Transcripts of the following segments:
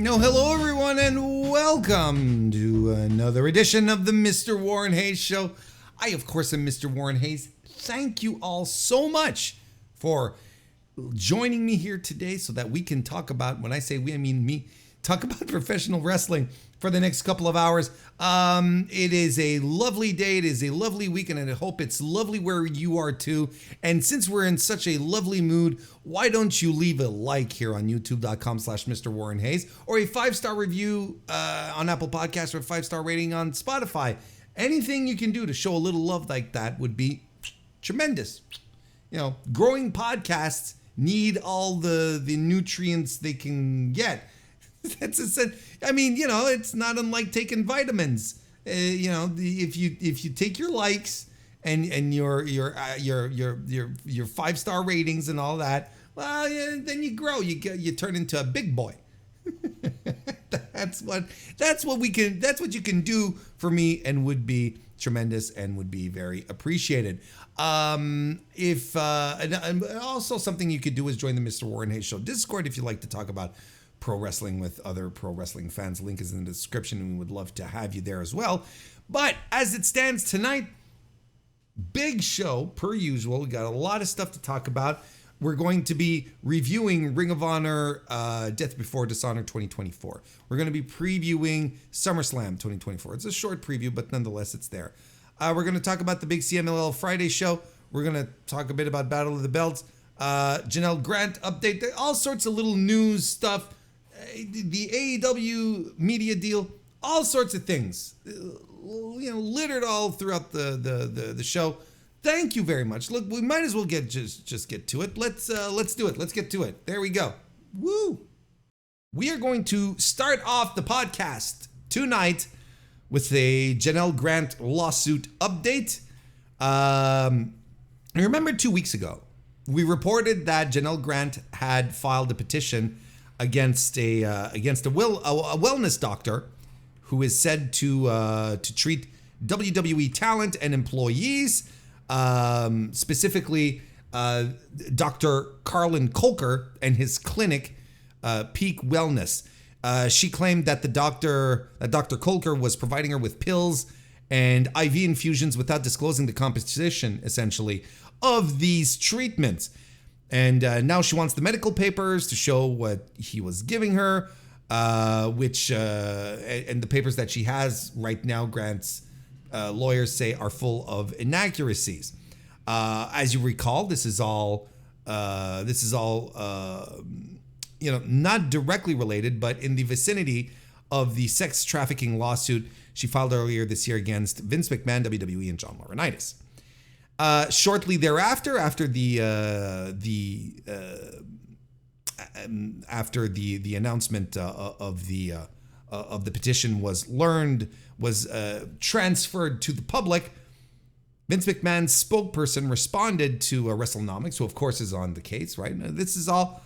No, hello everyone, and welcome to another edition of the MrWarrenHayes Show. I, of course, am Mr. Warren Hayes. Thank you all so much for joining me here today so that we can talk about, when I say we, I mean me, talk about professional wrestling for the next couple of hours. It is a lovely day. It is a lovely weekend, and I hope it's lovely where you are too. And since we're in such a lovely mood, why don't you leave a like here on youtube.com/MrWarrenHayes or a 5-star review on Apple Podcasts or a 5-star rating on Spotify. Anything you can do to show a little love like that would be tremendous. You know, growing podcasts need all the nutrients they can get. I mean, you know, it's not unlike taking vitamins. You know, if you take your likes and your 5-star ratings and all that, well, yeah, then you grow. You turn into a big boy. That's what you can do for me, and would be tremendous and would be very appreciated. And also something you could do is join the Mr. Warren Hayes Show Discord if you like to talk about pro wrestling with other pro wrestling fans. Link is in the description, and we would love to have you there as well. But as it stands tonight, big show per usual. We got a lot of stuff to talk about. We're going to be reviewing Ring of Honor Death Before Dishonor 2024. We're going to be previewing SummerSlam 2024. It's a short preview, but nonetheless, it's there. We're going to talk about the big CMLL Friday show. We're going to talk a bit about Battle of the Belts. Janel Grant update. All sorts of little news stuff. The AEW media deal. All sorts of things. You know, littered all throughout the show. Thank you very much. Look, we might as well just get to it. Let's do it. Let's get to it. There we go. Woo! We are going to start off the podcast tonight with a Janel Grant lawsuit update. I remember 2 weeks ago, we reported that Janel Grant had filed a petition against a wellness doctor who is said to treat WWE talent and employees. Specifically, Dr. Carlin Kolker and his clinic, Peak Wellness. She claimed that Dr. Kolker was providing her with pills and IV infusions without disclosing the composition, essentially, of these treatments. And now she wants the medical papers to show what he was giving her, and the papers that she has right now, Grant's lawyers say, are full of inaccuracies. As you recall, this is all not directly related, but in the vicinity of the sex trafficking lawsuit she filed earlier this year against Vince McMahon, WWE, and MrWarrenHayes. Shortly thereafter, after the announcement of the petition was transferred to the public, Vince McMahon's spokesperson responded to WrestleNomics, who of course is on the case, right? This is all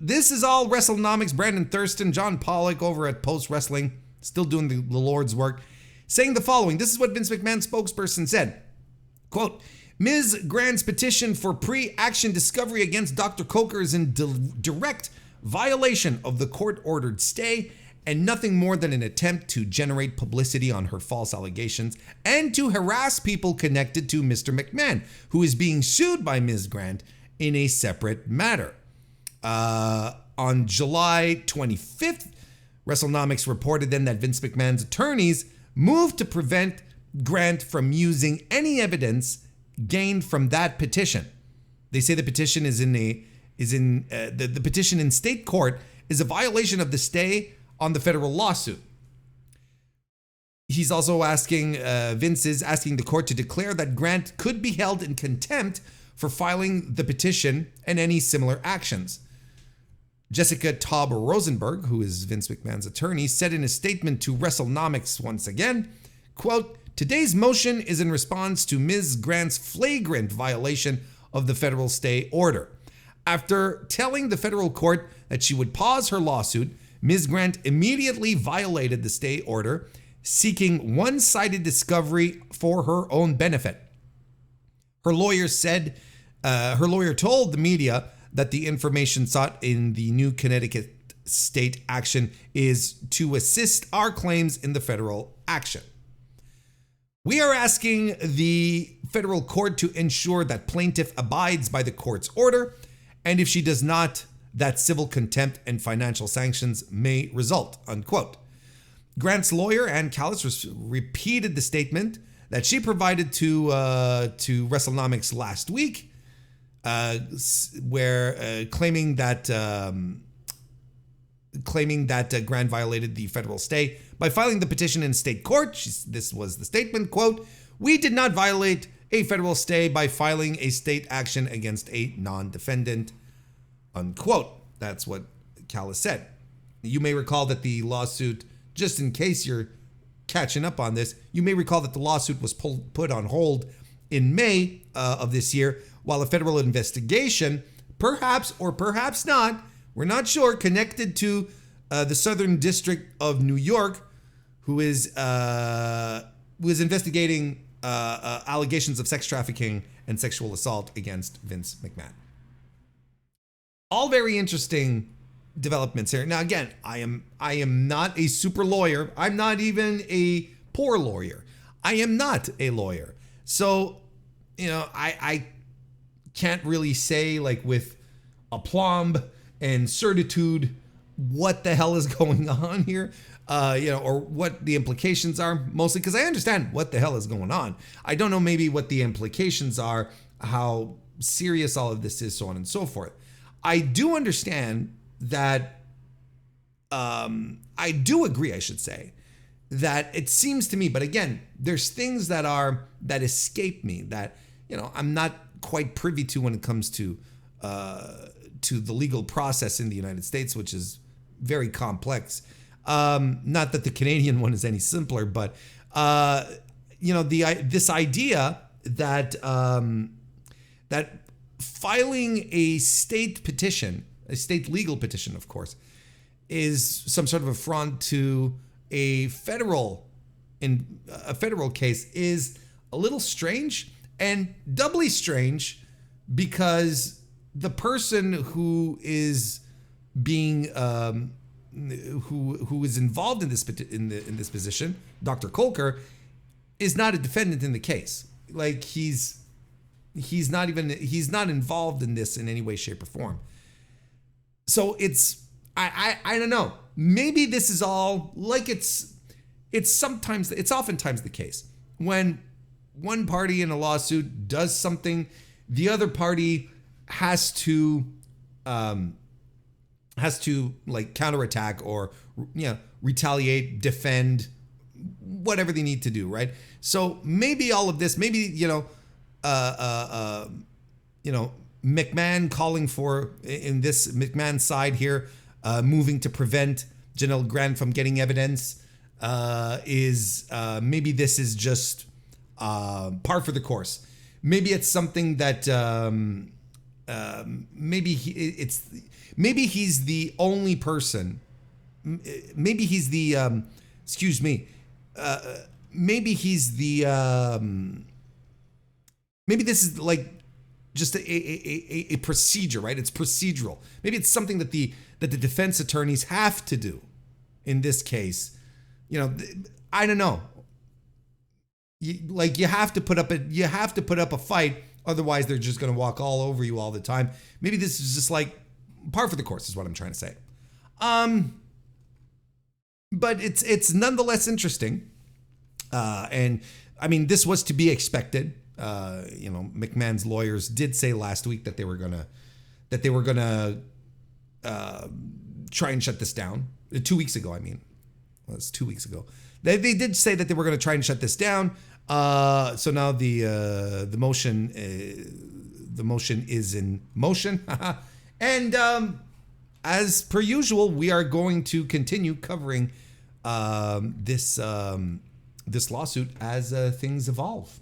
WrestleNomics. Brandon Thurston, John Pollock over at Post Wrestling, still doing the Lord's work, saying the following. This is what Vince McMahon's spokesperson said. Quote, Ms. Grant's petition for pre-action discovery against Dr. Kolker is in direct violation of the court-ordered stay and nothing more than an attempt to generate publicity on her false allegations and to harass people connected to Mr. McMahon, who is being sued by Ms. Grant in a separate matter. On July 25th, WrestleNomics reported then that Vince McMahon's attorneys moved to prevent Grant from using any evidence gained from that petition. They say the petition the petition in state court is a violation of the stay on the federal lawsuit. He's also Vince is asking the court to declare that Grant could be held in contempt for filing the petition and any similar actions. Jessica Taub Rosenberg, who is Vince McMahon's attorney, said in a statement to WrestleNomics once again, quote, today's motion is in response to Ms. Grant's flagrant violation of the federal stay order. After telling the federal court that she would pause her lawsuit, Ms. Grant immediately violated the stay order, seeking one-sided discovery for her own benefit. Her lawyer told the media that the information sought in the new Connecticut state action is to assist our claims in the federal action. We are asking the federal court to ensure that plaintiff abides by the court's order, and if she does not, that civil contempt and financial sanctions may result, unquote. Grant's lawyer, Ann Callis, repeated the statement that she provided to WrestleNomics last week, where claiming that Grant violated the federal stay by filing the petition in state court. This was the statement, quote, "We did not violate a federal stay by filing a state action against a non-defendant," unquote. That's what Callis said. You may recall that the lawsuit, just in case you're catching up on this, you may recall that the lawsuit was put on hold in May of this year while a federal investigation, perhaps or perhaps not, we're not sure, connected to the Southern District of New York, who is investigating allegations of sex trafficking and sexual assault against Vince McMahon. All very interesting developments here. Now, again, I am not a super lawyer. I'm not even a poor lawyer. I am not a lawyer. So, I can't really say like with aplomb and certitude what the hell is going on here, or what the implications are, mostly because I understand what the hell is going on. I don't know maybe what the implications are, how serious all of this is, so on and so forth. I do understand that, I do agree, I should say, that it seems to me, but again, there's things that escape me that, I'm not quite privy to when it comes to the legal process in the United States, which is very complex. Not that the Canadian one is any simpler, but this idea that that filing a state petition, a state legal petition, of course, is some sort of affront to a federal case is a little strange, and doubly strange because the person who is being who is involved in this position, Dr. Kolker, is not a defendant in the case. Like he's not involved in this in any way, shape, or form. So it's I don't know. Maybe this is all like it's oftentimes the case when one party in a lawsuit does something, the other party has to like counterattack or retaliate, defend, whatever they need to do, right? So maybe all of this, McMahon calling for, in this McMahon side here, moving to prevent Janel Grant from getting evidence, maybe this is just par for the course. Maybe it's something that maybe he's the only person. Maybe he's the maybe this is like just a procedure, right? It's procedural. Maybe it's something that the defense attorneys have to do in this case. I don't know. You have to put up a fight, otherwise they're just going to walk all over you all the time. Maybe this is just like par for the course, is what I'm trying to say. But it's nonetheless interesting. And I mean, this was to be expected. McMahon's lawyers did say last week that they were gonna try and shut this down. 2 weeks ago, I mean. Well, it's 2 weeks ago. They did say that they were going to try and shut this down. So now the motion is in motion. And as per usual, we are going to continue covering this lawsuit as things evolve.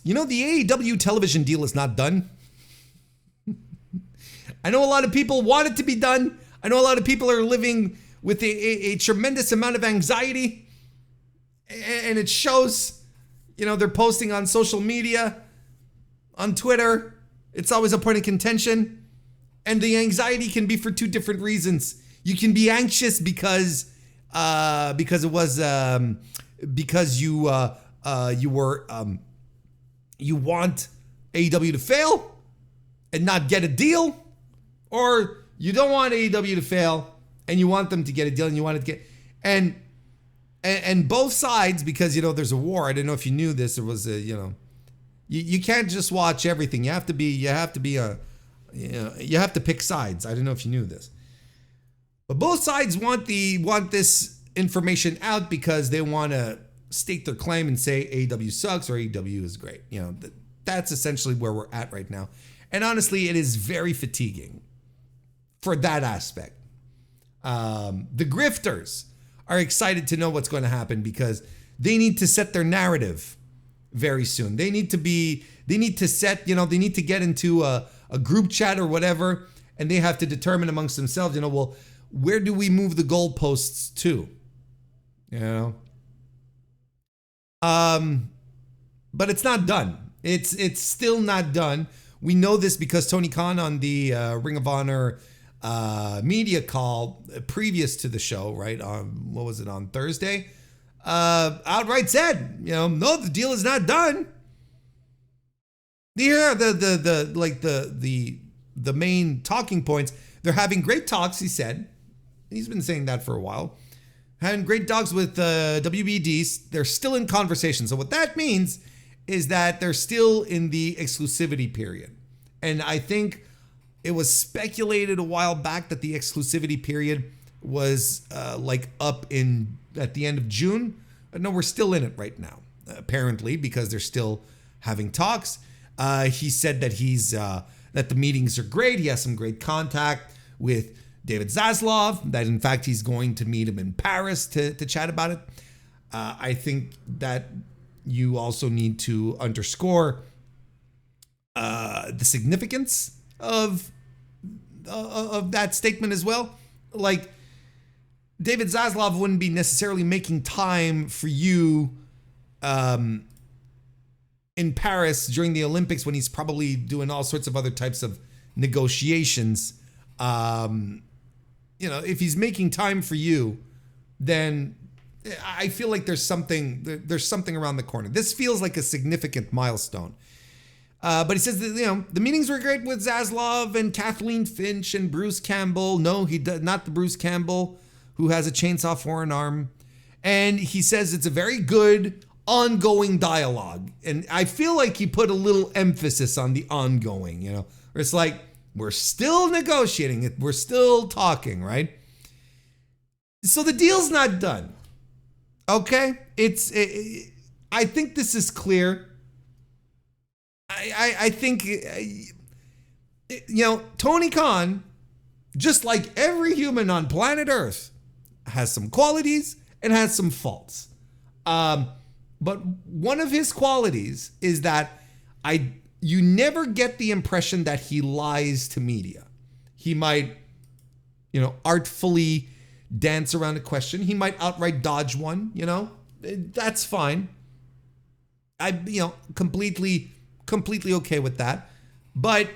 The AEW television deal is not done. I know a lot of people want it to be done. I know a lot of people are living with a tremendous amount of anxiety, and it shows. They're posting on social media, on Twitter. It's always a point of contention, and the anxiety can be for two different reasons. You can be anxious because it was because you want AEW to fail and not get a deal, or you don't want AEW to fail and you want them to get a deal and you want it to get and both sides, because there's a war. I don't know if you knew this. There was a you can't just watch everything. You have to pick sides. I don't know if you knew this. But both sides want this information out because they want to stake their claim and say AEW sucks or AEW is great. That's essentially where we're at right now. And honestly, it is very fatiguing for that aspect. The grifters are excited to know what's going to happen because they need to set their narrative very soon. They need to get into a group chat or whatever, and they have to determine amongst themselves, well, where do we move the goalposts to? But it's not done. It's still not done. We know this because Tony Khan on the Ring of Honor media call previous to the show, right? What was it, on Thursday? Outright said, no, the deal is not done. Here are the main talking points. They're having great talks, he said. He's been saying that for a while. Having great talks with WBDs. They're still in conversation. So what that means is that they're still in the exclusivity period. And I think it was speculated a while back that the exclusivity period was up at the end of June. No, we're still in it right now, apparently, because they're still having talks. He said that that the meetings are great. He has some great contact with David Zaslav, that in fact he's going to meet him in Paris to chat about it. I think that you also need to underscore the significance of that statement as well. Like, David Zaslav wouldn't be necessarily making time for you in Paris during the Olympics when he's probably doing all sorts of other types of negotiations. If he's making time for you, then I feel like there's something around the corner. This feels like a significant milestone. But he says that, the meetings were great with Zaslav and Kathleen Finch and Bruce Campbell. No, he does not, the Bruce Campbell who has a chainsaw for an arm. And he says it's a very good ongoing dialogue. And I feel like he put a little emphasis on the ongoing, where it's like, we're still negotiating it. We're still talking, right? So the deal's not done. Okay? I think this is clear. I think, Tony Khan, just like every human on planet Earth, has some qualities and has some faults. But one of his qualities is that you never get the impression that he lies to media. He might, artfully dance around a question. He might outright dodge one, that's fine. Completely okay with that. But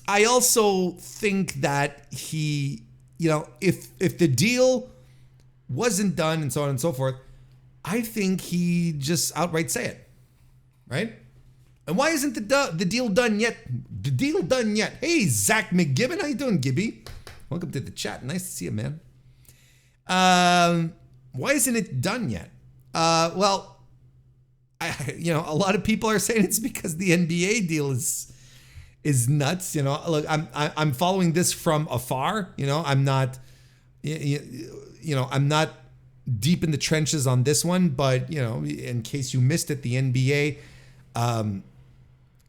I also think that he, if the deal wasn't done and so on and so forth, I think he just outright say it, right? And why isn't the deal done yet? The deal done yet? Hey, Zach McGibbon, how you doing, Gibby? Welcome to the chat. Nice to see you, man. Why isn't it done yet? Well, a lot of people are saying it's because the NBA deal is nuts. Look, I'm following this from afar. I'm not, I'm not deep in the trenches on this one, but in case you missed it, the NBA, the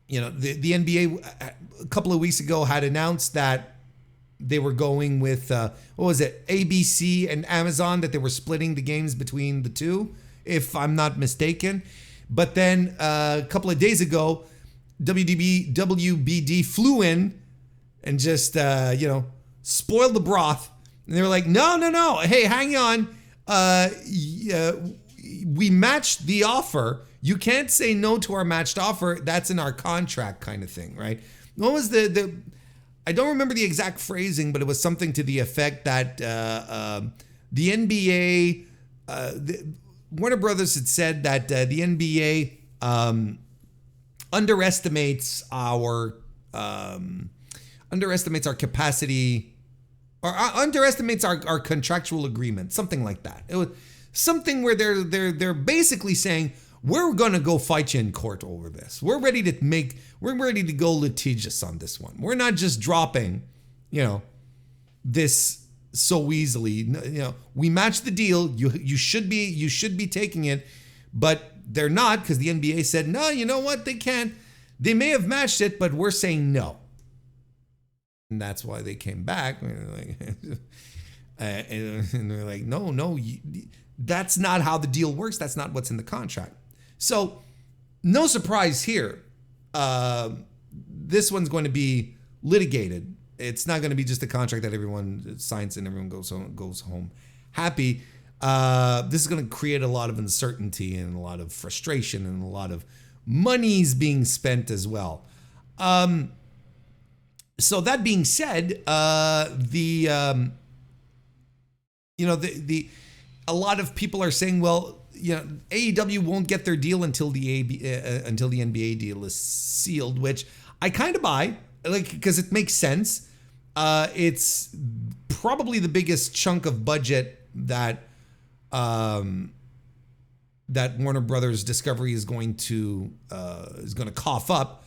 NBA a couple of weeks ago had announced that they were going with what was it, ABC and Amazon, that they were splitting the games between the two, if I'm not mistaken. But then a couple of days ago, WBD flew in and just spoiled the broth. And they were like, no, hey, hang on. We matched the offer. You can't say no to our matched offer. That's in our contract, kind of thing, right? What was I don't remember the exact phrasing, but it was something to the effect that the NBA, Warner Brothers had said that the NBA underestimates our capacity, or underestimates our contractual agreement, something like that. It was something where they're basically saying, we're going to go fight you in court over this. We're ready to go litigious on this one. We're not just dropping, this so easily. We matched the deal. You should be taking it, but they're not, because the NBA said, no, you know what? They can't. They may have matched it, but we're saying no. And that's why they came back. And they're like, no, that's not how the deal works. That's not what's in the contract. So no surprise here. This one's going to be litigated. It's not going to be just a contract that everyone signs and everyone goes home happy. This is going to create a lot of uncertainty and a lot of frustration and a lot of monies being spent as well. So that being said, a lot of people are saying, well, AEW won't get their deal until the NBA deal is sealed, which I kind of buy, because it makes sense. It's probably the biggest chunk of budget that Warner Brothers Discovery is going to cough up.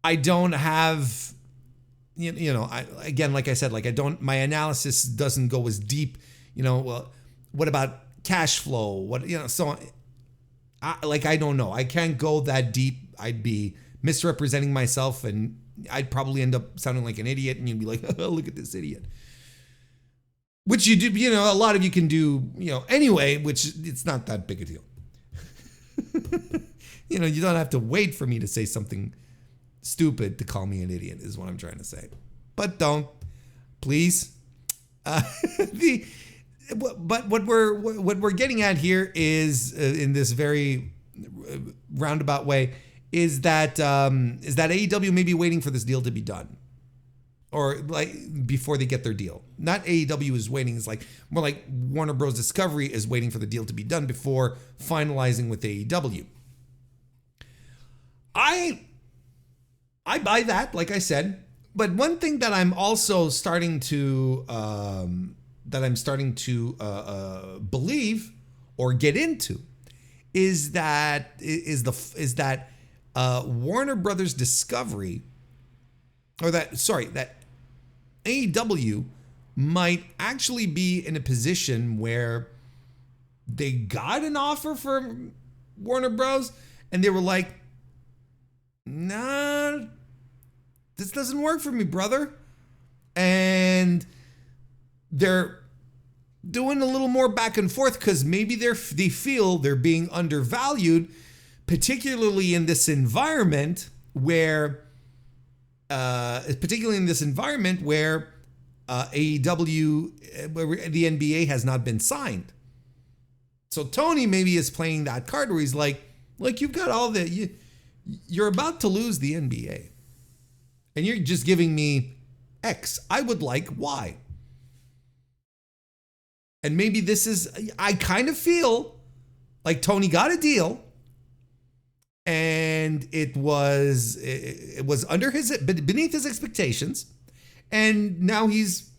I don't have, like I said, my analysis doesn't go as deep. Well, what about cash flow? So I don't know. I can't go that deep. I'd be misrepresenting myself, and I'd probably end up sounding like an idiot, and you'd be like, oh, look at this idiot. Which you do, a lot of you can do, anyway, which it's not that big a deal. You don't have to wait for me to say something stupid to call me an idiot, is what I'm trying to say. But don't, please. But what we're getting at here is, in this very roundabout way, is that AEW may be waiting for this deal to be done, or before they get their deal. Not AEW is waiting; it's more like Warner Bros. Discovery is waiting for the deal to be done before finalizing with AEW. I buy that, like I said, but one thing that I'm also starting to believe or get into is that Warner Brothers Discovery, that AEW might actually be in a position where they got an offer from Warner Bros. And they were like, nah, this doesn't work for me, brother. And they're doing a little more back and forth because maybe they feel they're being undervalued, particularly in this environment where AEW, where the NBA has not been signed. So Tony maybe is playing that card where he's like you've got all the, you're about to lose the NBA, and you're just giving me X. I would like Y. And maybe this is, I kind of feel like Tony got a deal, and it was beneath his expectations, and now he's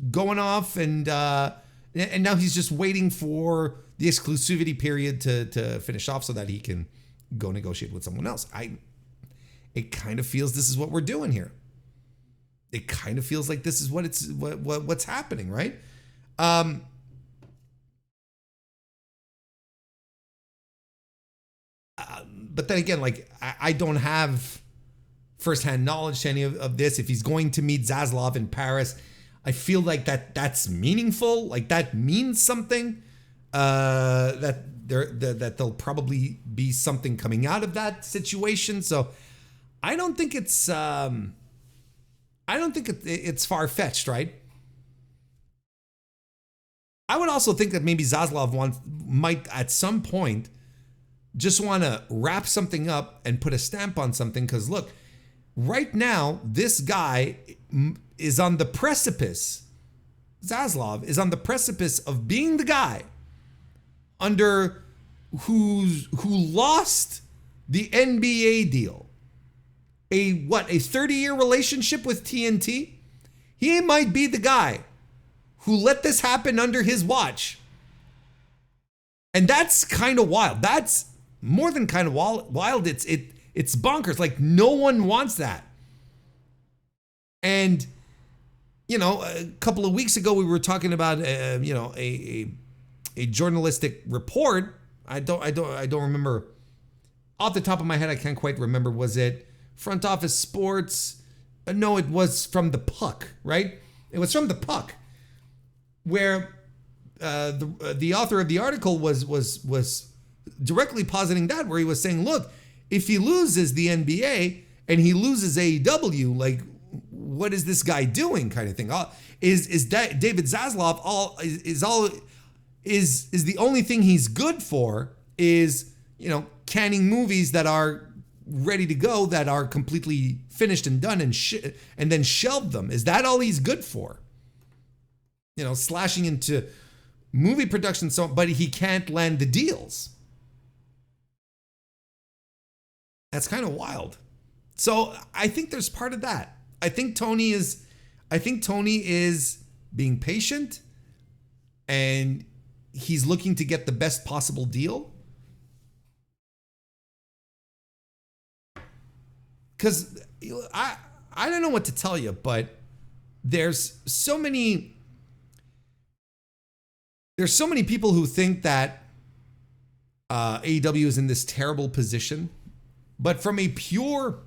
going off, and now he's just waiting for the exclusivity period to finish off so that he can go negotiate with someone else. It kind of feels this is what we're doing here. It kind of feels like this is what's happening, right? But then again, I don't have firsthand knowledge to any of this. If he's going to meet Zaslav in Paris, I feel like that's meaningful. Like that means something. That there'll probably be something coming out of that situation. So I don't think it's far-fetched, right? I would also think that maybe Zaslav might at some point just want to wrap something up and put a stamp on something, because look, right now, this guy is on the precipice. Zaslav is on the precipice of being the guy who lost the NBA deal. A 30-year relationship with TNT? He might be the guy who let this happen under his watch. And that's kind of wild. That's more than kind of wild. It's bonkers. Like, no one wants that. And, a couple of weeks ago, we were talking about, a journalistic report. I don't remember off the top of my head. I can't quite remember. Was it Front Office Sports? No, it was from The Puck, right? It was from The Puck, where the author of the article was directly positing that, where he was saying, look, if he loses the NBA and he loses AEW, like, what is this guy doing, kind of thing? Is that David Zaslav is the only thing he's good for is, canning movies that are ready to go, that are completely finished and done, and then shelve them? Is that all he's good for? Slashing into movie production, but he can't land the deals. That's kind of wild. So I think there's part of that. I think Tony is being patient, and he's looking to get the best possible deal. Because I don't know what to tell you, but there's so many people who think that AEW is in this terrible position, but from a pure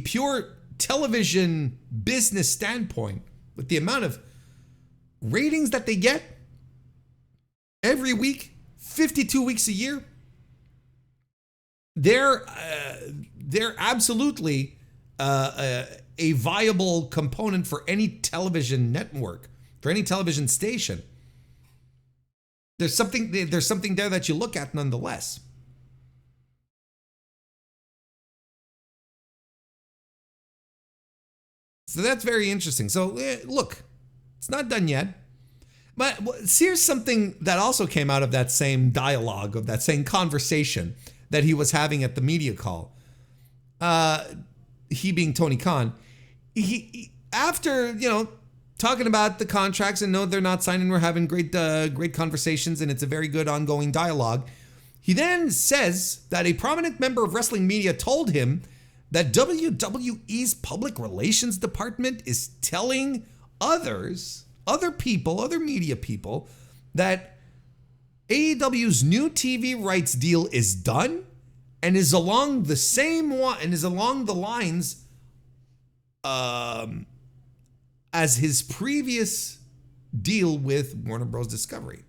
pure television business standpoint, with the amount of ratings that they get every week, 52 weeks a year, they're absolutely a viable component for any television network, for any television station. There's something there that you look at nonetheless. So that's very interesting. So look, it's not done yet. But here's something that also came out of that same dialogue, of that same conversation that he was having at the media call. He being Tony Khan. He after, talking about the contracts and no, they're not signing, we're having great conversations, and it's a very good ongoing dialogue. He then says that a prominent member of wrestling media told him that WWE's public relations department is telling other media people, that AEW's new TV rights deal is done and is along the lines as his previous deal with Warner Bros. Discovery.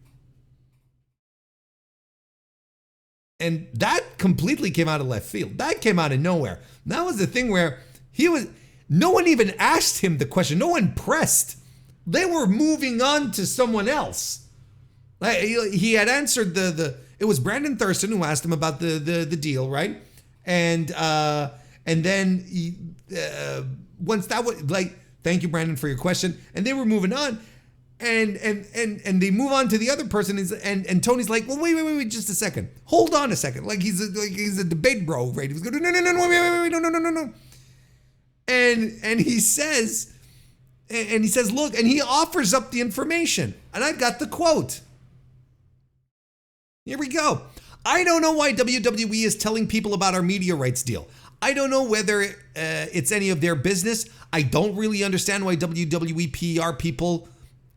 And that completely came out of left field. That came out of nowhere. That was the thing where no one even asked him the question. No one pressed. They were moving on to someone else. He had answered it was Brandon Thurston who asked him about the deal, right? And then once that was like, thank you, Brandon, for your question. And they were moving on. And they move on to the other person, and Tony's like, well, wait, just a second. Hold on a second. Like he's a debate bro, right? He's going, no, wait, no. And he says, look, and he offers up the information. And I've got the quote. Here we go. I don't know why WWE is telling people about our media rights deal. I don't know whether it's any of their business. I don't really understand why WWE PR people...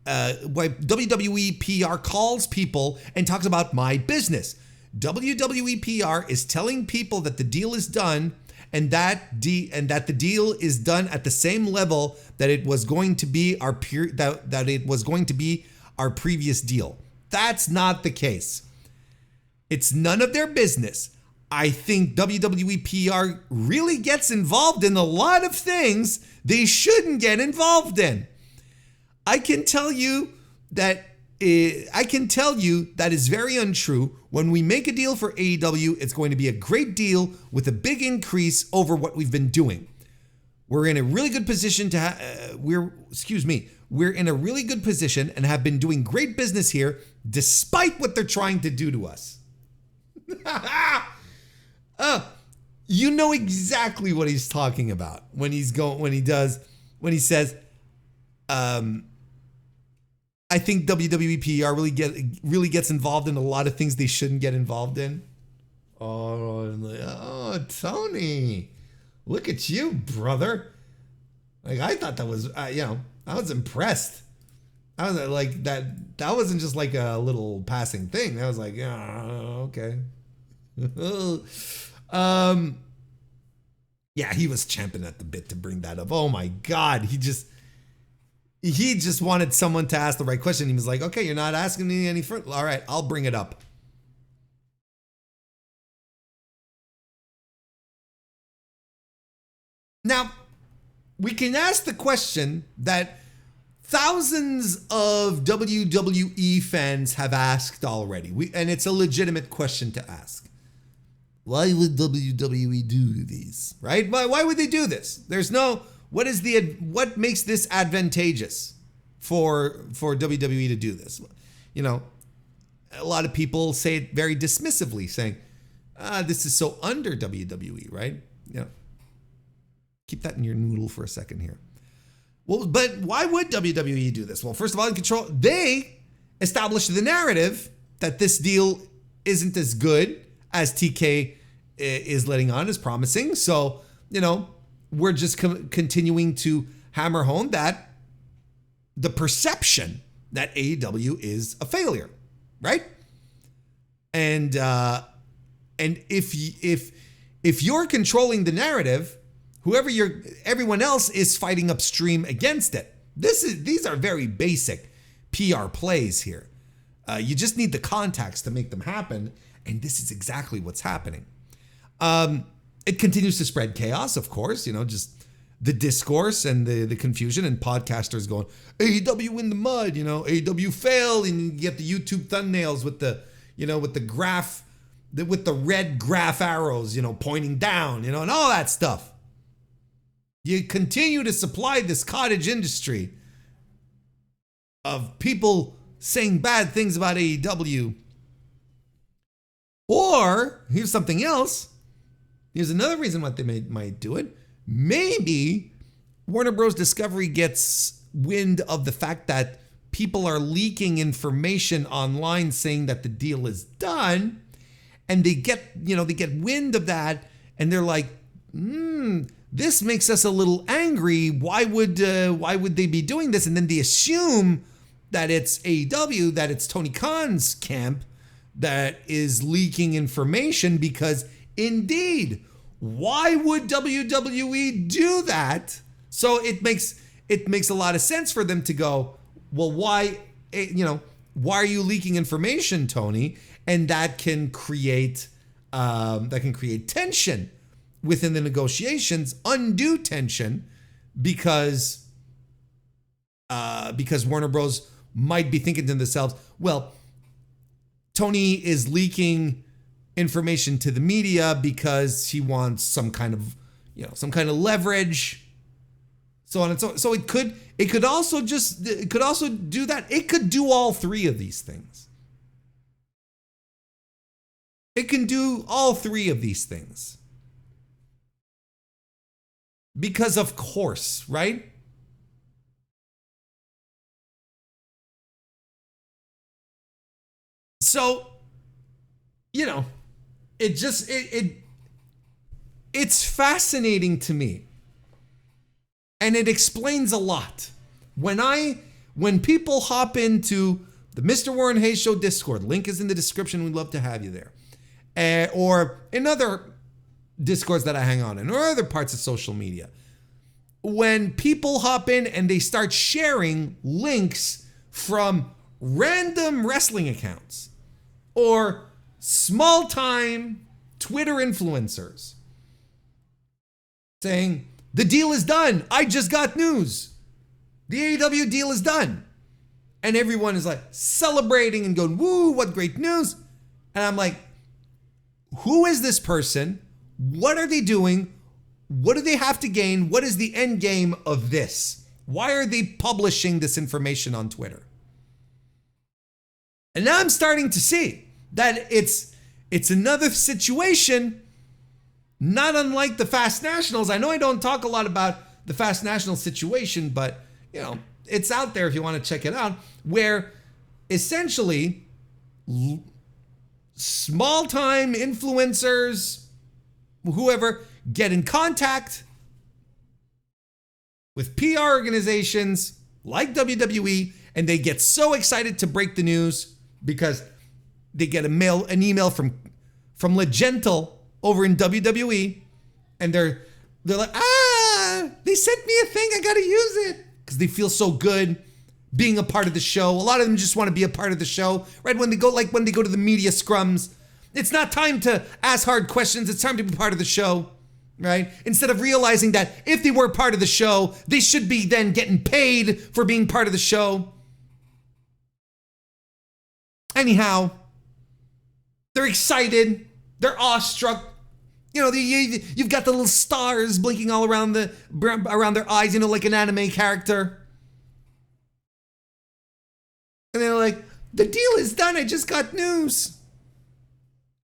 why WWE PR calls people and talks about my business. WWE PR is telling people that the deal is done, and that the deal is done at the same level that it was going to be our previous deal. That's not the case. It's none of their business. I think WWE PR really gets involved in a lot of things they shouldn't get involved in. I can tell you that I can tell you that is very untrue. When we make a deal for AEW, it's going to be a great deal with a big increase over what we've been doing. We're in a really good position to we're in a really good position and have been doing great business here despite what they're trying to do to us. You know exactly what he's talking about when he says, I think WWE PR really gets involved in a lot of things they shouldn't get involved in. Oh, Tony, look at you, brother. Like, I thought that was, I was impressed. I was like, that wasn't just like a little passing thing. I was like, okay. Yeah, he was champing at the bit to bring that up. Oh my God. He just wanted someone to ask the right question. He was like, okay, you're not asking me any further. All right, I'll bring it up. Now, we can ask the question that thousands of WWE fans have asked already. And it's a legitimate question to ask. Why would WWE do these? Right? Why would they do this? What makes this advantageous for WWE to do this? You know, a lot of people say it very dismissively, saying, this is so under WWE, right? You know, keep that in your noodle for a second here. Well, but why would WWE do this? Well, first of all, they established the narrative that this deal isn't as good as TK is letting on, is promising. So, you know, we're just continuing to hammer home that the perception that AEW is a failure, right? And if you're controlling the narrative, everyone else is fighting upstream against it. These are very basic PR plays here. You just need the contacts to make them happen, and this is exactly what's happening. It continues to spread chaos, of course, just the discourse and the confusion, and podcasters going, AEW in the mud, AEW failed, and you get the YouTube thumbnails with the graph, with the red graph arrows, pointing down, and all that stuff. You continue to supply this cottage industry of people saying bad things about AEW. Or, here's something else. Here's another reason why they might do it. Maybe Warner Bros. Discovery gets wind of the fact that people are leaking information online saying that the deal is done, and they get wind of that, and they're like, this makes us a little angry. Why would they be doing this? And then they assume that it's AEW, that it's Tony Khan's camp that is leaking information, because indeed, why would WWE do that? So it makes a lot of sense for them to go, well, why are you leaking information, Tony? And that can create tension within the negotiations, undue tension, because Warner Bros. Might be thinking to themselves, well, Tony is leaking information to the media because he wants some kind of leverage, so on and so on. So it could also do that. It could do all three of these things. It can do all three of these things. Because of course, right? So, it's fascinating to me. And it explains a lot. When people hop into the Mr. Warren Hayes Show Discord, link is in the description. We'd love to have you there. Or in other Discords that I hang on in, or other parts of social media. When people hop in and they start sharing links from random wrestling accounts or small-time Twitter influencers saying, the deal is done. I just got news. The AEW deal is done. And everyone is like celebrating and going, woo, what great news. And I'm like, who is this person? What are they doing? What do they have to gain? What is the end game of this? Why are they publishing this information on Twitter? And now I'm starting to see that it's another situation, not unlike the Fast Nationals. I know I don't talk a lot about the Fast National situation, but you know, it's out there if you want to check it out, where essentially small-time influencers, whoever, get in contact with PR organizations like WWE, and they get so excited to break the news because they get an email from Legental over in WWE, and they're like, they sent me a thing, I gotta use it, because they feel so good being a part of the show. A lot of them just want to be a part of the show, right? When they go to the media scrums, it's not time to ask hard questions, it's time to be part of the show, right? Instead of realizing that if they were part of the show, they should be then getting paid for being part of the show. Anyhow, they're excited, they're awestruck. You know, you've got the little stars blinking all around their eyes, you know, like an anime character. And they're like, the deal is done, I just got news.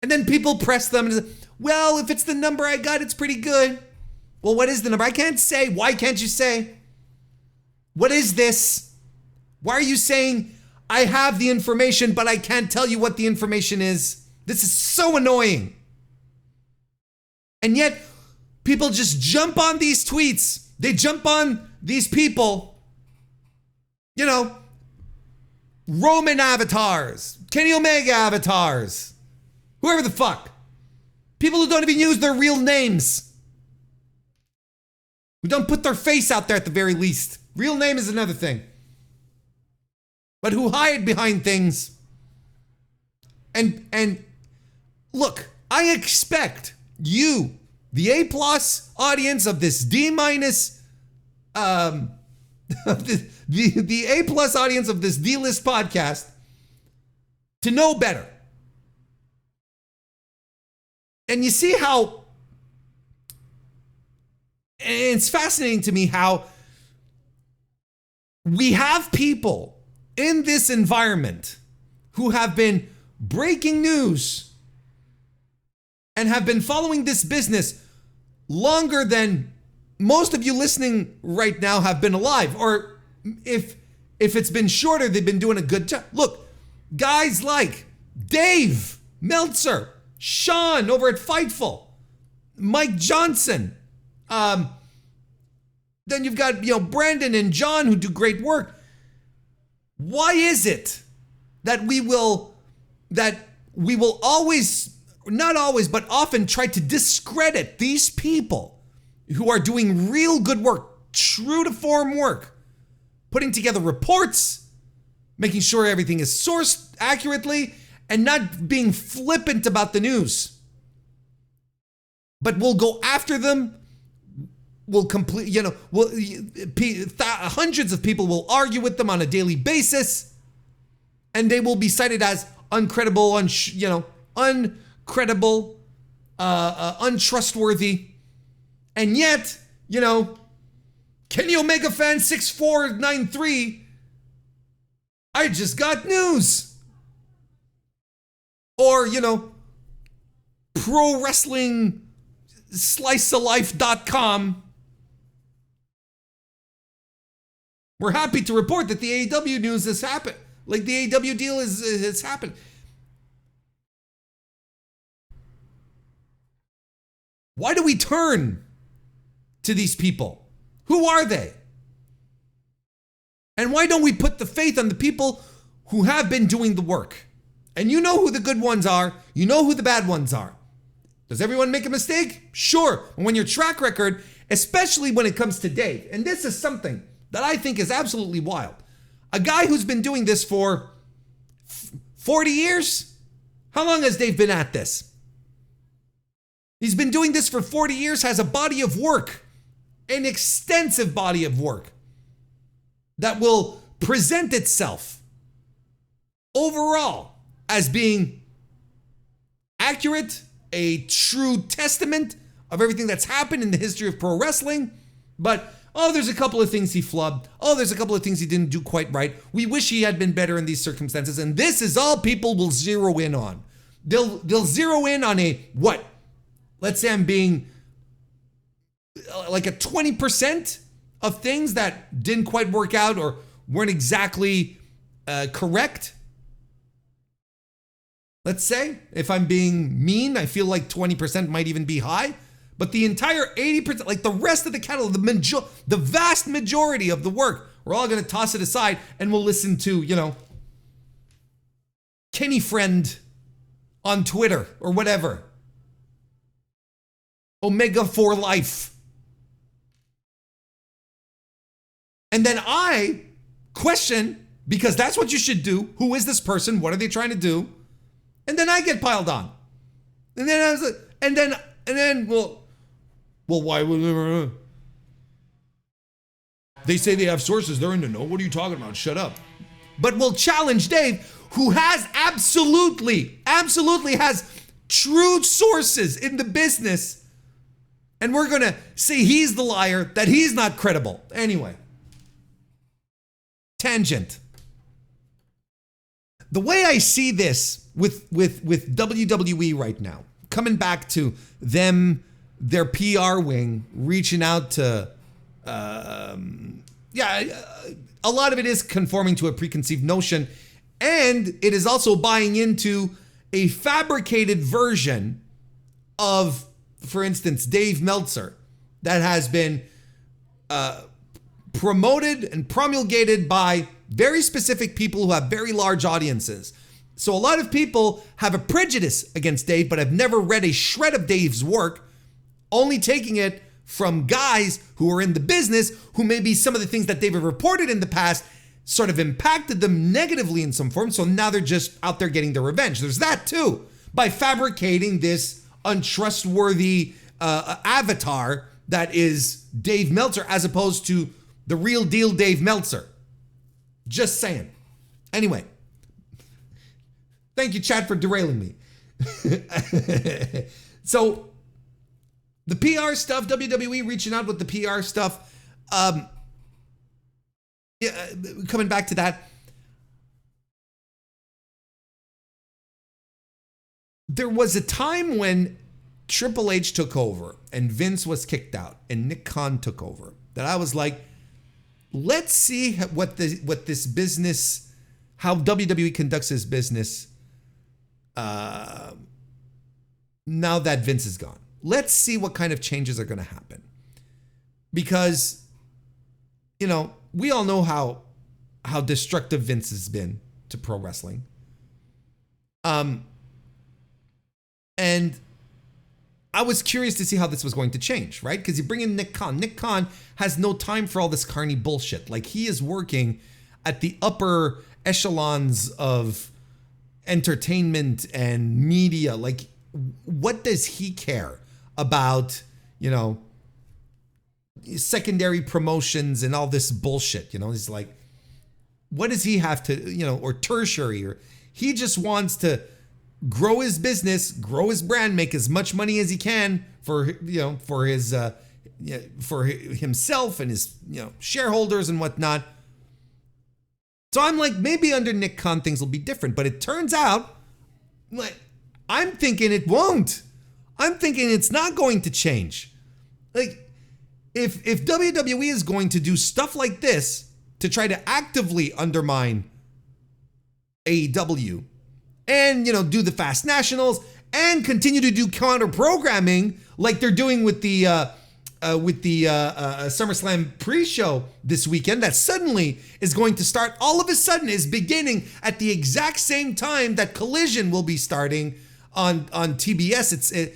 And then people press them and say, well, if it's the number I got, it's pretty good. Well, what is the number? I can't say. Why can't you say? What is this? Why are you saying I have the information, but I can't tell you what the information is? This is so annoying. And yet, people just jump on these tweets. They jump on these people. You know, Roman avatars, Kenny Omega avatars, whoever the fuck. People who don't even use their real names. Who don't put their face out there at the very least. Real name is another thing. But who hide behind things. And look, I expect you, the A+ audience of this D-, the A+ audience of this D-list podcast, to know better. And you see how, it's fascinating to me how we have people in this environment who have been breaking news and have been following this business longer than most of you listening right now have been alive. Or if it's been shorter, they've been doing a good job. Look, guys like Dave Meltzer, Sean over at Fightful, Mike Johnson. Then you've got, Brandon and John who do great work. Why is it that we will always, not always, but often try to discredit these people who are doing real good work, true to form work, putting together reports, making sure everything is sourced accurately, and not being flippant about the news. But we'll go after them. We'll hundreds of people will argue with them on a daily basis, and they will be cited as uncredible, untrustworthy. And yet, Kenny Omega fan 6493, I just got news. Or, pro wrestling sliceoflife.com. We're happy to report that the AEW news has happened. Like the AEW deal has happened. Why do we turn to these people? Who are they? And why don't we put the faith on the people who have been doing the work? And you know who the good ones are. You know who the bad ones are. Does everyone make a mistake? Sure. And when your track record, especially when it comes to Dave, and this is something that I think is absolutely wild. A guy who's been doing this for 40 years? How long has Dave been at this? He's been doing this for 40 years, has a body of work, an extensive body of work that will present itself overall as being accurate, a true testament of everything that's happened in the history of pro wrestling. But, oh, there's a couple of things he flubbed. Oh, there's a couple of things he didn't do quite right. We wish he had been better in these circumstances. And this is all people will zero in on. They'll zero in on a, what? Let's say I'm being like a 20% of things that didn't quite work out or weren't exactly correct. Let's say, if I'm being mean, I feel like 20% might even be high. But the entire 80%, like the rest of the catalog, the vast majority of the work, we're all going to toss it aside and we'll listen to, you know, Kenny Friend on Twitter or whatever. Omega for life. And then I question, because that's what you should do. Who is this person? What are they trying to do? And then I get piled on. And then I was like, and then, well, why would they say they have sources? They're in the know. What are you talking about? Shut up. But we'll challenge Dave, who has absolutely has true sources in the business. And we're going to say he's the liar, that he's not credible. Anyway. Tangent. The way I see this with WWE right now, coming back to them, their PR wing, reaching out to, a lot of it is conforming to a preconceived notion, and it is also buying into a fabricated version of, for instance, Dave Meltzer, that has been promoted and promulgated by very specific people who have very large audiences. So a lot of people have a prejudice against Dave, but have never read a shred of Dave's work, only taking it from guys who are in the business, who maybe some of the things that Dave have reported in the past sort of impacted them negatively in some form. So now they're just out there getting their revenge. There's that too, by fabricating this untrustworthy avatar that is Dave Meltzer, as opposed to the real deal Dave Meltzer. Just saying. Anyway, thank you, chat, for derailing me. So the PR stuff, WWE reaching out with the PR stuff, coming back to that, there was a time when Triple H took over and Vince was kicked out and Nick Khan took over, that I was like, let's see what this business, how WWE conducts his business now that Vince is gone. Let's see what kind of changes are going to happen. Because, you know, we all know how destructive Vince has been to pro wrestling. And I was curious to see how this was going to change, right? Because you bring in Nick Khan. Nick Khan has no time for all this carny bullshit. Like, he is working at the upper echelons of entertainment and media. Like, what does he care about, you know, secondary promotions and all this bullshit? You know, he's like, what does he have to, you know, or tertiary, or he just wants to grow his business, grow his brand, make as much money as he can for, you know, for his, for himself and his, you know, shareholders and whatnot. So I'm like, maybe under Nick Khan things will be different, but it turns out, like, I'm thinking it won't. I'm thinking it's not going to change. Like, if WWE is going to do stuff like this to try to actively undermine AEW, and, you know, do the Fast Nationals and continue to do counter programming like they're doing with the SummerSlam pre-show this weekend, that suddenly is going to start, all of a sudden is beginning at the exact same time that Collision will be starting on TBS.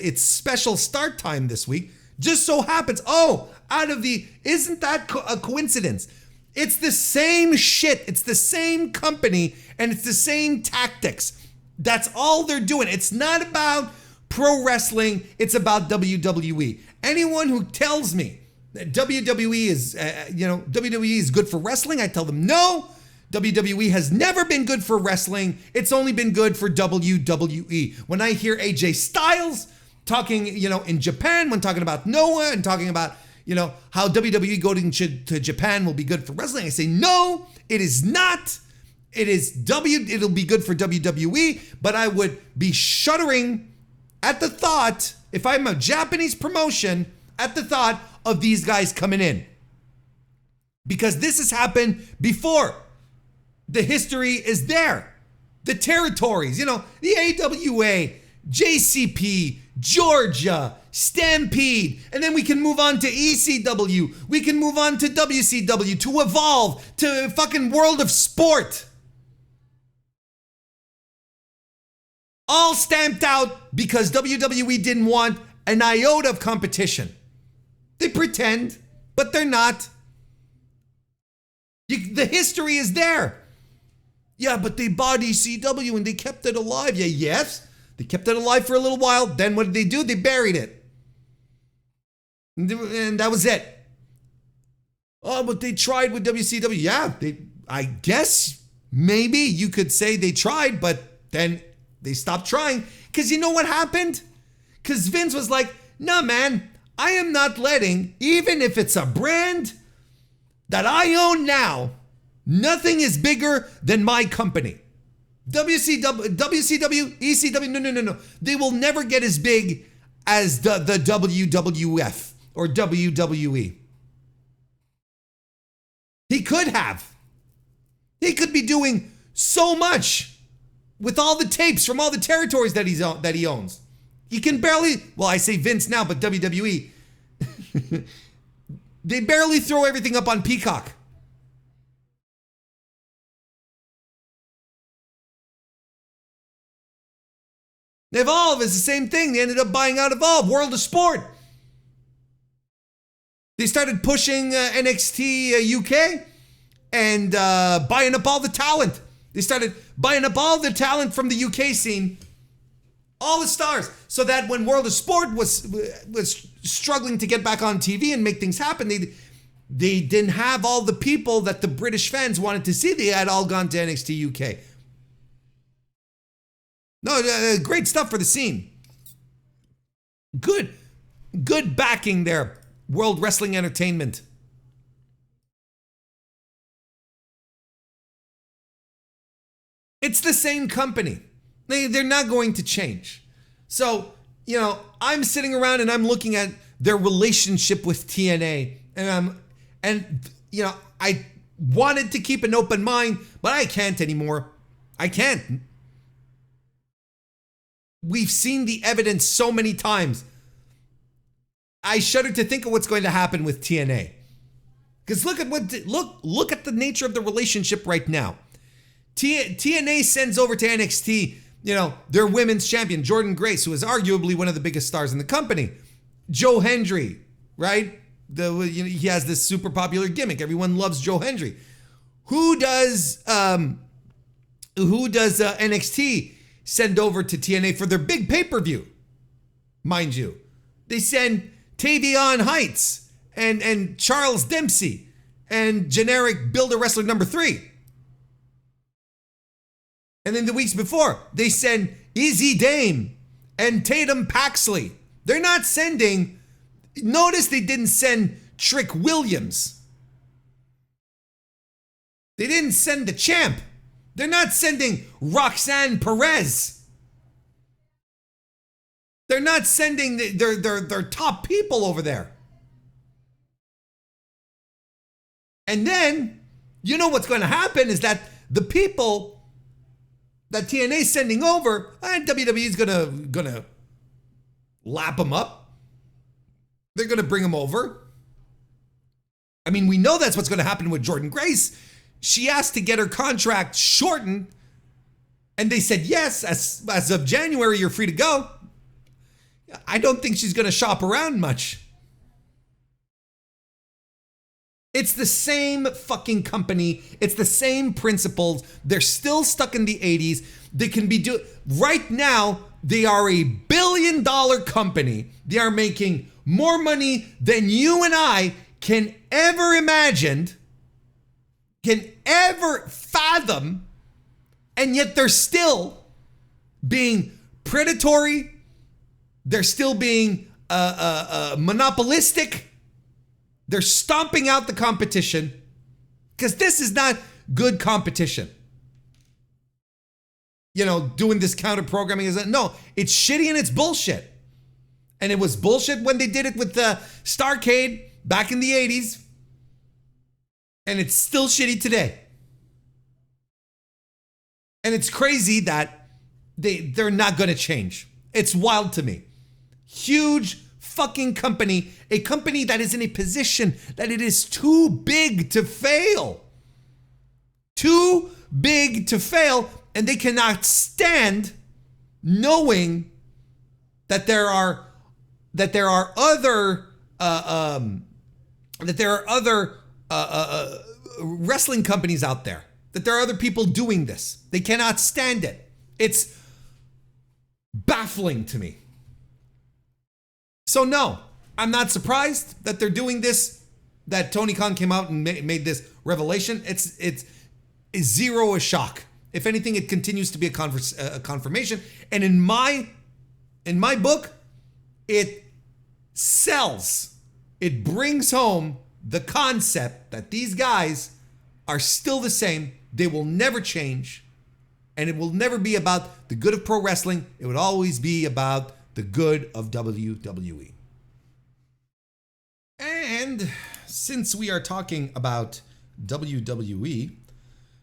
It's special start time this week. Just so happens, isn't that a coincidence? It's the same shit. It's the same company and it's the same tactics. That's all they're doing. It's not about pro wrestling. It's about WWE. Anyone who tells me that WWE is, WWE is good for wrestling, I tell them no. WWE has never been good for wrestling. It's only been good for WWE. When I hear AJ Styles talking, in Japan, when talking about Noah and talking about, how WWE going to Japan will be good for wrestling, I say, no, it is not. It'll be good for WWE, but I would be shuddering at the thought, if I'm a Japanese promotion, at the thought of these guys coming in. Because this has happened before. The history is there. The territories, the AWA, JCP, Georgia, Stampede, and then we can move on to ECW. We can move on to WCW, to Evolve, to fucking World of Sport. All stamped out because WWE didn't want an iota of competition. They pretend, but they're not. The history is there. Yeah, but they bought ECW and they kept it alive. Yeah, yes, they kept it alive for a little while. Then what did they do? They buried it. And that was it. Oh, but they tried with WCW. Yeah, I guess maybe you could say they tried, but then they stopped trying. Because you know what happened? Because Vince was like, no, man, I am not letting, even if it's a brand that I own now, nothing is bigger than my company. WCW, ECW, no. They will never get as big as the WWF or WWE. He could have. He could be doing so much with all the tapes from all the territories that he owns. He can barely, well, I say Vince now, but WWE, they barely throw everything up on Peacock. Evolve is the same thing. They ended up buying out Evolve, World of Sport. They started pushing NXT UK and buying up all the talent. They started buying up all the talent from the UK scene, all the stars, so that when World of Sport was struggling to get back on TV and make things happen, they didn't have all the people that the British fans wanted to see. They had all gone to NXT UK. No, great stuff for the scene. Good backing there, World Wrestling Entertainment. It's the same company. They're not going to change. So, I'm sitting around and I'm looking at their relationship with TNA, and I wanted to keep an open mind, but I can't anymore. I can't. We've seen the evidence so many times. I shudder to think of what's going to happen with TNA. Because look at the nature of the relationship right now. TNA sends over to NXT, their women's champion, Jordan Grace, who is arguably one of the biggest stars in the company. Joe Hendry, right? He has this super popular gimmick. Everyone loves Joe Hendry. Who does NXT send over to TNA for their big pay-per-view? Mind you, they send Tavion Heights and Charles Dempsey and generic Build-A-Wrestler number 3. And then the weeks before, they send Izzy Dame and Tatum Paxley. They're not sending, notice they didn't send Trick Williams. They didn't send the champ. They're not sending Roxanne Perez. They're not sending their top people over there. And then, what's going to happen is that the people that TNA is sending over, and WWE is gonna lap them up. They're gonna bring them over. I mean, we know that's what's gonna happen with Jordan Grace. She asked to get her contract shortened, and they said yes. As of January, you're free to go. I don't think she's gonna shop around much. It's the same fucking company. It's the same principles. They're still stuck in the 80s. They can be right now, they are a $1 billion company. They are making more money than you and I can ever imagine. can ever fathom, and yet they're still being predatory. They're still being monopolistic. They're stomping out the competition because this is not good competition. Doing this counter programming no, it's shitty and it's bullshit. And it was bullshit when they did it with Starrcade back in the 80s. And it's still shitty today. And it's crazy that they're not going to change. It's wild to me. Huge fucking company. A company that is in a position that it is too big to fail. Too big to fail. And they cannot stand knowing that there are other wrestling companies out there, that there are other people doing this. They cannot stand it. It's baffling to me. So no, I'm not surprised that they're doing this, that Tony Khan came out and made this revelation. It's zero a shock. If anything, it continues to be a confirmation. And in my book, it sells. It brings home the concept that these guys are still the same. They will never change. And it will never be about the good of pro wrestling. It would always be about the good of WWE. And since we are talking about WWE,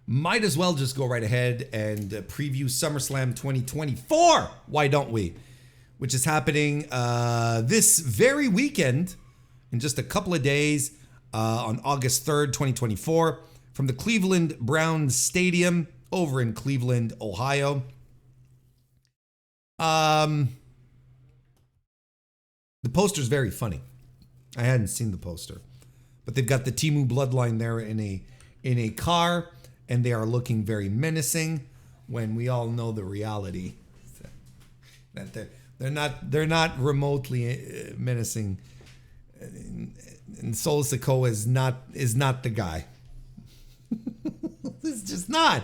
might as well just go right ahead and preview SummerSlam 2024. Why don't we? Which is happening this very weekend in just a couple of days on August 3rd, 2024 from the Cleveland Browns Stadium over in Cleveland, Ohio. The poster's very funny. I hadn't seen the poster, but they've got the Temu bloodline there in a car, and they are looking very menacing. When we all know the reality that they're not remotely menacing, and Solo Sikoa is not the guy. It's just not.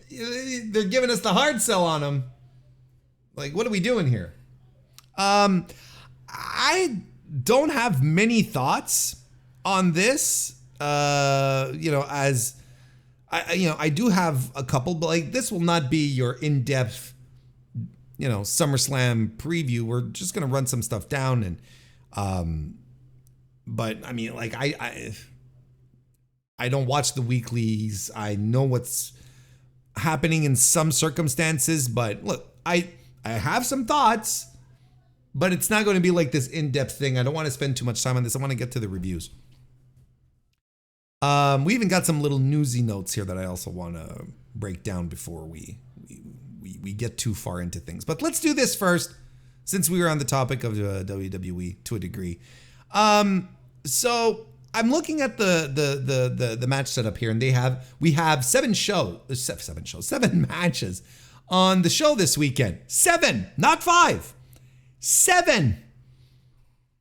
They're giving us the hard sell on him. Like, what are we doing here? I don't have many thoughts on this. As I do have a couple, but like this will not be your in-depth, SummerSlam preview. We're just gonna run some stuff down and, but I mean, like I don't watch the weeklies. I know what's happening in some circumstances, but look, I have some thoughts, but it's not going to be like this in-depth thing. I don't want to spend too much time on this. I want to get to the reviews. We even got some little newsy notes here that I also want to break down before we get too far into things. But let's do this first, since we were on the topic of WWE to a degree. So I'm looking at the match setup here, and we have seven matches on the show this weekend. 7, not 5. 7.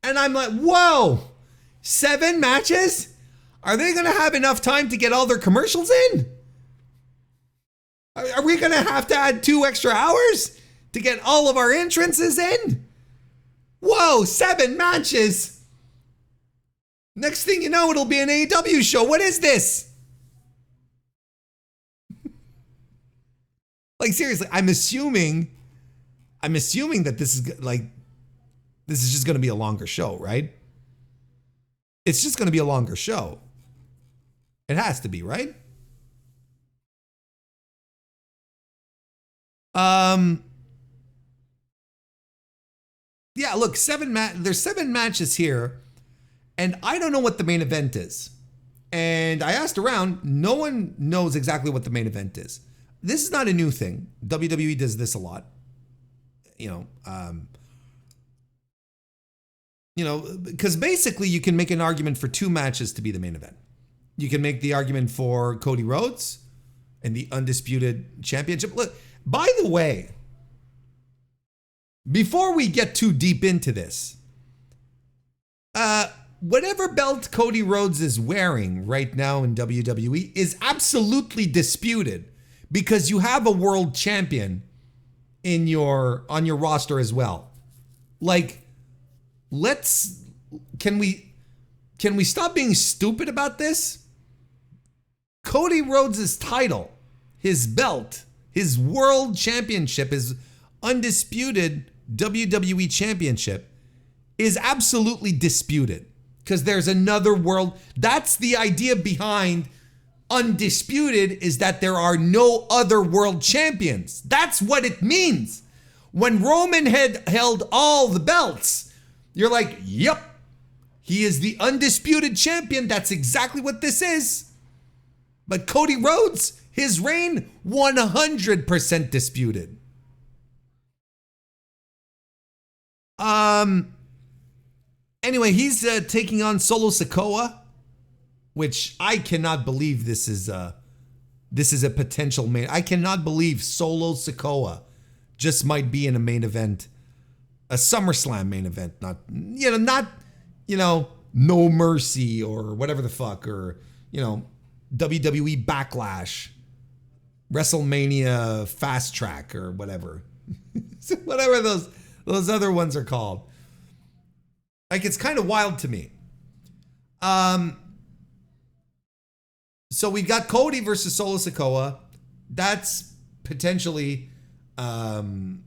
And I'm like, whoa, 7 matches? Are they going to have enough time to get all their commercials in? Are we going to have to add 2 extra hours to get all of our entrances in? Whoa, 7 matches. Next thing you know, it'll be an AEW show. What is this? Like, seriously, I'm assuming that this is just going to be a longer show, right? It's just going to be a longer show. It has to be, right? Yeah, look, there's 7 matches here, and I don't know what the main event is. And I asked around, no one knows exactly what the main event is. This is not a new thing. WWE does this a lot. Because basically you can make an argument for 2 matches to be the main event. You can make the argument for Cody Rhodes and the Undisputed Championship. Look, by the way, before we get too deep into this, whatever belt Cody Rhodes is wearing right now in WWE is absolutely disputed because you have a world champion on your roster as well. Like, can we stop being stupid about this? Cody Rhodes' title, his belt, his world championship, his undisputed WWE championship is absolutely disputed because there's another world. That's the idea behind undisputed, is that there are no other world champions. That's what it means. When Roman had held all the belts, you're like, yep, he is the undisputed champion. That's exactly what this is. But Cody Rhodes, his reign, 100% disputed. Anyway, he's taking on Solo Sikoa, which I cannot believe this is a potential main. I cannot believe Solo Sikoa just might be in a main event, a SummerSlam main event, not No Mercy or whatever the fuck, or WWE Backlash, WrestleMania Fast Track or whatever. Whatever those other ones are called. Like, it's kind of wild to me. So we got Cody versus Solo Sikoa. That's potentially the,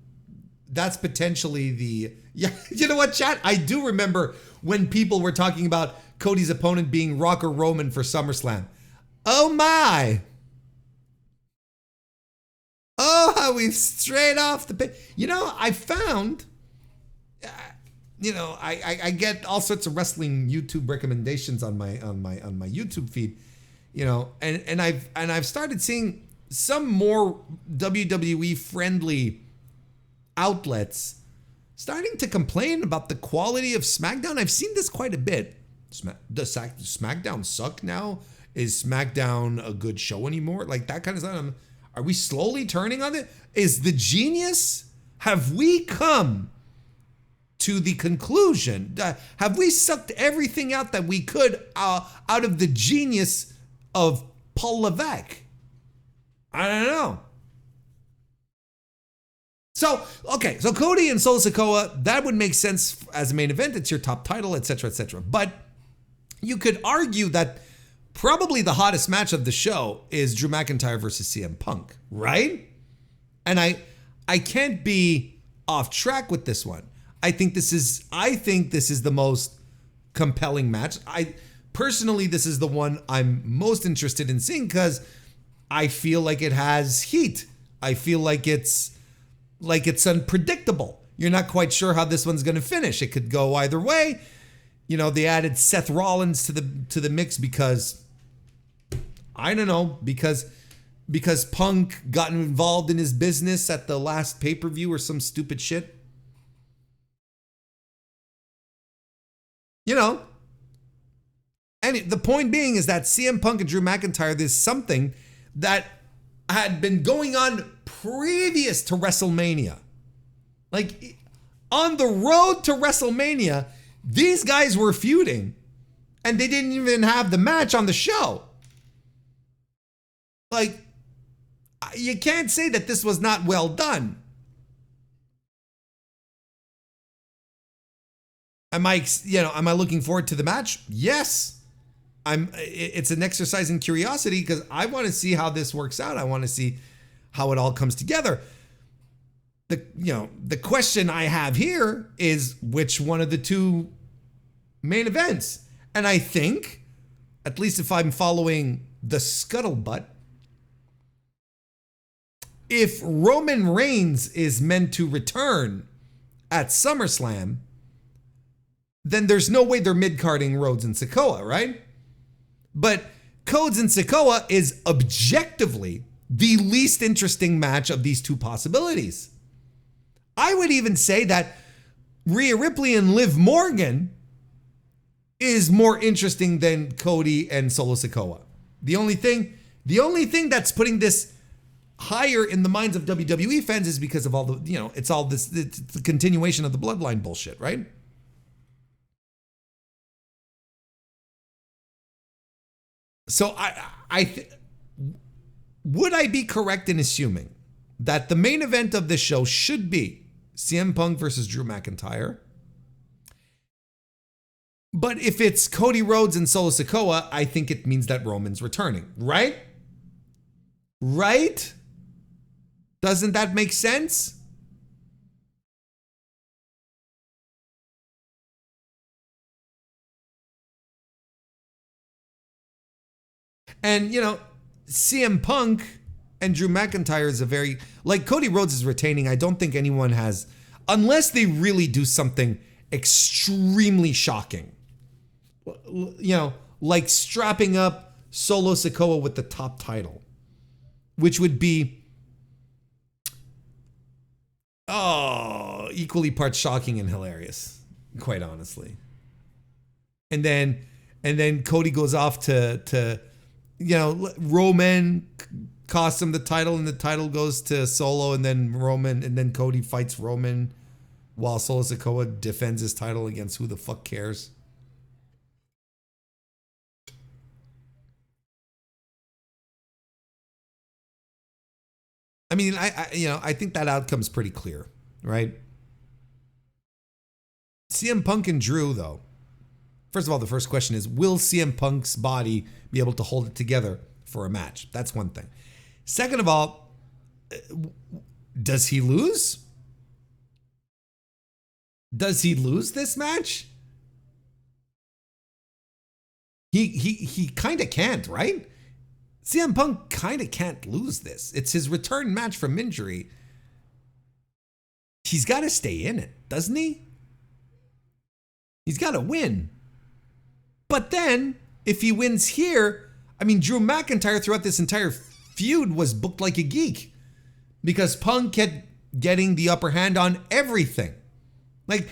yeah, you know what, chat? I do remember when people were talking about Cody's opponent being Rocker Roman for SummerSlam. Oh my. Oh, how we've strayed off the page. I found, I get all sorts of wrestling YouTube recommendations on my YouTube feed, and I've started seeing some more WWE friendly outlets starting to complain about the quality of SmackDown. I've seen this quite a bit. Does SmackDown suck now? Is SmackDown a good show anymore? Like that kind of stuff. Are we slowly turning on it? Is the genius? Have we come to the conclusion? Have we sucked everything out that we could out of the genius of Paul Levesque? I don't know. So Cody and Solo Sikoa, that would make sense as a main event. It's your top title, etc., etc. But you could argue that probably the hottest match of the show is Drew McIntyre versus CM Punk, right? And I can't be off track with this one. I think this is the most compelling match. Personally, this is the one I'm most interested in seeing because I feel like it has heat. I feel like it's unpredictable. You're not quite sure how this one's going to finish. It could go either way. They added Seth Rollins to the mix because I don't know, because Punk got involved in his business at the last pay-per-view or some stupid shit. And the point being is that CM Punk and Drew McIntyre, there's something that had been going on previous to WrestleMania. Like, on the road to WrestleMania, these guys were feuding, and they didn't even have the match on the show. Like, you can't say that this was not well done. Am I looking forward to the match? Yes. It's an exercise in curiosity because I want to see how this works out. I want to see how it all comes together. The question I have here is which one of the two main events? And I think, at least if I'm following the scuttlebutt, if Roman Reigns is meant to return at SummerSlam, then there's no way they're mid-carding Rhodes and Sikoa, right? But Rhodes and Sikoa is objectively the least interesting match of these two possibilities. I would even say that Rhea Ripley and Liv Morgan is more interesting than Cody and Solo Sikoa. The only thing that's putting this higher in the minds of WWE fans is because of all the, it's the continuation of the bloodline bullshit, right? So would I be correct in assuming that the main event of this show should be CM Punk versus Drew McIntyre? But if it's Cody Rhodes and Solo Sikoa, I think it means that Roman's returning, right? Right? Doesn't that make sense? And, CM Punk and Drew McIntyre is a very, like Cody Rhodes is retaining. I don't think anyone has, unless they really do something extremely shocking. Like strapping up Solo Sikoa with the top title, which would be, equally parts shocking and hilarious, quite honestly. And then Cody goes off to Roman costs him the title, and the title goes to Solo, and then Cody fights Roman while Solo Sikoa defends his title against who the fuck cares. I mean, I think that outcome's pretty clear, right? CM Punk and Drew, though. First of all, the first question is, will CM Punk's body be able to hold it together for a match? That's one thing. Second of all, does he lose? Does he lose this match? He kind of can't, right? CM Punk kind of can't lose this. It's his return match from injury. He's got to stay in it, doesn't he? He's got to win. But then, if he wins here, I mean, Drew McIntyre throughout this entire feud was booked like a geek because Punk kept getting the upper hand on everything. Like,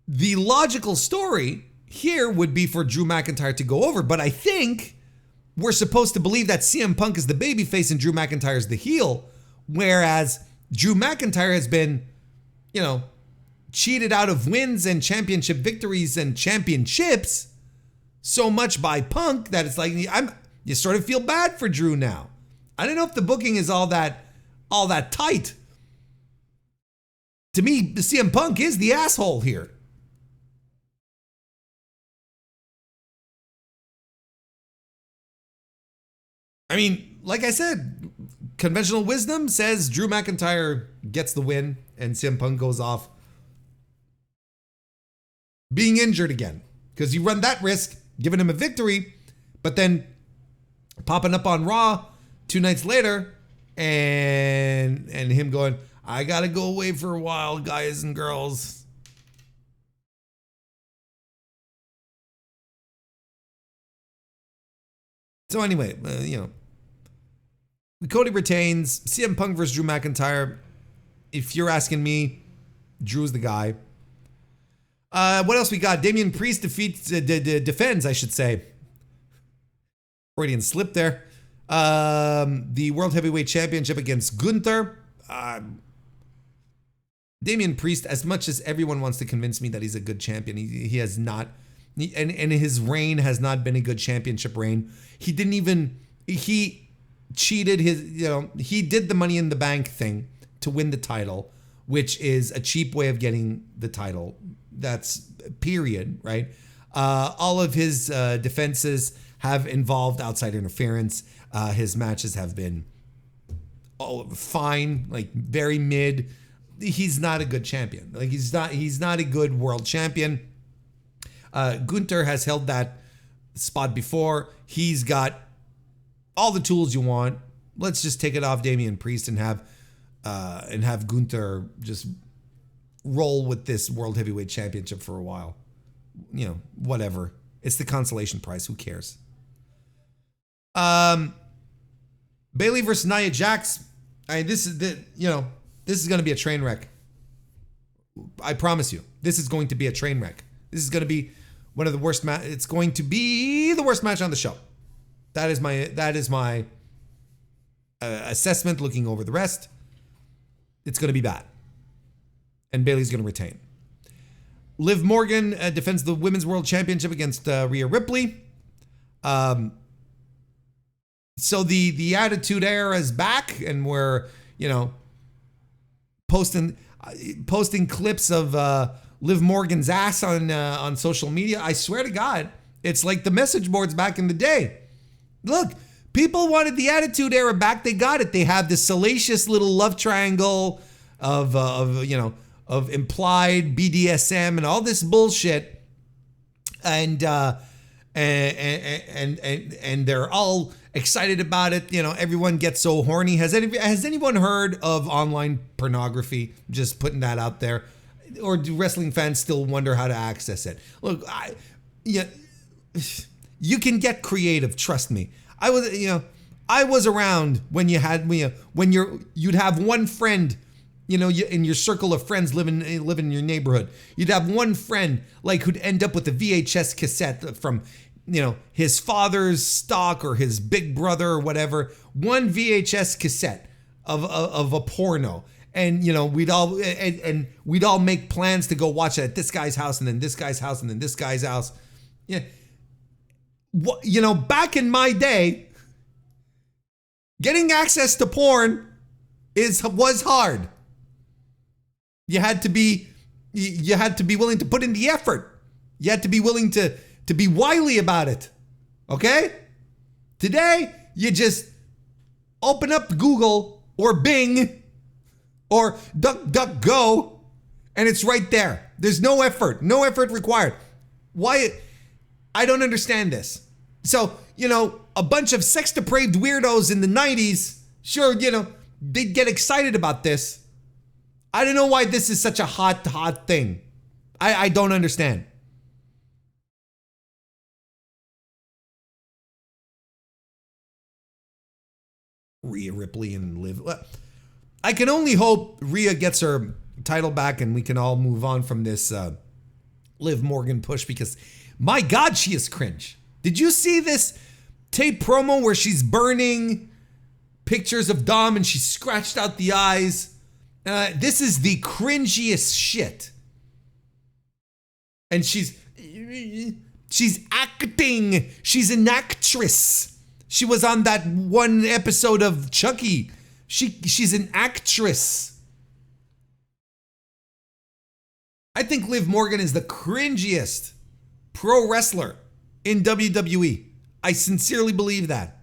the logical story here would be for Drew McIntyre to go over, but I think we're supposed to believe that CM Punk is the babyface and Drew McIntyre is the heel, whereas Drew McIntyre has been, cheated out of wins and championship victories and championships so much by Punk that it's like you sort of feel bad for Drew now. I don't know if the booking is all that tight. To me, the CM Punk is the asshole here. I mean, like I said, conventional wisdom says Drew McIntyre gets the win and CM Punk goes off being injured again. Because you run that risk, giving him a victory, but then popping up on Raw 2 nights later and him going, I gotta go away for a while, guys and girls. So anyway, Cody retains. CM Punk versus Drew McIntyre. If you're asking me, Drew's the guy. What else we got? Damian Priest defends, I should say. Freudian slip there. The World Heavyweight Championship against Gunther. Damian Priest, as much as everyone wants to convince me that he's a good champion, he has not. And his reign has not been a good championship reign. He cheated he did the Money in the Bank thing to win the title, which is a cheap way of getting the title. That's period, right? All of his defenses have involved outside interference. His matches have been fine, like very mid. He's not a good champion. Like he's not a good world champion. Gunther has held that spot before. He's got all the tools you want. Let's just take it off Damian Priest and have Gunther just roll with this World Heavyweight Championship for a while. Whatever. It's the consolation prize. Who cares? Bayley versus Nia Jax. This is going to be a train wreck. I promise you. This is going to be a train wreck. This is going to be one of the worst it's going to be the worst match on the show. That is my assessment looking over the rest. It's going to be bad. And Bayley's going to retain. Liv Morgan defends the Women's World Championship against Rhea Ripley. So the Attitude Era is back, and we're, posting clips of Liv Morgan's ass on social media. I swear to God, it's like the message boards back in the day. Look, people wanted the Attitude Era back. They got it. They have this salacious little love triangle of implied BDSM and all this bullshit, and they're all excited about it. Everyone gets so horny. Has anyone heard of online pornography? Just putting that out there. Or do wrestling fans still wonder how to access it? Look, you can get creative. Trust me. I was around when you'd have one friend, in your circle of friends living in your neighborhood. You'd have one friend like who'd end up with a VHS cassette from, his father's stock or his big brother or whatever. One VHS cassette of a porno. And we'd all make plans to go watch it at this guy's house, and then this guy's house, and then this guy's house. Yeah. Back in my day, getting access to porn was hard. You had to be willing to put in the effort. You had to be willing to be wily about it. Okay? Today, you just open up Google or Bing or DuckDuckGo, and it's right there. There's no effort required. Why? I don't understand this. So, a bunch of sex-depraved weirdos in the 90s, sure, they'd get excited about this. I don't know why this is such a hot thing. I don't understand. Rhea Ripley and Liv. I can only hope Rhea gets her title back and we can all move on from this Liv Morgan push, because my God, she is cringe. Did you see this tape promo where she's burning pictures of Dom and she scratched out the eyes? This is the cringiest shit. And she's acting. She's an actress. She was on that one episode of Chucky. She's an actress. I think Liv Morgan is the cringiest pro wrestler in WWE. I sincerely believe that.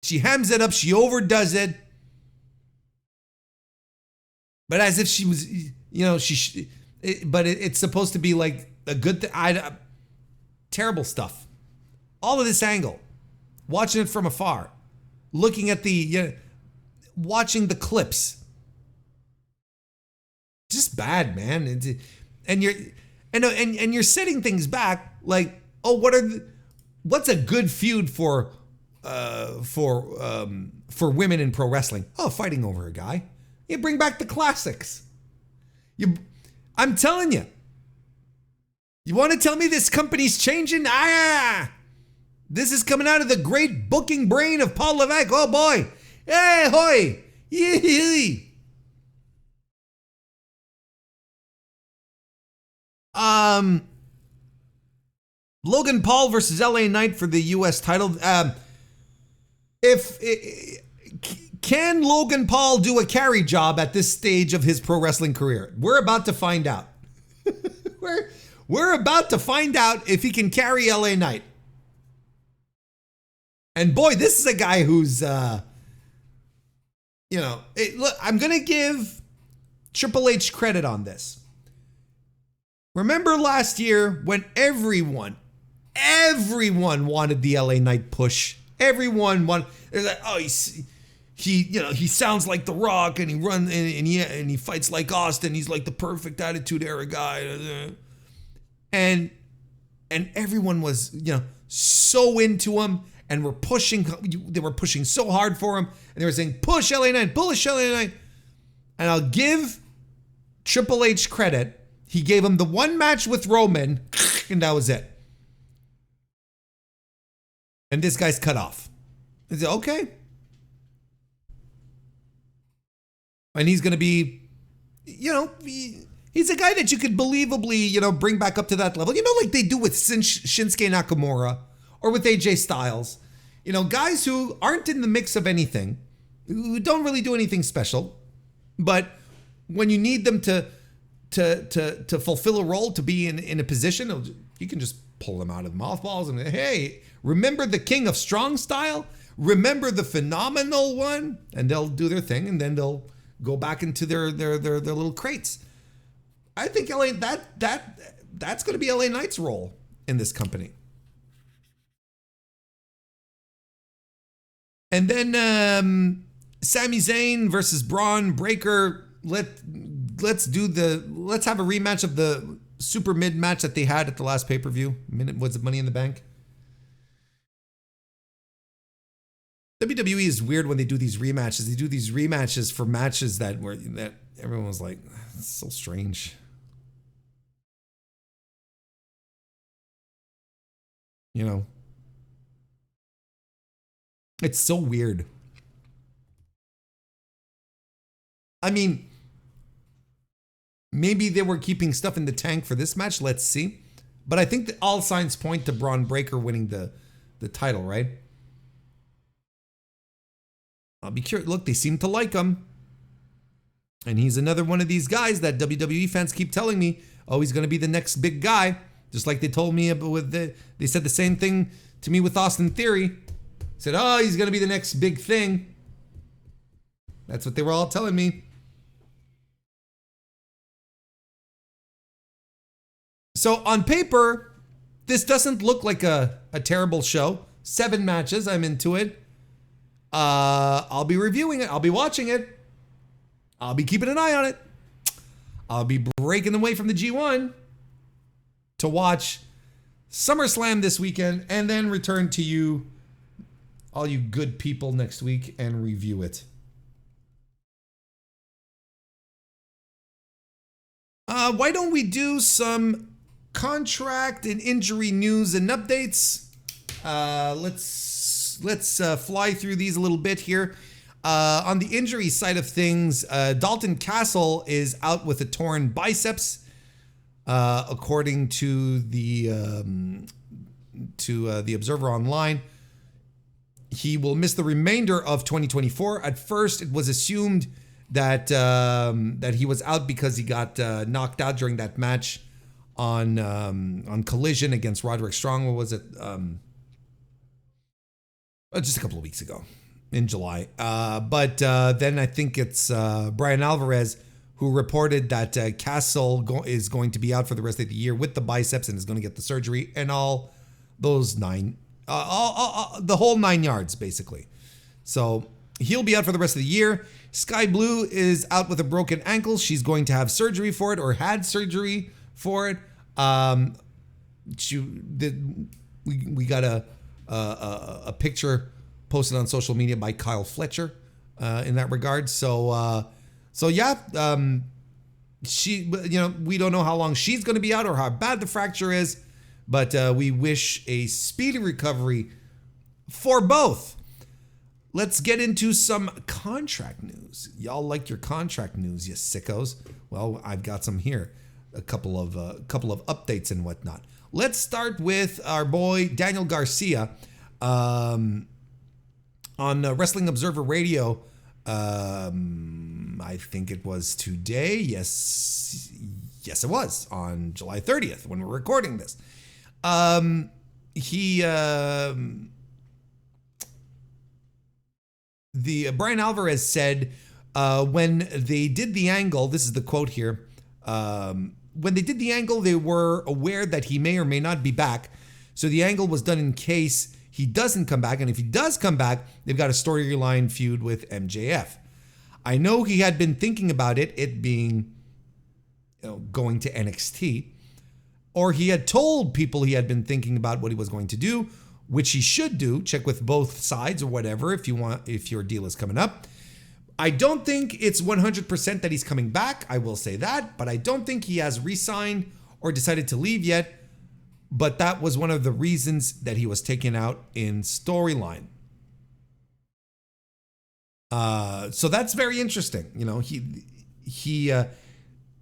She hams it up. She overdoes it. But as if she was, it's supposed to be like a good thing. Terrible stuff. All of this angle. Watching it from afar. Looking at watching the clips. Just bad, man. And you're setting things back like, oh, what's a good feud for women in pro wrestling? Oh, fighting over a guy. You bring back the classics. I'm telling you. You want to tell me this company's changing? This is coming out of the great booking brain of Paul Levesque. Oh boy. Hey, hoy. Yee. Logan Paul versus LA Knight for the US title. Can Logan Paul do a carry job at this stage of his pro wrestling career? We're about to find out. We're about to find out if he can carry LA Knight. And boy, this is a guy who's, look, I'm going to give Triple H credit on this. Remember last year when everyone wanted the LA Knight push. Everyone wanted, they're like, oh, he sounds like The Rock and he runs and he fights like Austin. He's like the perfect Attitude Era guy. And everyone was, so into him. And they were pushing so hard for him. And they were saying, push LA Knight, push LA Knight. And I'll give Triple H credit. He gave him the one match with Roman, and that was it. And this guy's cut off. I said, okay. And he's going to be, he's a guy that you could believably, bring back up to that level. Like they do with Shinsuke Nakamura. or with AJ Styles. You know, guys who aren't in the mix of anything, who don't really do anything special, but when you need them to fulfill a role, to be in a position, you can just pull them out of the mothballs and, hey, remember the King of Strong Style? Remember the Phenomenal One? And they'll do their thing, and then they'll go back into their little crates. I think that's going to be LA Knight's role in this company. And then Sami Zayn versus Braun Breaker. Let's have a rematch of the super mid match that they had at the last pay-per-view. Was it Money in the Bank? WWE is weird when they do these rematches. They do these rematches for matches that everyone was like, it's so strange. You know, it's so weird. I mean, maybe they were keeping stuff in the tank for this match. Let's see. But I think that all signs point to Braun Breaker winning the title, right? I'll be curious. Look, they seem to like him. And he's another one of these guys that WWE fans keep telling me, oh, he's going to be the next big guy. Just like they told me they said the same thing to me with Austin Theory. Said, oh, he's going to be the next big thing. That's what they were all telling me. So on paper, this doesn't look like a terrible show. 7 matches. I'm into it. I'll be reviewing it. I'll be watching it. I'll be keeping an eye on it. I'll be breaking away from the G1 to watch SummerSlam this weekend and then return to you, all you good people, next week and review it. Why don't we do some contract and injury news and updates? Let's fly through these a little bit here. On the injury side of things, Dalton Castle is out with a torn biceps, according to the Observer Online. He will miss the remainder of 2024. At first, it was assumed that he was out because he got knocked out during that match on Collision against Roderick Strong. What was it? Just a couple of weeks ago in July. But then I think it's Brian Alvarez who reported that Castle is going to be out for the rest of the year with the biceps and is going to get the surgery and all those the whole 9 yards, basically. So he'll be out for the rest of the year. Sky Blue is out with a broken ankle. She's going to have surgery for it, or had surgery for it. We got a picture posted on social media by Kyle Fletcher in that regard. So yeah, we don't know how long she's going to be out or how bad the fracture is, but we wish a speedy recovery for both. Let's get into some contract news. Y'all like your contract news, you sickos. Well, I've got some here. A couple of updates and whatnot. Let's start with our boy Daniel Garcia on Wrestling Observer Radio. I think it was today. Yes, it was on July 30th when we're recording this. Brian Alvarez said when they did the angle. This is the quote here. When they did the angle, they were aware that he may or may not be back. So the angle was done in case he doesn't come back. And if he does come back, they've got a storyline feud with MJF. I know he had been thinking about it being going to NXT. Or he had told people he had been thinking about what he was going to do, which he should do. Check with both sides or whatever if your deal is coming up. I don't think it's 100% that he's coming back. I will say that, but I don't think he has re-signed or decided to leave yet. But that was one of the reasons that he was taken out in storyline. So that's very interesting. You know, he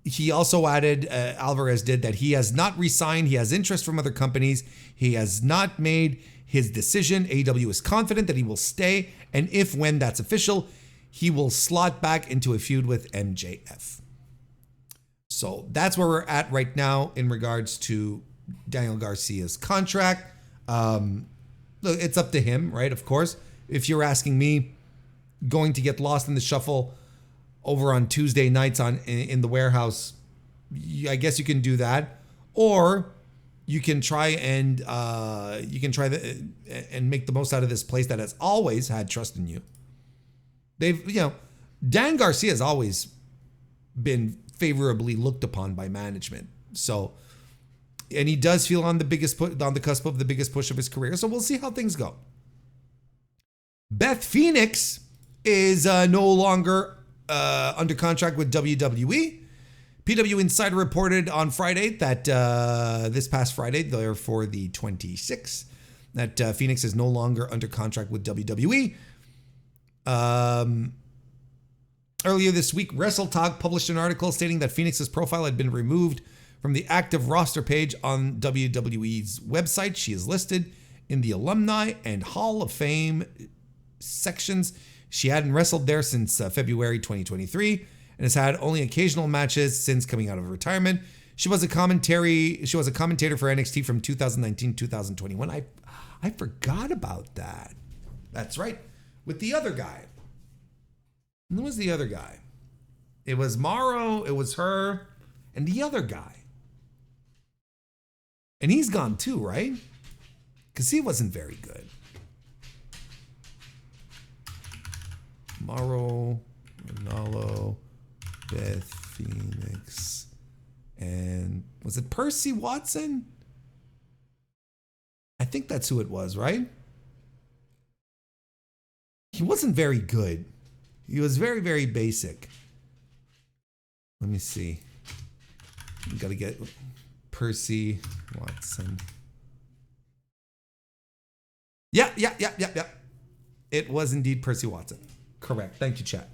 he also added, Alvarez did, that he has not resigned. He has interest from other companies. He has not made his decision. AEW is confident that he will stay. And if, when that's official, he will slot back into a feud with MJF. So that's where we're at right now in regards to Daniel Garcia's contract. Look, it's up to him, right? Of course. If you're asking me, going to get lost in the shuffle over on Tuesday nights in the warehouse, I guess you can do that, or you can try and make the most out of this place that has always had trust in you. Dan Garcia has always been favorably looked upon by management. So, and he does feel on the cusp of the biggest push of his career. So we'll see how things go. Beth Phoenix is no longer under contract with WWE. PW Insider reported on Friday that this past Friday, therefore the 26th, that Phoenix is no longer under contract with WWE. Earlier this week, WrestleTalk published an article stating that Phoenix's profile had been removed from the active roster page on WWE's website. She is listed in the Alumni and Hall of Fame sections. She hadn't wrestled there since February 2023 and has had only occasional matches since coming out of retirement. She was a commentator for NXT from 2019-2021. I forgot about that. That's right. With the other guy. Who was the other guy? It was Mauro, it was her, and the other guy. And he's gone too, right? Because he wasn't very good. Mauro, Ronaldo, Beth Phoenix, and was it Percy Watson? I think that's who it was, right? He wasn't very good. He was very, very basic. Let me see. We got to get Percy Watson. Yeah. It was indeed Percy Watson. Correct. Thank you, chat.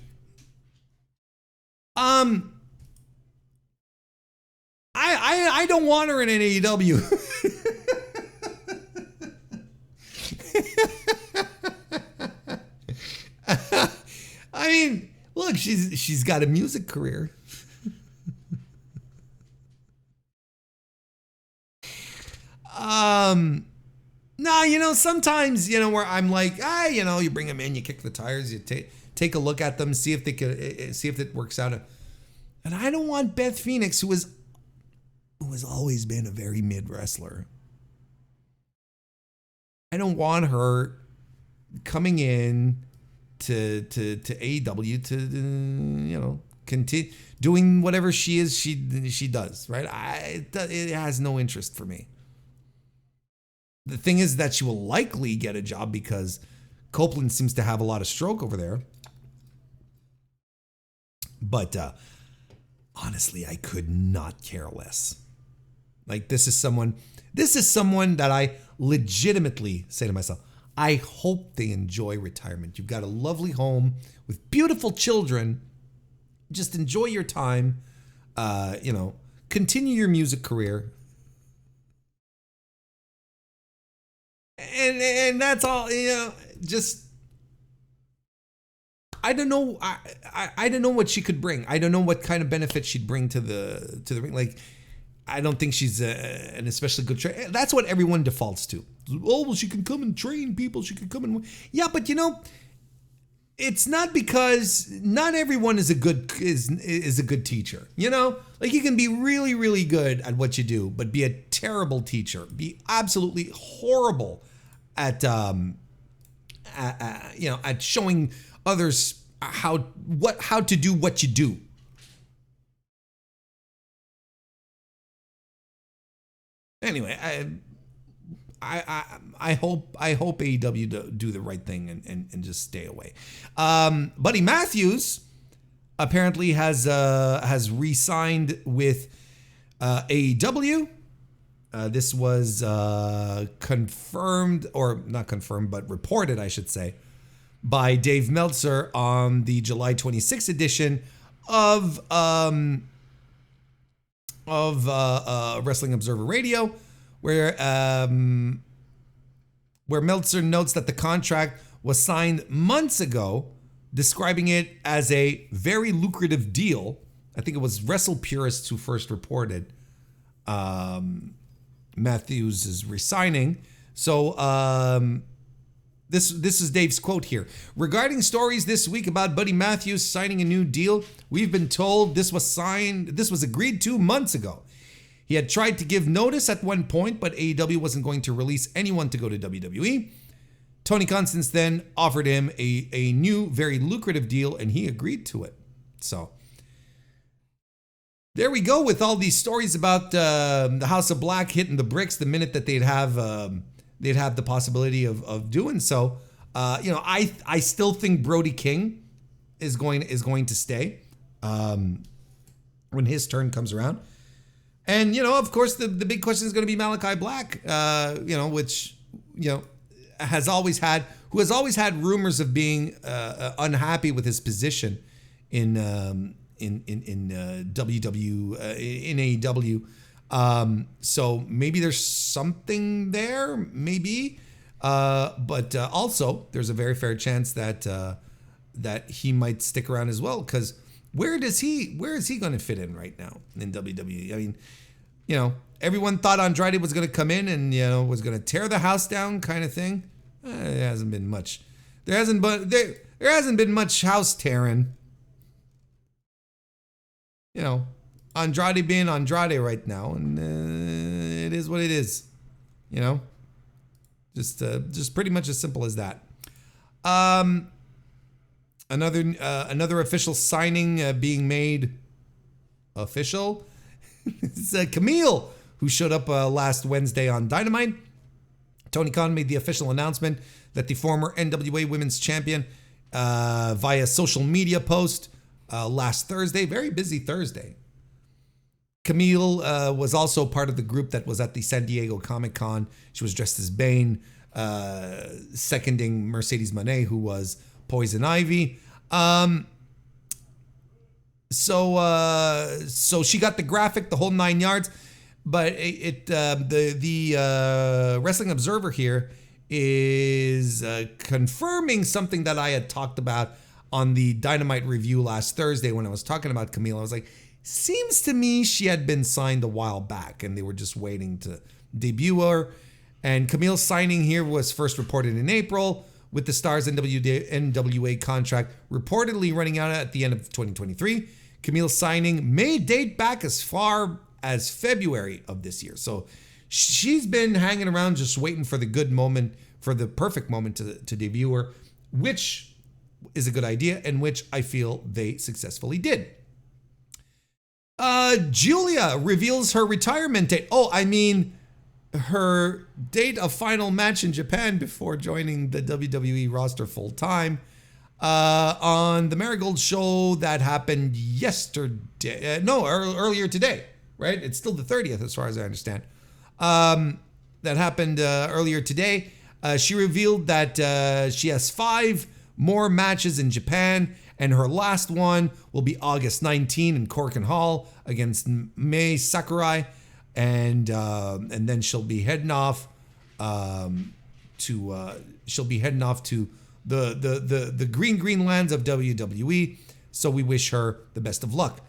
I don't want her in an AEW. I mean, look, she's got a music career. No, sometimes, where I'm like, you bring them in, you kick the tires, you take a look at them, see if it works out. And I don't want Beth Phoenix, who has always been a very mid wrestler. I don't want her coming in to AEW to continue doing whatever she does, right? It has no interest for me. The thing is that she will likely get a job because Copeland seems to have a lot of stroke over there. But honestly, I could not care less. Like, this is someone that I legitimately say to myself, I hope they enjoy retirement. You've got a lovely home with beautiful children. Just enjoy your time. Continue your music career. And that's all, just, I don't know. I don't know what she could bring. I don't know what kind of benefit she'd bring to the ring. Like, I don't think she's an especially good trainer. That's what everyone defaults to. Oh, well, she can come and train people. She can come and... Yeah, but it's not because not everyone is a good teacher. Like, you can be really, really good at what you do, but be a terrible teacher. Be absolutely horrible at showing others how to do what you do. Anyway, I hope AEW do the right thing and just stay away. Buddy Matthews apparently has re-signed with AEW. This was confirmed, or not confirmed, but reported, I should say, by Dave Meltzer on the July 26th edition of of Wrestling Observer Radio, where Meltzer notes that the contract was signed months ago, describing it as a very lucrative deal. I think it was Wrestle Purists who first reported Matthews is resigning. So this is Dave's quote here. Regarding stories this week about Buddy Matthews signing a new deal, we've been told this was agreed to months ago. He had tried to give notice at one point, but AEW wasn't going to release anyone to go to WWE. Tony Khan since then offered him a new, very lucrative deal, and he agreed to it. So there we go with all these stories about the House of Black hitting the bricks the minute that they'd have the possibility of doing so. I still think Brody King is going to stay when his turn comes around. And, of course, the big question is going to be Malachi Black, which has always had rumors of being unhappy with his position in AEW. So maybe there's something there, maybe. But also there's a very fair chance that he might stick around as well, because where is he going to fit in right now in WWE? I mean, everyone thought Andrade was going to come in and, was going to tear the house down kind of thing. There hasn't been much. There hasn't been much house tearing. Andrade being Andrade right now, and it is what it is. Just pretty much as simple as that. Another official signing being made official. It's Camille, who showed up last Wednesday on Dynamite. Tony Khan made the official announcement that the former NWA Women's Champion, via social media post last Thursday, very busy Thursday. Camille was also part of the group that was at the San Diego Comic-Con. She was dressed as Bane, seconding Mercedes Moné, who was Poison Ivy. So she got the graphic, the whole 9 yards. But the Wrestling Observer here is confirming something that I had talked about on the Dynamite review last Thursday when I was talking about Camille. I was like, seems to me she had been signed a while back and they were just waiting to debut her. And Camille's signing here was first reported in April, with the Stars NWA contract reportedly running out at the end of 2023. Camille's signing may date back as far as February of this year. So she's been hanging around just waiting for the good moment, for the perfect moment to debut her, which is a good idea and which I feel they successfully did. Julia reveals her retirement date. Her date of final match in Japan before joining the WWE roster full time. On the Marigold show that happened earlier today, right? It's still the 30th as far as I understand. That happened earlier today. She revealed that she has 5 more matches in Japan, and her last one will be August 19 in Corkin Hall against Mei Sakurai, and then she'll be heading off to the green lands of WWE. So we wish her the best of luck.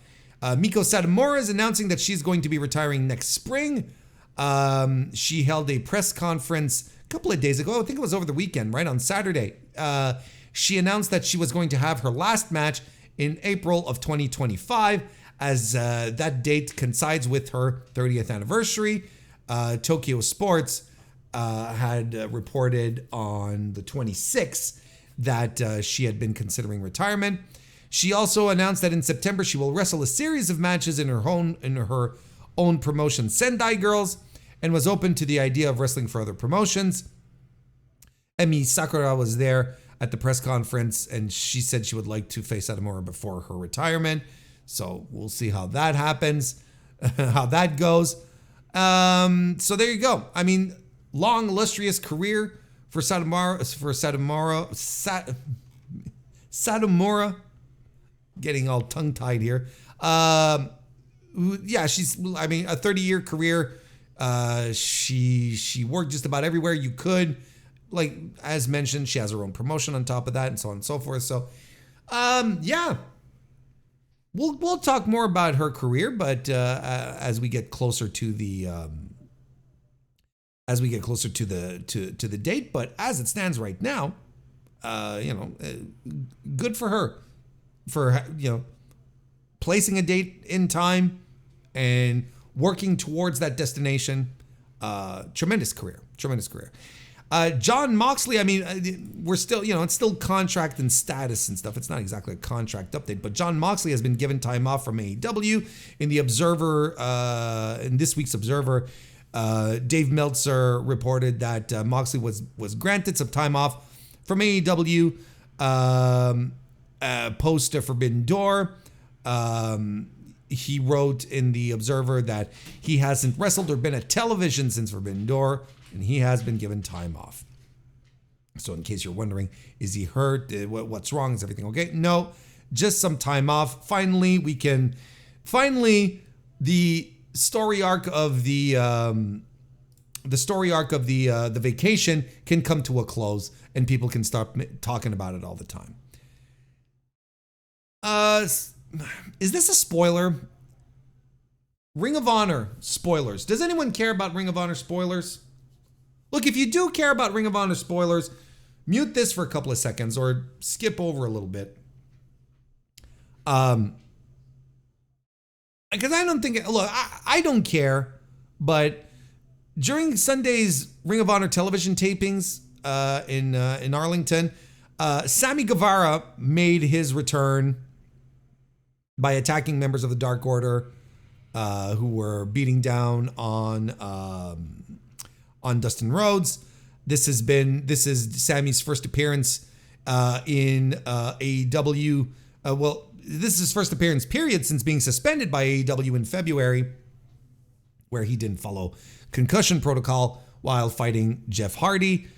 Miko Satomura is announcing that she's going to be retiring next spring. She held a press conference a couple of days ago. I think it was over the weekend, right on Saturday. She announced that she was going to have her last match in April of 2025, as that date coincides with her 30th anniversary. Tokyo Sports had reported on the 26th that she had been considering retirement. She also announced that in September she will wrestle a series of matches in her own promotion, Sendai Girls, and was open to the idea of wrestling for other promotions. Emi Sakura was there at the press conference, and she said she would like to face Satomura before her retirement. So we'll see how that happens, how that goes. So there you go. I mean, long, illustrious career for Satomura. Getting all tongue-tied here. yeah, I mean, a 30-year career. She worked just about everywhere you could. Like, as mentioned, she has her own promotion on top of that and so on and so forth. So, yeah. We'll talk more about her career, but as we get closer to the to the date, but as it stands right now, good for her for placing a date in time and working towards that destination. Tremendous career. John Moxley, I mean, we're still, it's still contract and status and stuff. It's not exactly a contract update, but John Moxley has been given time off from AEW. In the Observer, in this week's Observer, Dave Meltzer reported that Moxley was granted some time off from AEW post a Forbidden Door. He wrote in the Observer that he hasn't wrestled or been at television since Forbidden Door, and he has been given time off. So in case you're wondering, is he hurt? What's wrong? Is everything okay? No, just some time off. Finally, the story arc of the vacation can come to a close, and people can start talking about it all the time. Is this a spoiler? Ring of Honor spoilers. Does anyone care about Ring of Honor spoilers? Look, if you do care about Ring of Honor spoilers, mute this for a couple of seconds or skip over a little bit. Because I don't think, look, I don't care, but during Sunday's Ring of Honor television tapings in Arlington, Sammy Guevara made his return by attacking members of the Dark Order who were beating down on Dustin Rhodes. This is Sammy's first appearance in AEW. This is his first appearance, period, since being suspended by AEW in February, where he didn't follow concussion protocol while fighting Jeff Hardy.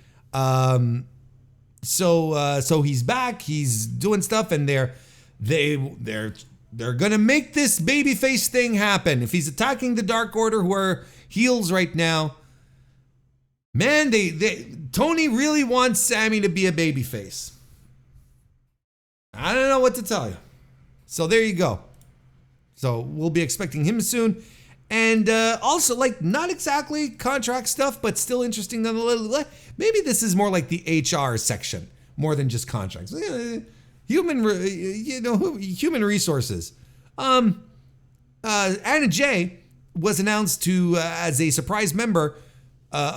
So he's back. He's doing stuff, and they're gonna make this babyface thing happen. If he's attacking the Dark Order, who are heels right now, man, Tony really wants Sammy to be a babyface. I don't know what to tell you. So there you go. So we'll be expecting him soon. And also, like, not exactly contract stuff, but still interesting nonetheless. Maybe this is more like the HR section, more than just contracts. Human resources. Anna Jay was announced as a surprise member,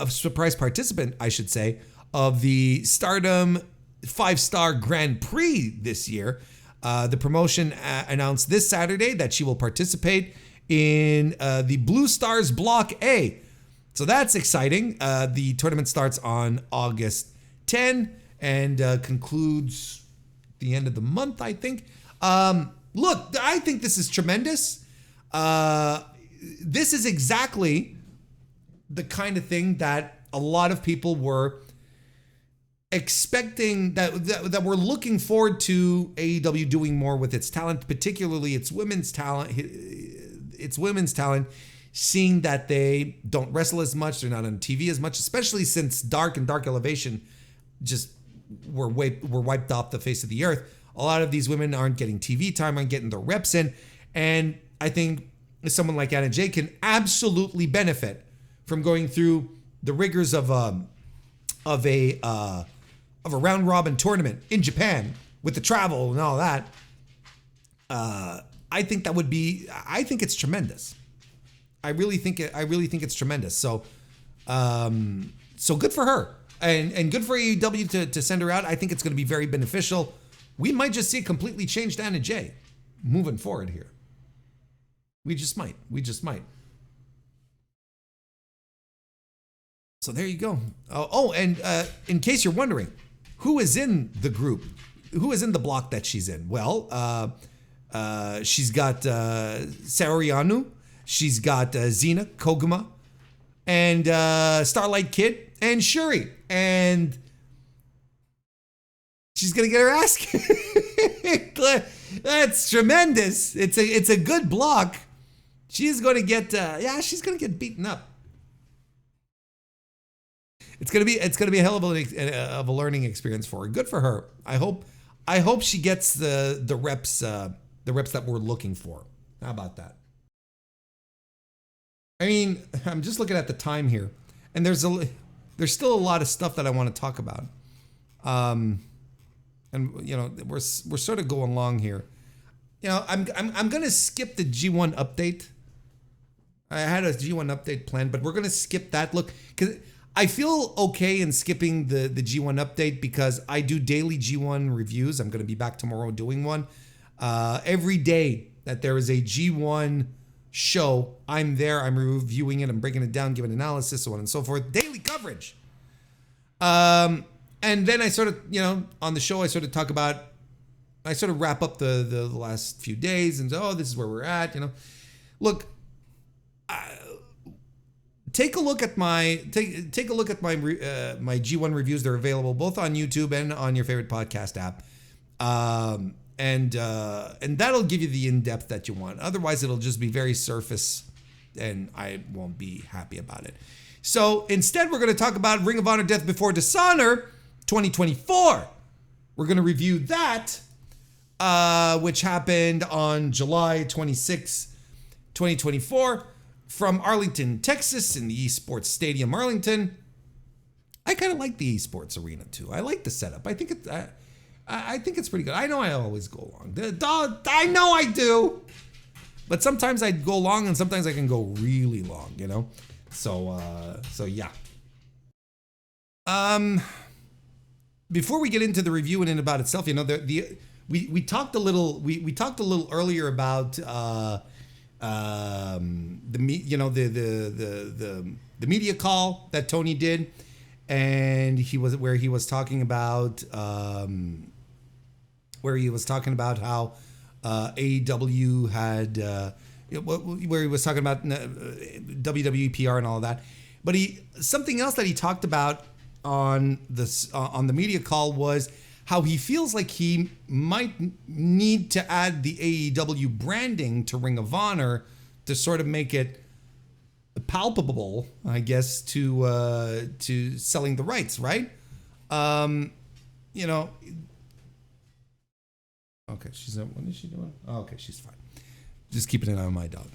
surprise participant, I should say, of the Stardom 5-Star Grand Prix this year. The promotion announced this Saturday that she will participate in the Blue Stars Block A. So that's exciting. The tournament starts on August 10 and concludes the end of the month, I think. Look, I think this is tremendous. This is exactly the kind of thing that a lot of people were expecting, that we're looking forward to AEW doing more with its talent, particularly its women's talent. Seeing that they don't wrestle as much, they're not on TV as much, especially since Dark and Dark Elevation just were wiped off the face of the earth. A lot of these women aren't getting TV time, aren't getting their reps in, and I think someone like Anna Jay can absolutely benefit from going through the rigors of a round robin tournament in Japan with the travel and all that. I think it's tremendous. I really think it's tremendous. So good for her, and good for AEW to send her out. I think it's going to be very beneficial. We might just see a completely changed Anna Jay moving forward here. We just might. So there you go. And in case you're wondering, who is in the group? Who is in the block that she's in? Well, she's got Saorianu, she's got Xena, Koguma, and Starlight Kid, and Shuri. And she's gonna get her ass kicked. That's tremendous. It's a good block. she's going to get, she's going to get beaten up. It's gonna be a hell of a learning experience for her. Good for her. I hope she gets the reps that we're looking for. How about that? I mean, I'm just looking at the time here, and there's still a lot of stuff that I want to talk about. And you know, we're sort of going along here. You know, I'm gonna skip the G1 update. I had a G1 update planned, but we're gonna skip that. Look, because I feel okay in skipping the G1 update because I do daily G1 reviews. I'm going to be back tomorrow doing one. Every day that there is a G1 show, I'm there. I'm reviewing it. I'm breaking it down, giving analysis, so on and so forth. Daily coverage. And then I sort of, you know, on the show, I sort of wrap up the last few days and say, oh, this is where we're at, you know. Look, take a look at my my G1 reviews. They're available both on YouTube and on your favorite podcast app. And that'll give you the in-depth that you want. Otherwise, it'll just be very surface, and I won't be happy about it. So instead, we're going to talk about Ring of Honor Death Before Dishonor 2024. We're going to review that, which happened on July 26, 2024. From Arlington, Texas, in the Esports Stadium, Arlington. I kind of like the Esports Arena too. I like the setup. I think it's pretty good. I know I always go long. I know I do, but sometimes I go long and sometimes I can go really long. You know, so yeah. Before we get into the review and in about itself, you know, we talked a little earlier about. The media call that Tony did, and he was talking about how AEW had where he was talking about WWE PR and all of that, but something else that he talked about on the media call was how he feels like he might need to add the AEW branding to Ring of Honor to sort of make it palpable, I guess, to selling the rights, right? You know. Okay, what is she doing? Oh, okay, she's fine. Just keeping an eye on my dog.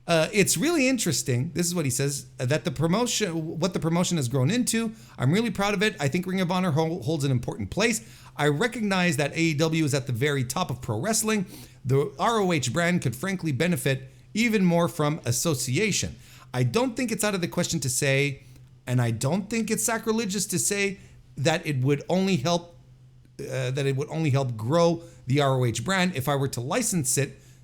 It's really interesting. This is what he says, that what the promotion has grown into. I'm really proud of it. I think Ring of Honor holds an important place. I recognize that AEW is at the very top of pro wrestling. The ROH brand could frankly benefit even more from association. I don't think it's out of the question to say, and I don't think it's sacrilegious to say that it would only help grow the ROH brand if I were to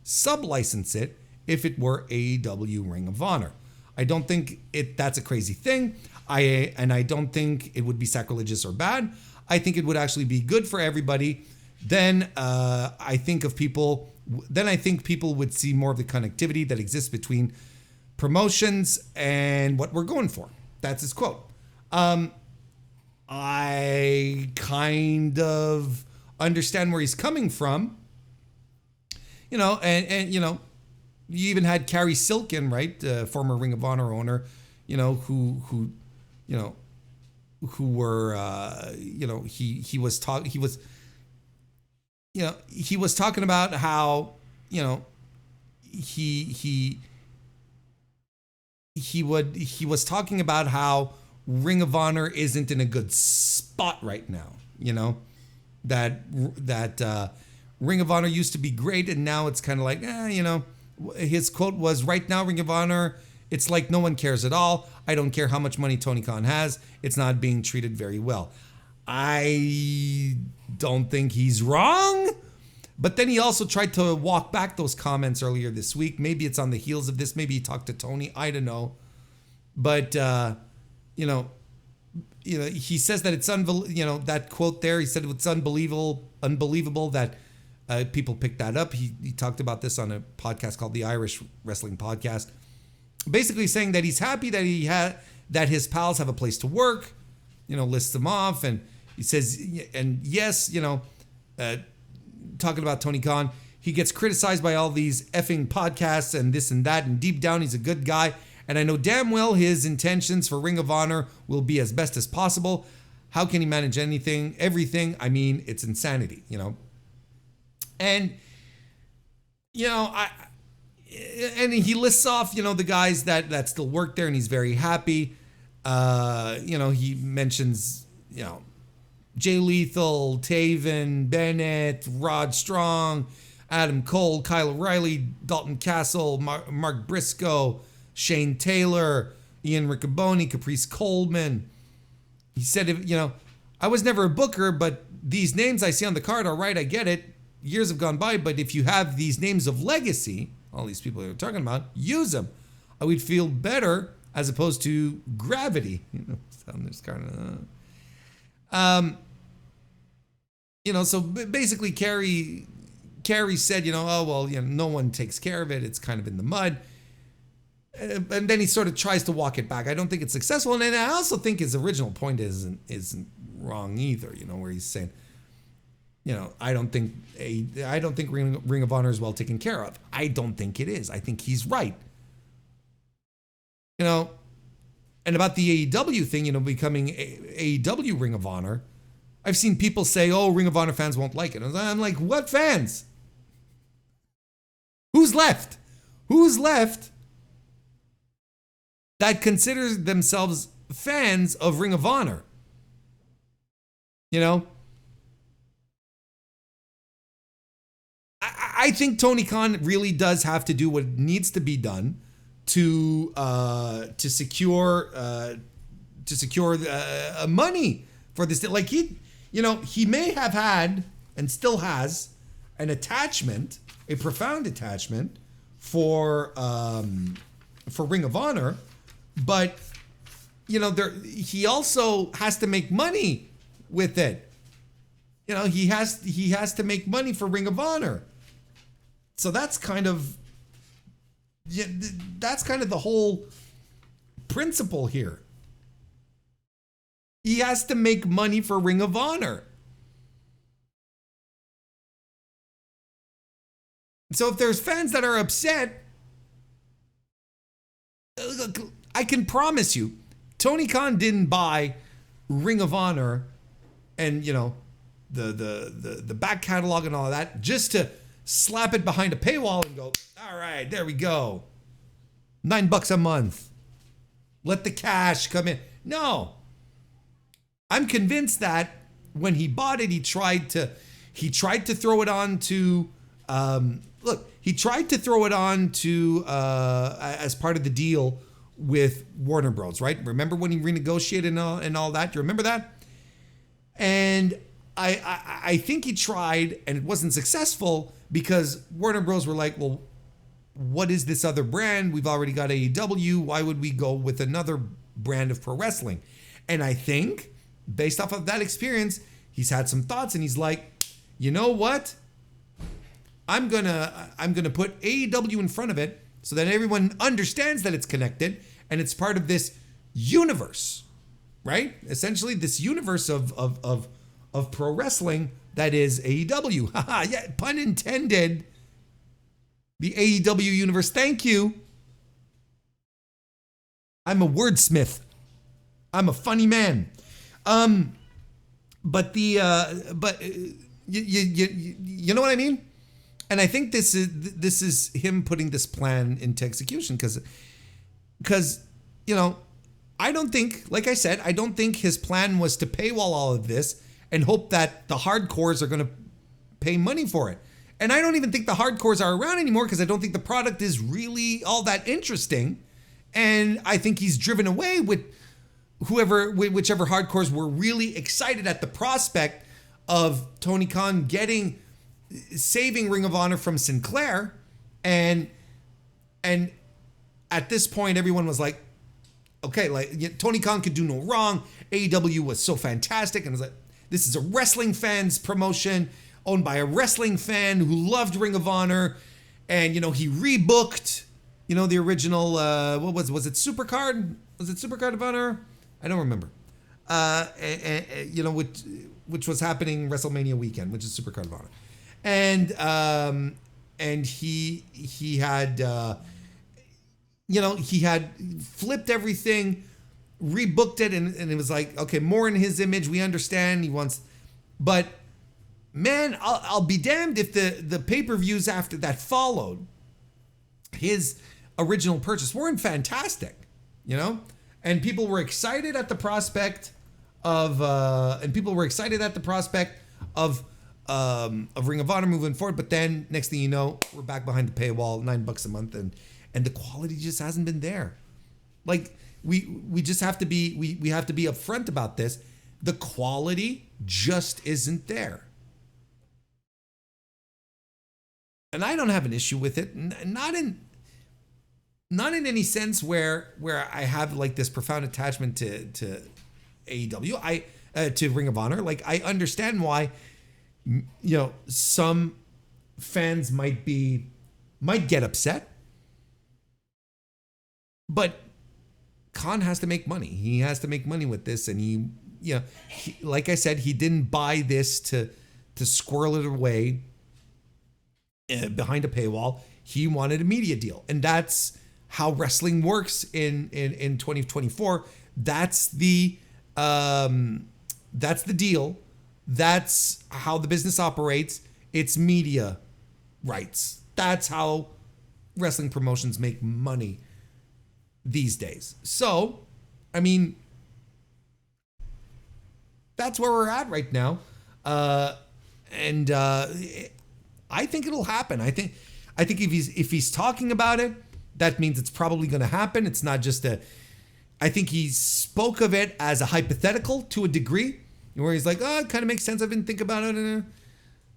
sub-license it, if it were AEW Ring of Honor. I don't think that's a crazy thing. I don't think it would be sacrilegious or bad. I think it would actually be good for everybody. Then I think people would see more of the connectivity that exists between promotions and what we're going for. That's his quote. I kind of understand where he's coming from. You know, and you know, you even had Carrie Silkin, right, former Ring of Honor owner, you know, who were, you know, he was talking about how, you know, he was talking about how Ring of Honor isn't in a good spot right now, you know, that Ring of Honor used to be great and now it's kind of like, you know, his quote was, right now Ring of Honor, it's like no one cares at all. I don't care how much money Tony Khan has. It's not being treated very well. I don't think he's wrong. But then he also tried to walk back those comments earlier this week. Maybe it's on the heels of this. Maybe he talked to Tony. I don't know. But, you know, he says that it's that quote there, he said it's unbelievable that people picked that up. He talked about this on a podcast called the Irish Wrestling Podcast. Basically saying that he's happy that that his pals have a place to work, you know, lists them off. And he says, and yes, you know, talking about Tony Khan, he gets criticized by all these effing podcasts and this and that, and deep down he's a good guy. And I know damn well his intentions for Ring of Honor will be as best as possible. How can he manage everything? I mean, it's insanity, you know? And, you know, and he lists off, you know, the guys that still work there, and he's very happy. You know, he mentions, you know, Jay Lethal, Taven, Bennett, Rod Strong, Adam Cole, Kyle O'Reilly, Dalton Castle, Mark Briscoe, Shane Taylor, Ian Riccoboni, Caprice Coleman. He said, you know, I was never a booker, but these names I see on the card are right. I get it. Years have gone by, but if you have these names of legacy, all these people you're talking about, use them. I would feel better as opposed to gravity. You know, on this card. You know, so basically Kerry said, you know, oh, well, you know, no one takes care of it. It's kind of in the mud. And then he sort of tries to walk it back. I don't think it's successful. And then I also think his original point isn't wrong either, you know, where he's saying, you know, I don't think Ring of Honor is well taken care of. I don't think it is. I think he's right. You know, and about the AEW thing, you know, becoming AEW Ring of Honor, I've seen people say, oh, Ring of Honor fans won't like it. And I'm like, what fans? Who's left? Who's left that considers themselves fans of Ring of Honor? You know? I think Tony Khan really does have to do what needs to be done to secure money for this. Like he may have had and still has an attachment, a profound attachment for Ring of Honor, but you know he also has to make money with it. You know, he has to make money for Ring of Honor. So that's kind of the whole principle here. He has to make money for Ring of Honor. So if there's fans that are upset, I can promise you, Tony Khan didn't buy Ring of Honor and, you know, the back catalog and all of that just to slap it behind a paywall and go, all right, there we go. $9 a month. Let the cash come in. No. I'm convinced that when he bought it, he tried to throw it on to, he tried to throw it on to, as part of the deal with Warner Bros., right? Remember when he renegotiated and all that? Do you remember that? And I think he tried and it wasn't successful because Warner Bros. Were like, well, what is this other brand? We've already got AEW. Why would we go with another brand of pro wrestling? And I think based off of that experience, he's had some thoughts and he's like, you know what? I'm gonna put AEW in front of it so that everyone understands that it's connected and it's part of this universe, right? Essentially this universe of pro wrestling that is AEW. Haha, yeah, pun intended. The AEW universe. Thank you. I'm a wordsmith. I'm a funny man. But you know what I mean? And I think this is him putting this plan into execution because you know, I don't think, like I said, I don't think his plan was to paywall all of this and hope that the hardcores are going to pay money for it. And I don't even think the hardcores are around anymore because I don't think the product is really all that interesting. And I think he's driven away with whichever hardcores were really excited at the prospect of Tony Khan saving Ring of Honor from Sinclair. And at this point, everyone was like, okay, like Tony Khan could do no wrong. AEW was so fantastic. And it was like, this is a wrestling fan's promotion owned by a wrestling fan who loved Ring of Honor. And, you know, he rebooked, you know, the original, was it Supercard? Was it Supercard of Honor? I don't remember. You know, which was happening WrestleMania weekend, which is Supercard of Honor. And and he had he had flipped everything, rebooked it, and it was like, okay, more in his image. We understand he wants, but man, I'll be damned if the pay-per-views after that followed his original purchase weren't fantastic, and people were excited at the prospect of Ring of Honor moving forward. But then next thing you know, we're back behind the paywall, $9 a month, and the quality just hasn't been there. Like we just have to be we have to be upfront about this. The quality just isn't there. And I don't have an issue with it. Not in any sense where I have like this profound attachment to AEW, to Ring of Honor. Like, I understand why, some fans might get upset, but Khan has to make money. He has to make money with this, and he, like I said, he didn't buy this to squirrel it away behind a paywall. He wanted a media deal, and that's how wrestling works in 2024. That's the deal. That's how the business operates. It's media rights. That's how wrestling promotions make money these days. So, I mean, that's where we're at right now. And I think it'll happen. I think if he's talking about it, that means it's probably going to happen. It's not just I think he spoke of it as a hypothetical to a degree, where he's like, oh, it kind of makes sense. I didn't think about it.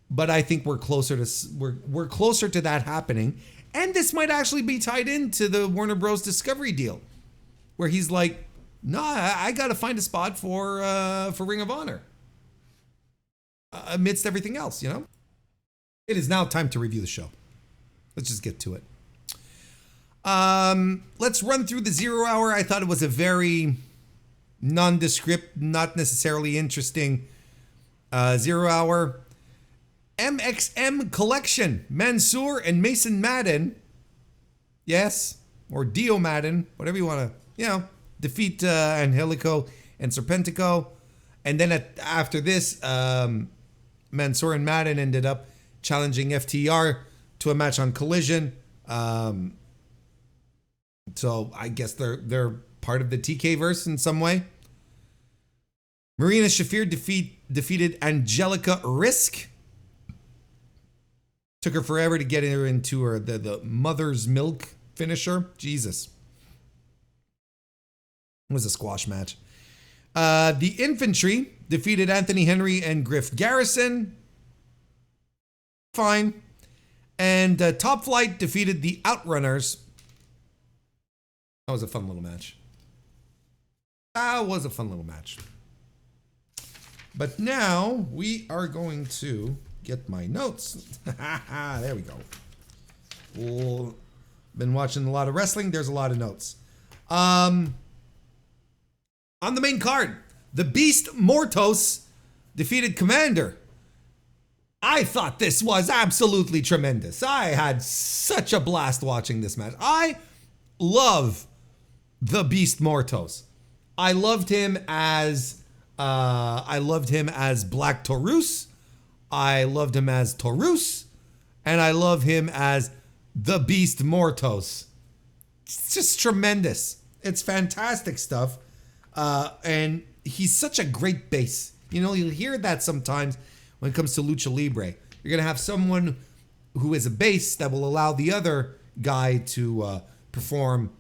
But I think we're closer to that happening. And this might actually be tied into the Warner Bros. Discovery deal, where he's like, no, I got to find a spot for Ring of Honor amidst everything else, It is now time to review the show. Let's just get to it. Let's run through the 0 hour. I thought it was a very nondescript, not necessarily interesting 0 hour. MXM Collection, Mansoor and Mason Madden. Yes, or Dio Madden, whatever you want to, defeat Angelico and Serpentico. And then after this, Mansoor and Madden ended up challenging FTR to a match on Collision. So I guess they're part of the TK verse in some way. Marina Shafir defeated Angelica Risk. Took her forever to get her into her the mother's milk finisher. Jesus. It was a squash match. The Infantry defeated Anthony Henry and Griff Garrison. Fine. And Top Flight defeated the Outrunners. That was a fun little match. But now we are going to get my notes. There we go. Been watching a lot of wrestling. There's a lot of notes. On the main card, the Beast Mortos defeated Commander. I thought this was absolutely tremendous. I had such a blast watching this match. I love the Beast Mortos. I loved him as Black Taurus. I loved him as Taurus, and I love him as the Beast Mortos. It's just tremendous. It's fantastic stuff. And he's such a great base. You'll hear that sometimes when it comes to Lucha Libre. You're going to have someone who is a base that will allow the other guy to perform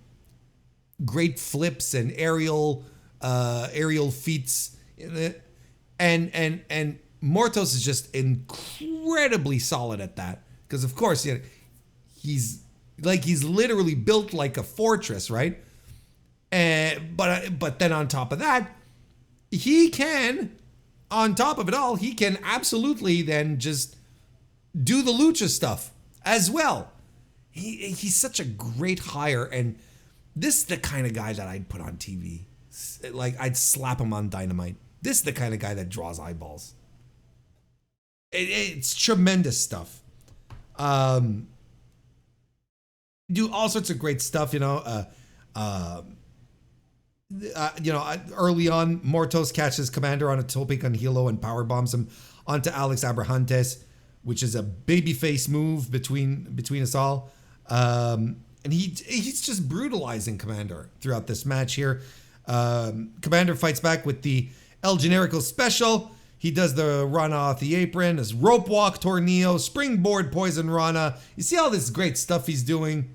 great flips and aerial feats. And Mortos is just incredibly solid at that. Because of course, he's literally built like a fortress, right? But then on top of that, he can absolutely then just do the lucha stuff as well. He's such a great hire, and this is the kind of guy that I'd put on TV. Like, I'd slap him on Dynamite. This is the kind of guy that draws eyeballs. It's tremendous stuff. Do all sorts of great stuff, early on, Mortos catches Commander on a tope con hilo and power bombs him onto Alex Abrahantes, which is a babyface move between us all. And he's just brutalizing Commander throughout this match here. Commander fights back with the El Generico special. He does the Rana off the apron, his rope walk tornillo, springboard poison Rana. You see all this great stuff he's doing.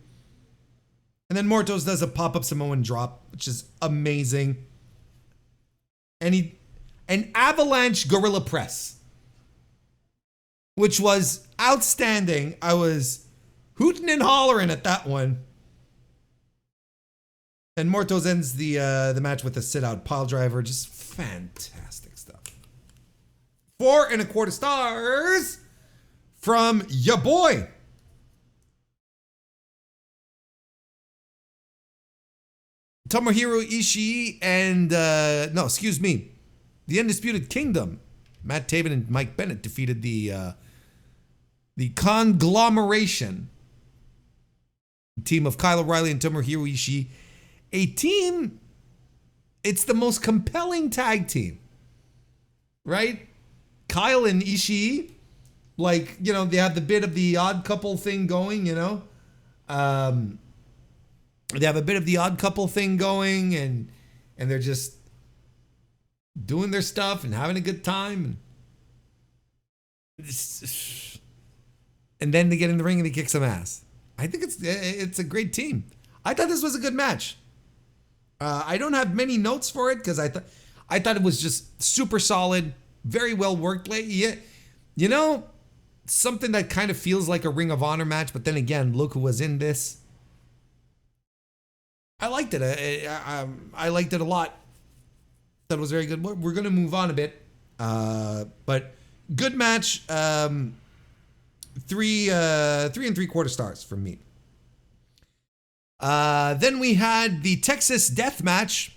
And then Mortos does a pop-up Samoan drop, which is amazing. And an avalanche gorilla press, which was outstanding. I was hooting and hollering at that one. And Mortos ends the match with a sit-out pile driver. Just fantastic stuff. 4.25 stars from ya boy. Tomohiro Ishii and, the Undisputed Kingdom. Matt Taven and Mike Bennett defeated the conglomeration team of Kyle O'Reilly and Tomohiro Ishii. A team, it's the most compelling tag team, right? Kyle and Ishii, they have the bit of the odd couple thing going, They have a bit of the odd couple thing going, and they're just doing their stuff and having a good time. And then they get in the ring and they kick some ass. I think it's a great team. I thought this was a good match. I don't have many notes for it because I thought it was just super solid, very well worked. Something that kind of feels like a Ring of Honor match, but then again, look who was in this. I liked it. I liked it a lot. That was very good. We're going to move on a bit. But good match. 3 3/4 stars from me. Then we had the Texas Death Match,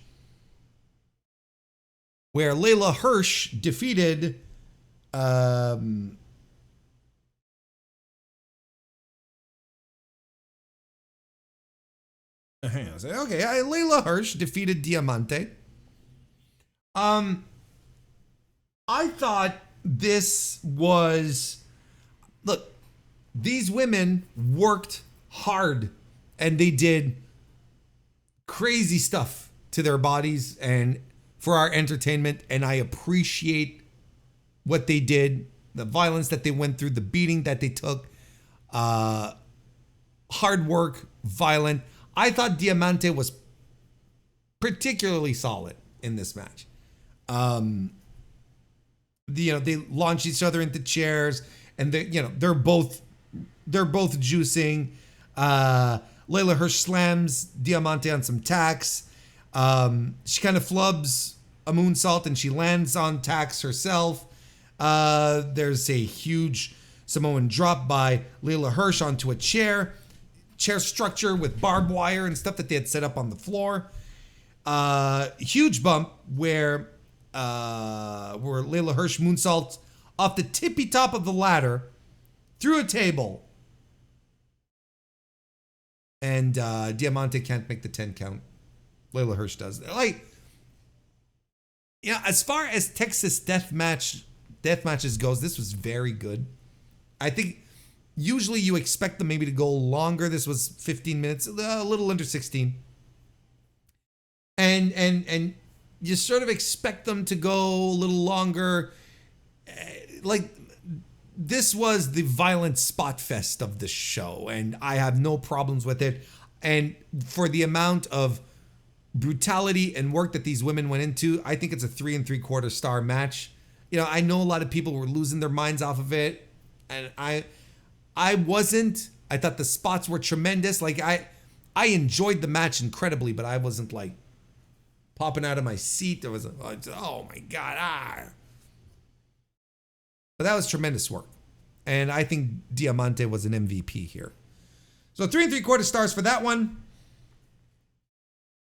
where Layla Hirsch defeated hang on a second. Okay, Layla Hirsch defeated Diamante. I thought this was... Look, these women worked hard and they did crazy stuff to their bodies and for our entertainment, and I appreciate what they did, the violence that they went through, the beating that they took, hard work, violent. I thought Diamante was particularly solid in this match. They launch each other into chairs, and they're both juicing. Layla Hirsch slams Diamante on some tacks. She kind of flubs a moonsault and she lands on tacks herself. There's a huge Samoan drop by Layla Hirsch onto a chair structure with barbed wire and stuff that they had set up on the floor. Huge bump where Layla Hirsch moonsaults off the tippy top of the ladder through a table. And Diamante can't make the 10 count. Layla Hirsch does. As far as Texas death matches goes, this was very good. I think usually you expect them maybe to go longer. This was 15 minutes, a little under 16. And you sort of expect them to go a little longer. This was the violent spot fest of the show, and I have no problems with it. And for the amount of brutality and work that these women went into, I think it's a 3 3/4 star match. I know a lot of people were losing their minds off of it, and I wasn't. I thought the spots were tremendous. I enjoyed the match incredibly, but I wasn't popping out of my seat. I was oh my God, But that was tremendous work. And I think Diamante was an MVP here. So 3 3/4 stars for that one.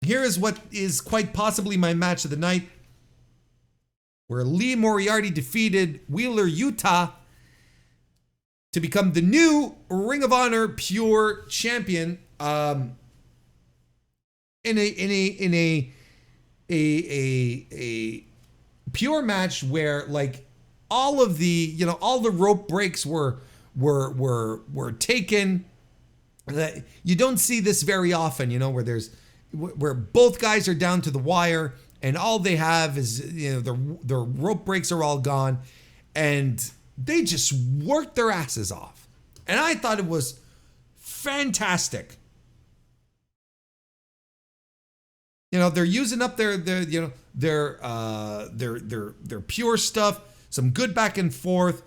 Here is what is quite possibly my match of the night, where Lee Moriarty defeated Wheeler Yuta to become the new Ring of Honor Pure Champion. In a pure match where like all the rope breaks were taken. That you don't see this very often, where both guys are down to the wire and all they have is their rope breaks are all gone, and they just worked their asses off, and I thought it was fantastic. They're using up their pure stuff. Some good back and forth.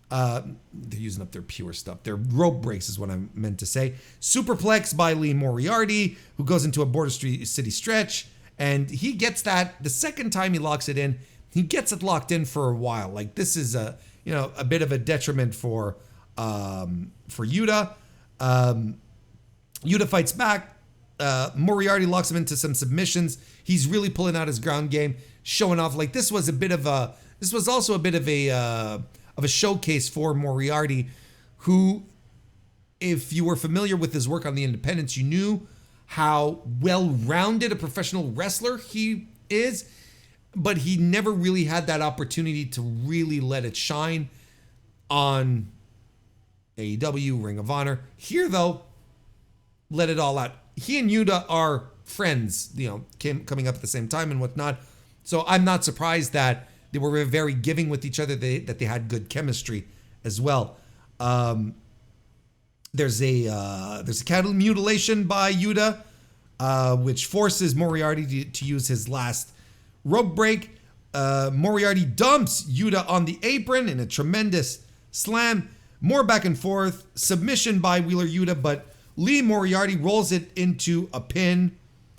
They're using up their pure stuff. Their rope breaks is what I meant to say. Superplex by Lee Moriarty, who goes into a Border City stretch, and he gets that the second time he locks it in. He gets it locked in for a while. Like this is a bit of a detriment for Yuta. Yuta fights back. Moriarty locks him into some submissions. He's really pulling out his ground game, showing off. Like this was also a bit of a showcase for Moriarty, who, if you were familiar with his work on the independents, you knew how well-rounded a professional wrestler he is, but he never really had that opportunity to really let it shine on AEW, Ring of Honor. Here, though, let it all out. He and Yuta are friends, coming up at the same time and whatnot. So I'm not surprised that they were very giving with each other, that they had good chemistry as well. There's a cattle mutilation by Yuta, which forces Moriarty to use his last rope break. Moriarty dumps Yuta on the apron in a tremendous slam. More back and forth. Submission by Wheeler Yuta, but Lee Moriarty rolls it into a pin.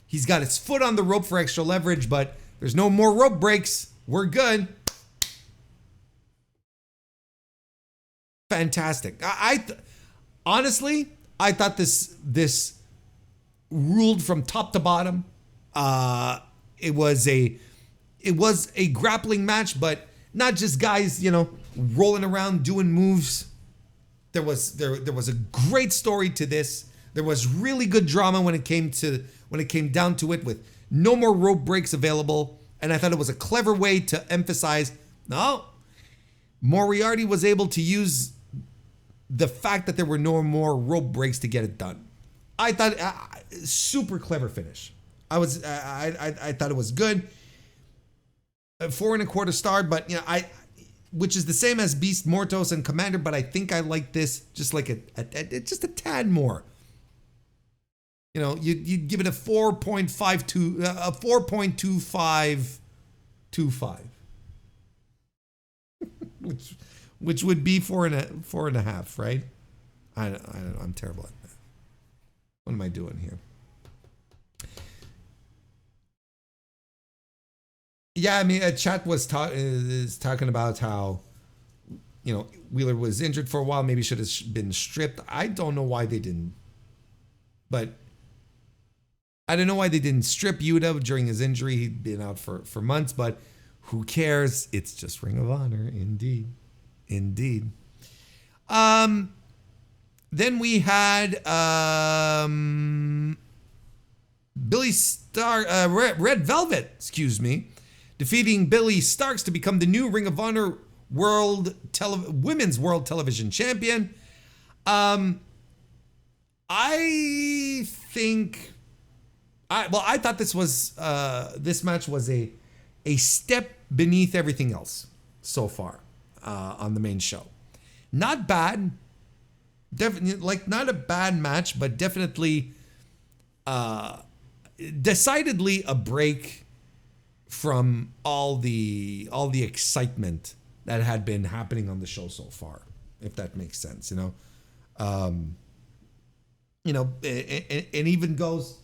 He's got his foot on the rope for extra leverage, but there's no more rope breaks. We're good. Fantastic. Honestly, I thought this ruled from top to bottom. It was a grappling match, but not just guys, rolling around doing moves. There was a great story to this. There was really good drama when it came down to it, with no more rope breaks available. And I thought it was a clever way to emphasize, no, Moriarty was able to use the fact that there were no more rope breaks to get it done. I thought super clever finish. I thought it was good. 4 1/4 star, but which is the same as Beast Mortos and Commander, but I think I like this just like just a tad more. You'd give it a 4.52, a 4.2525, which would be 4.5, right? I don't know. I'm terrible at that. What am I doing here? Yeah, I mean, chat is talking about how, Wheeler was injured for a while. Maybe should have been stripped. I don't know why they didn't. But I don't know why they didn't strip Yuta during his injury. He'd been out for months, but who cares? It's just Ring of Honor, indeed. Indeed. Then we had Billy Stark, Red Velvet, defeating Billy Starks to become the new Ring of Honor Women's World Television Champion. I thought this match was a step beneath everything else so far on the main show. Not bad. Definitely, not a bad match, but definitely decidedly a break from all the excitement that had been happening on the show so far, if that makes sense, it even goes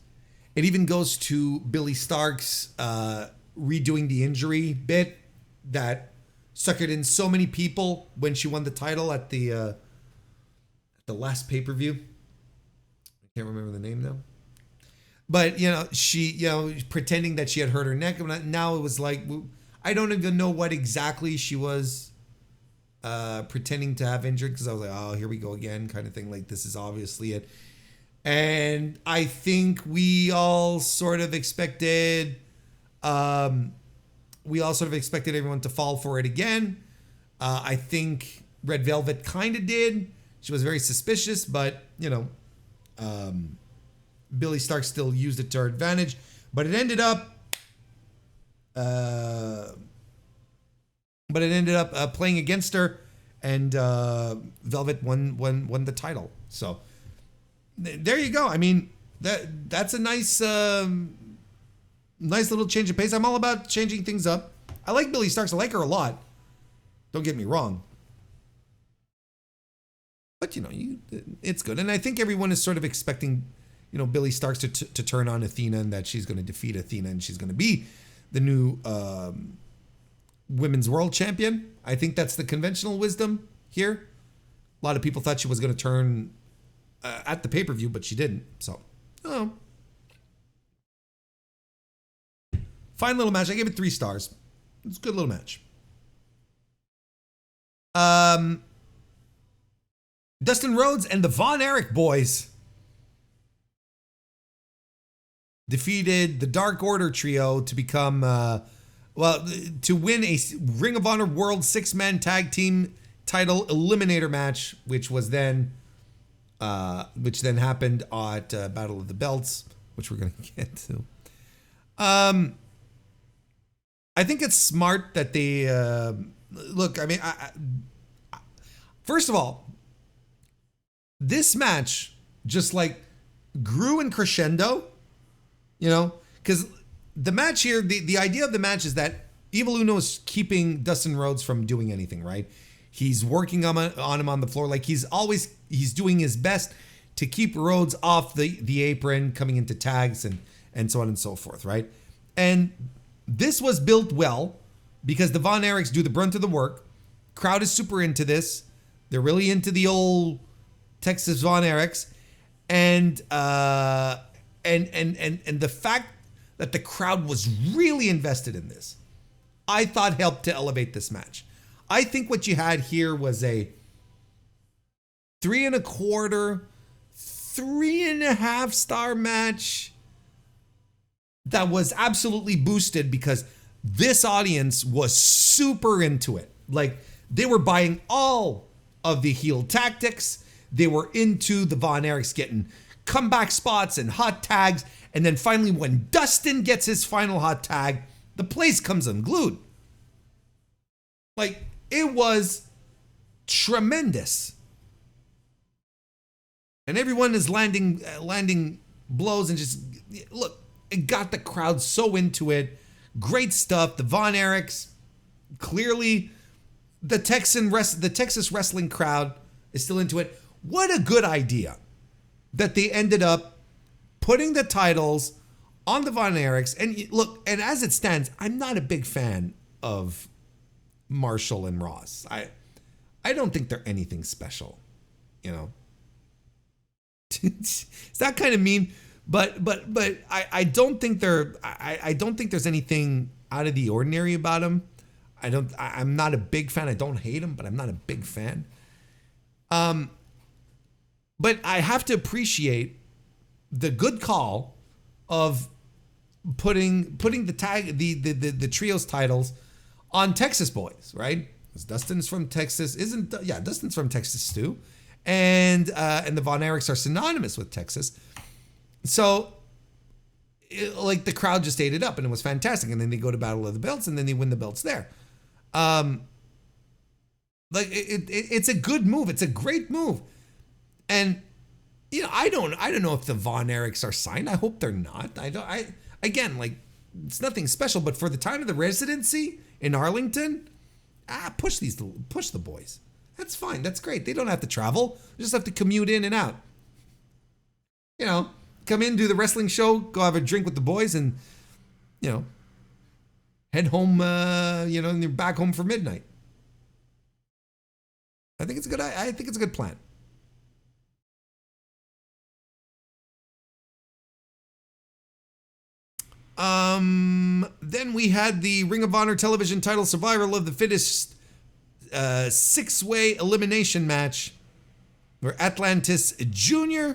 to Billy Starks redoing the injury bit that suckered in so many people when she won the title at the last pay-per-view. I can't remember the name now. But, she, pretending that she had hurt her neck. Now it was like, I don't even know what exactly she was pretending to have injured because I was like, oh, here we go again, kind of thing. Like, this is obviously it. And I think we all sort of expected, everyone to fall for it again. I think Red Velvet kind of did. She was very suspicious, but Billy Stark still used it to her advantage. But it ended up, playing against her, and Velvet won the title. So there you go. I mean, that's a nice little change of pace. I'm all about changing things up. I like Billy Starks. I like her a lot. Don't get me wrong. But it's good, and I think everyone is sort of expecting, Billy Starks to turn on Athena, and that she's going to defeat Athena, and she's going to be the new women's world champion. I think that's the conventional wisdom here. A lot of people thought she was going to turn at the pay-per-view, but she didn't. So, fine little match. I gave it 3 stars. It's a good little match. Dustin Rhodes and the Von Erich boys defeated the Dark Order trio to become, to win a Ring of Honor World 6-man tag team title eliminator match, which then happened at Battle of the Belts, which we're going to get to. I think it's smart that they look. I mean, first of all, this match just like grew in crescendo, because the match here, the idea of the match is that Evil Uno is keeping Dustin Rhodes from doing anything, right? He's working on him on the floor. Like he's doing his best to keep Rhodes off the apron, coming into tags and so on and so forth, right? And this was built well because the Von Erichs do the brunt of the work. Crowd is super into this. They're really into the old Texas Von Erichs, and the fact that the crowd was really invested in this, I thought helped to elevate this match. I think what you had here was a 3.25, 3.5 star match that was absolutely boosted because this audience was super into it. Like they were buying all of the heel tactics. They were into the Von Erichs getting comeback spots and hot tags. And then finally, when Dustin gets his final hot tag, the place comes unglued. Like, it was tremendous. And everyone is landing blows and just, look, it got the crowd so into it. Great stuff. The Von Erichs, clearly the Texas wrestling crowd is still into it. What a good idea that they ended up putting the titles on the Von Erichs. And look, and as it stands, I'm not a big fan of Marshall and Ross. I don't think they're anything special, It's that kind of mean, but I don't think I don't think there's anything out of the ordinary about them. I'm not a big fan. I don't hate them, but I'm not a big fan. But I have to appreciate the good call of putting the trios titles on Texas boys, right? Because Dustin's from Texas, Dustin's from Texas too, and the Von Erichs are synonymous with Texas, so the crowd just ate it up, and it was fantastic. And then they go to Battle of the Belts, and then they win the belts there. It's a good move. It's a great move. And I don't know if the Von Erichs are signed. I hope they're not. It's nothing special, but for the time of the residency in Arlington, push the boys. That's fine. That's great. They don't have to travel. They just have to commute in and out. Come in, do the wrestling show, go have a drink with the boys, and head home. And they're back home for midnight. I think it's good. I think it's a good plan. Then we had the Ring of Honor Television title Survival of the Fittest six-way elimination match where Atlantis Jr.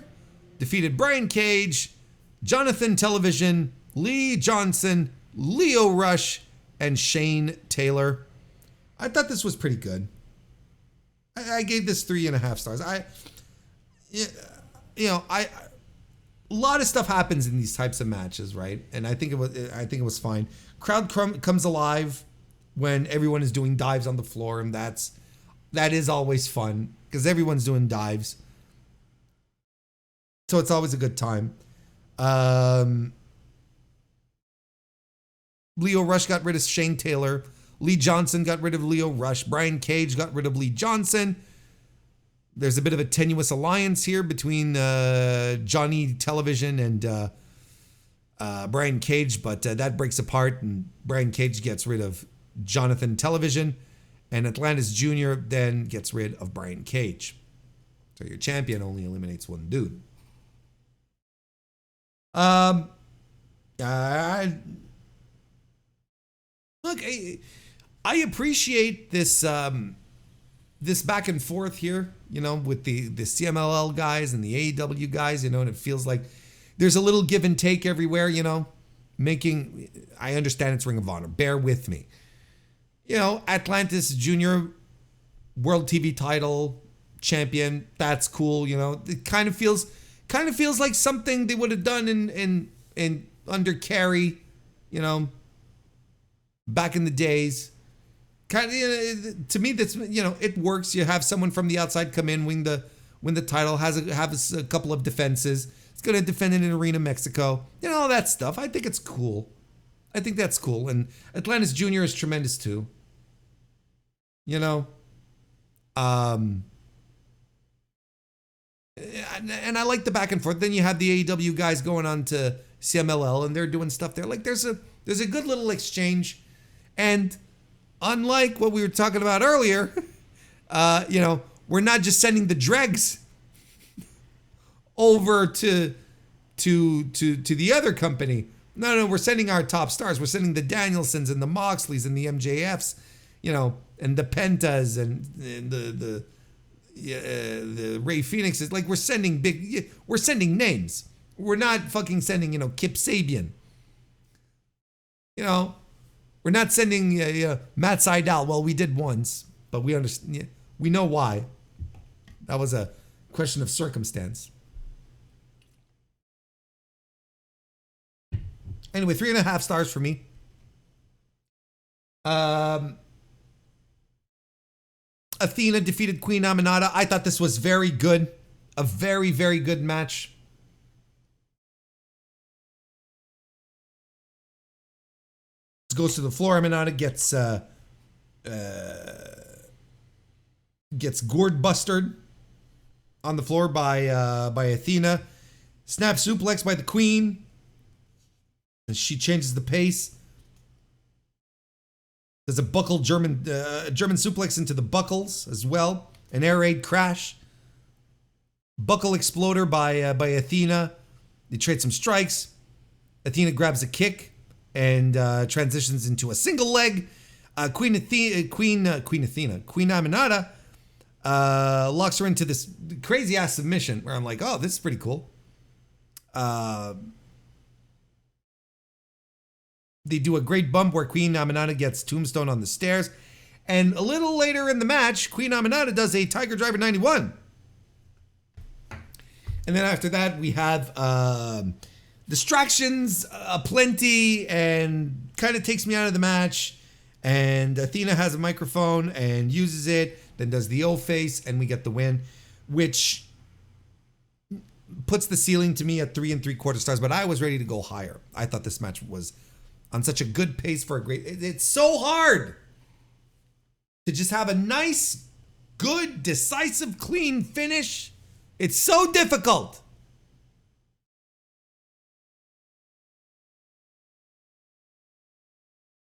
defeated Brian Cage, Jonathan Television, Lee Johnson, Leo Rush, and Shane Taylor. I thought this was pretty good. I gave this 3.5 stars. A lot of stuff happens in these types of matches, right? And I think it was fine. Crowd comes alive when everyone is doing dives on the floor, and that is always fun because everyone's doing dives. So it's always a good time. Leo Rush got rid of Shane Taylor. Lee Johnson got rid of Leo Rush. Brian Cage got rid of Lee Johnson. There's a bit of a tenuous alliance here between Johnny Television and Brian Cage, but that breaks apart, and Brian Cage gets rid of Jonathan Television, and Atlantis Jr. then gets rid of Brian Cage. So your champion only eliminates one dude. Look, I appreciate this this back and forth here, with the CMLL guys and the AEW guys, and it feels like there's a little give and take everywhere, I understand it's Ring of Honor. Bear with me. Atlantis Jr. World TV title champion, that's cool, It kind of feels like something they would have done in under Carey, back in the days. To me, that's it works. You have someone from the outside come in, win the title, have a couple of defenses. It's going to defend in Arena Mexico, all that stuff. I think it's cool. I think that's cool. And Atlantis Jr. is tremendous too. And I like the back and forth. Then you have the AEW guys going on to CMLL, and they're doing stuff there. Like there's a good little exchange. And unlike what we were talking about earlier, we're not just sending the dregs over to the other company. No, we're sending our top stars. We're sending the Danielsons and the Moxleys and the MJFs, and the Pentas and the Ray Phoenixes. Like we're sending names. We're not fucking sending, Kip Sabian. We're not sending Matt Sydal. Well, we did once, but we understand. We know why. That was a question of circumstance. Anyway, 3.5 stars for me. Athena defeated Queen Aminata. I thought this was very good. A very, very good match. Goes to the floor. Aminata gets gourd busted on the floor by Athena. Snap suplex by the Queen. And she changes the pace. There's a buckle German suplex into the buckles as well. An air raid crash. Buckle exploder by Athena. They trade some strikes. Athena grabs a kick and transitions into a single leg. Queen Aminata locks her into this crazy ass submission where I'm like, oh, this is pretty cool. They do a great bump where Queen Aminata gets tombstone on the stairs. And a little later in the match, Queen Aminata does a Tiger Driver 91. And then after that, we have distractions aplenty and kind of takes me out of the match. And Athena has a microphone and uses it, then does the O-face, and we get the win, which puts the ceiling to me at 3 3/4 stars, but I was ready to go higher. I thought this match was on such a good pace for a great... It's so hard to just have a nice, good, decisive, clean finish. It's so difficult.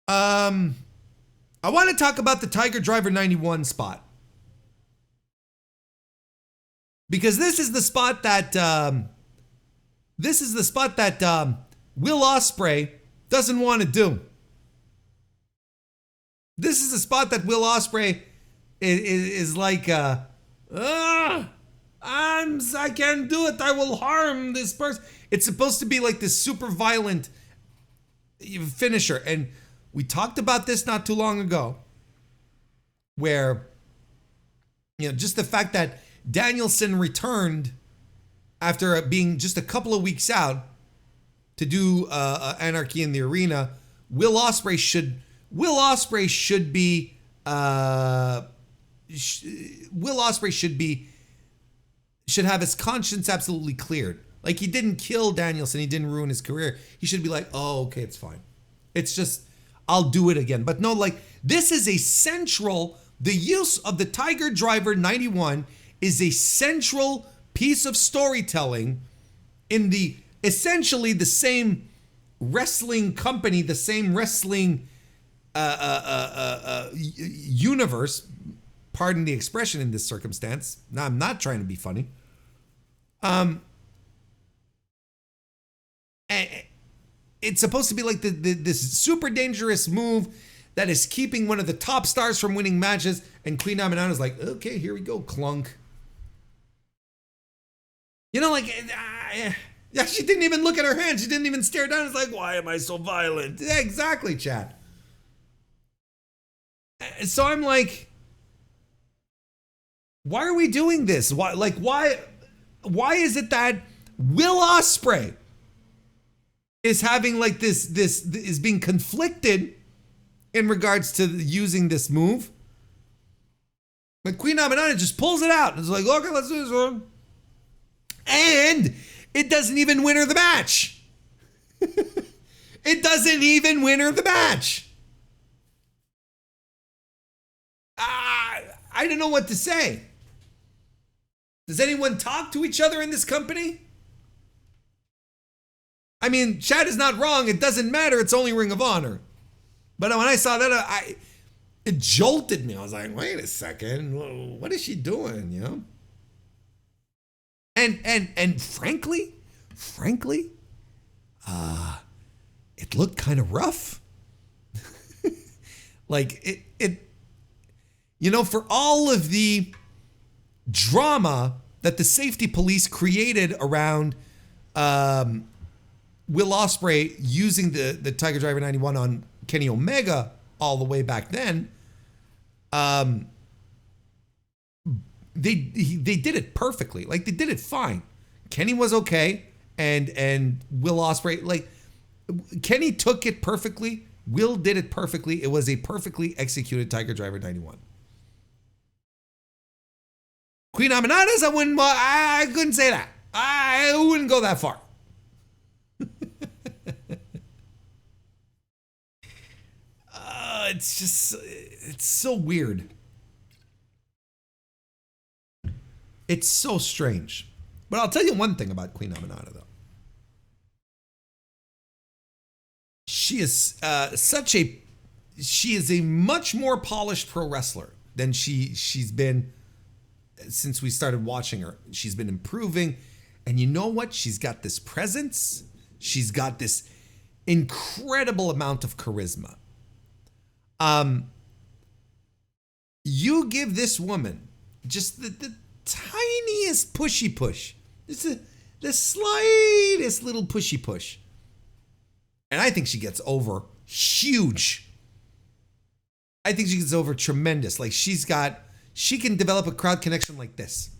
I want to talk about the Tiger Driver 91 spot. Because this is the spot that Will Ospreay doesn't want to do. This is the spot that Will Ospreay is like, I can't do it. I will harm this person. It's supposed to be like this super violent finisher. And we talked about this not too long ago, where, just the fact that Danielson returned after being just a couple of weeks out to do Anarchy in the Arena. Will Ospreay should have his conscience absolutely cleared. Like, he didn't kill Danielson, he didn't ruin his career. He should be like, oh, okay, it's fine. It's just, I'll do it again. But no, like, this is the use of the Tiger Driver 91 is a central piece of storytelling in essentially the same wrestling company, the same wrestling universe, pardon the expression in this circumstance. Now, I'm not trying to be funny. It's supposed to be like this super dangerous move that is keeping one of the top stars from winning matches, and Queen Aminata is like, okay, here we go, clunk. Yeah, she didn't even look at her hands. She didn't even stare down. It's like, why am I so violent? Yeah, exactly, Chad. So I'm like, why are we doing this? Why is it that Will Ospreay is having like this is being conflicted in regards to using this move? But Queen Aminata just pulls it out. It's like, okay, let's do this one. And it doesn't even win her the match. It doesn't even win her the match. I don't know what to say. Does anyone talk to each other in this company? I mean, Chad is not wrong. It doesn't matter. It's only Ring of Honor. But when I saw that, it jolted me. I was like, wait a second. What is she doing, And frankly, it looked kind of rough. Like for all of the drama that the safety police created around Will Ospreay using the Tiger Driver 91 on Kenny Omega all the way back then, they did it perfectly. Like, they did it fine. Kenny was okay, and Will Ospreay, like, Kenny took it perfectly. Will did it perfectly. It was a perfectly executed Tiger Driver 91. Queen Aminata's, I couldn't say that. I wouldn't go that far. It's so weird. It's so strange. But I'll tell you one thing about Queen Aminata, though. She is a much more polished pro wrestler than she's been since we started watching her. She's been improving. And you know what? She's got this presence. She's got this incredible amount of charisma. You give this woman just the tiniest pushy push. It's the slightest little pushy push. And I think she gets over huge. I think she gets over tremendous. Like, she can develop a crowd connection like this.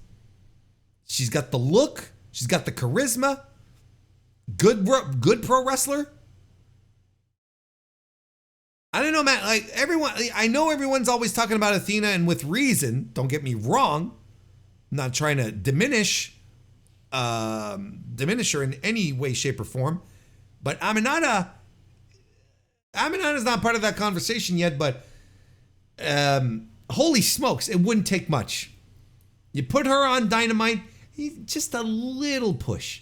She's got the look. She's got the charisma. Good pro wrestler. I don't know, Matt. Like, I know everyone's always talking about Athena, and with reason. Don't get me wrong. I'm not trying to diminish her in any way, shape, or form. But Aminata's not part of that conversation yet. But holy smokes, it wouldn't take much. You put her on Dynamite, just a little push.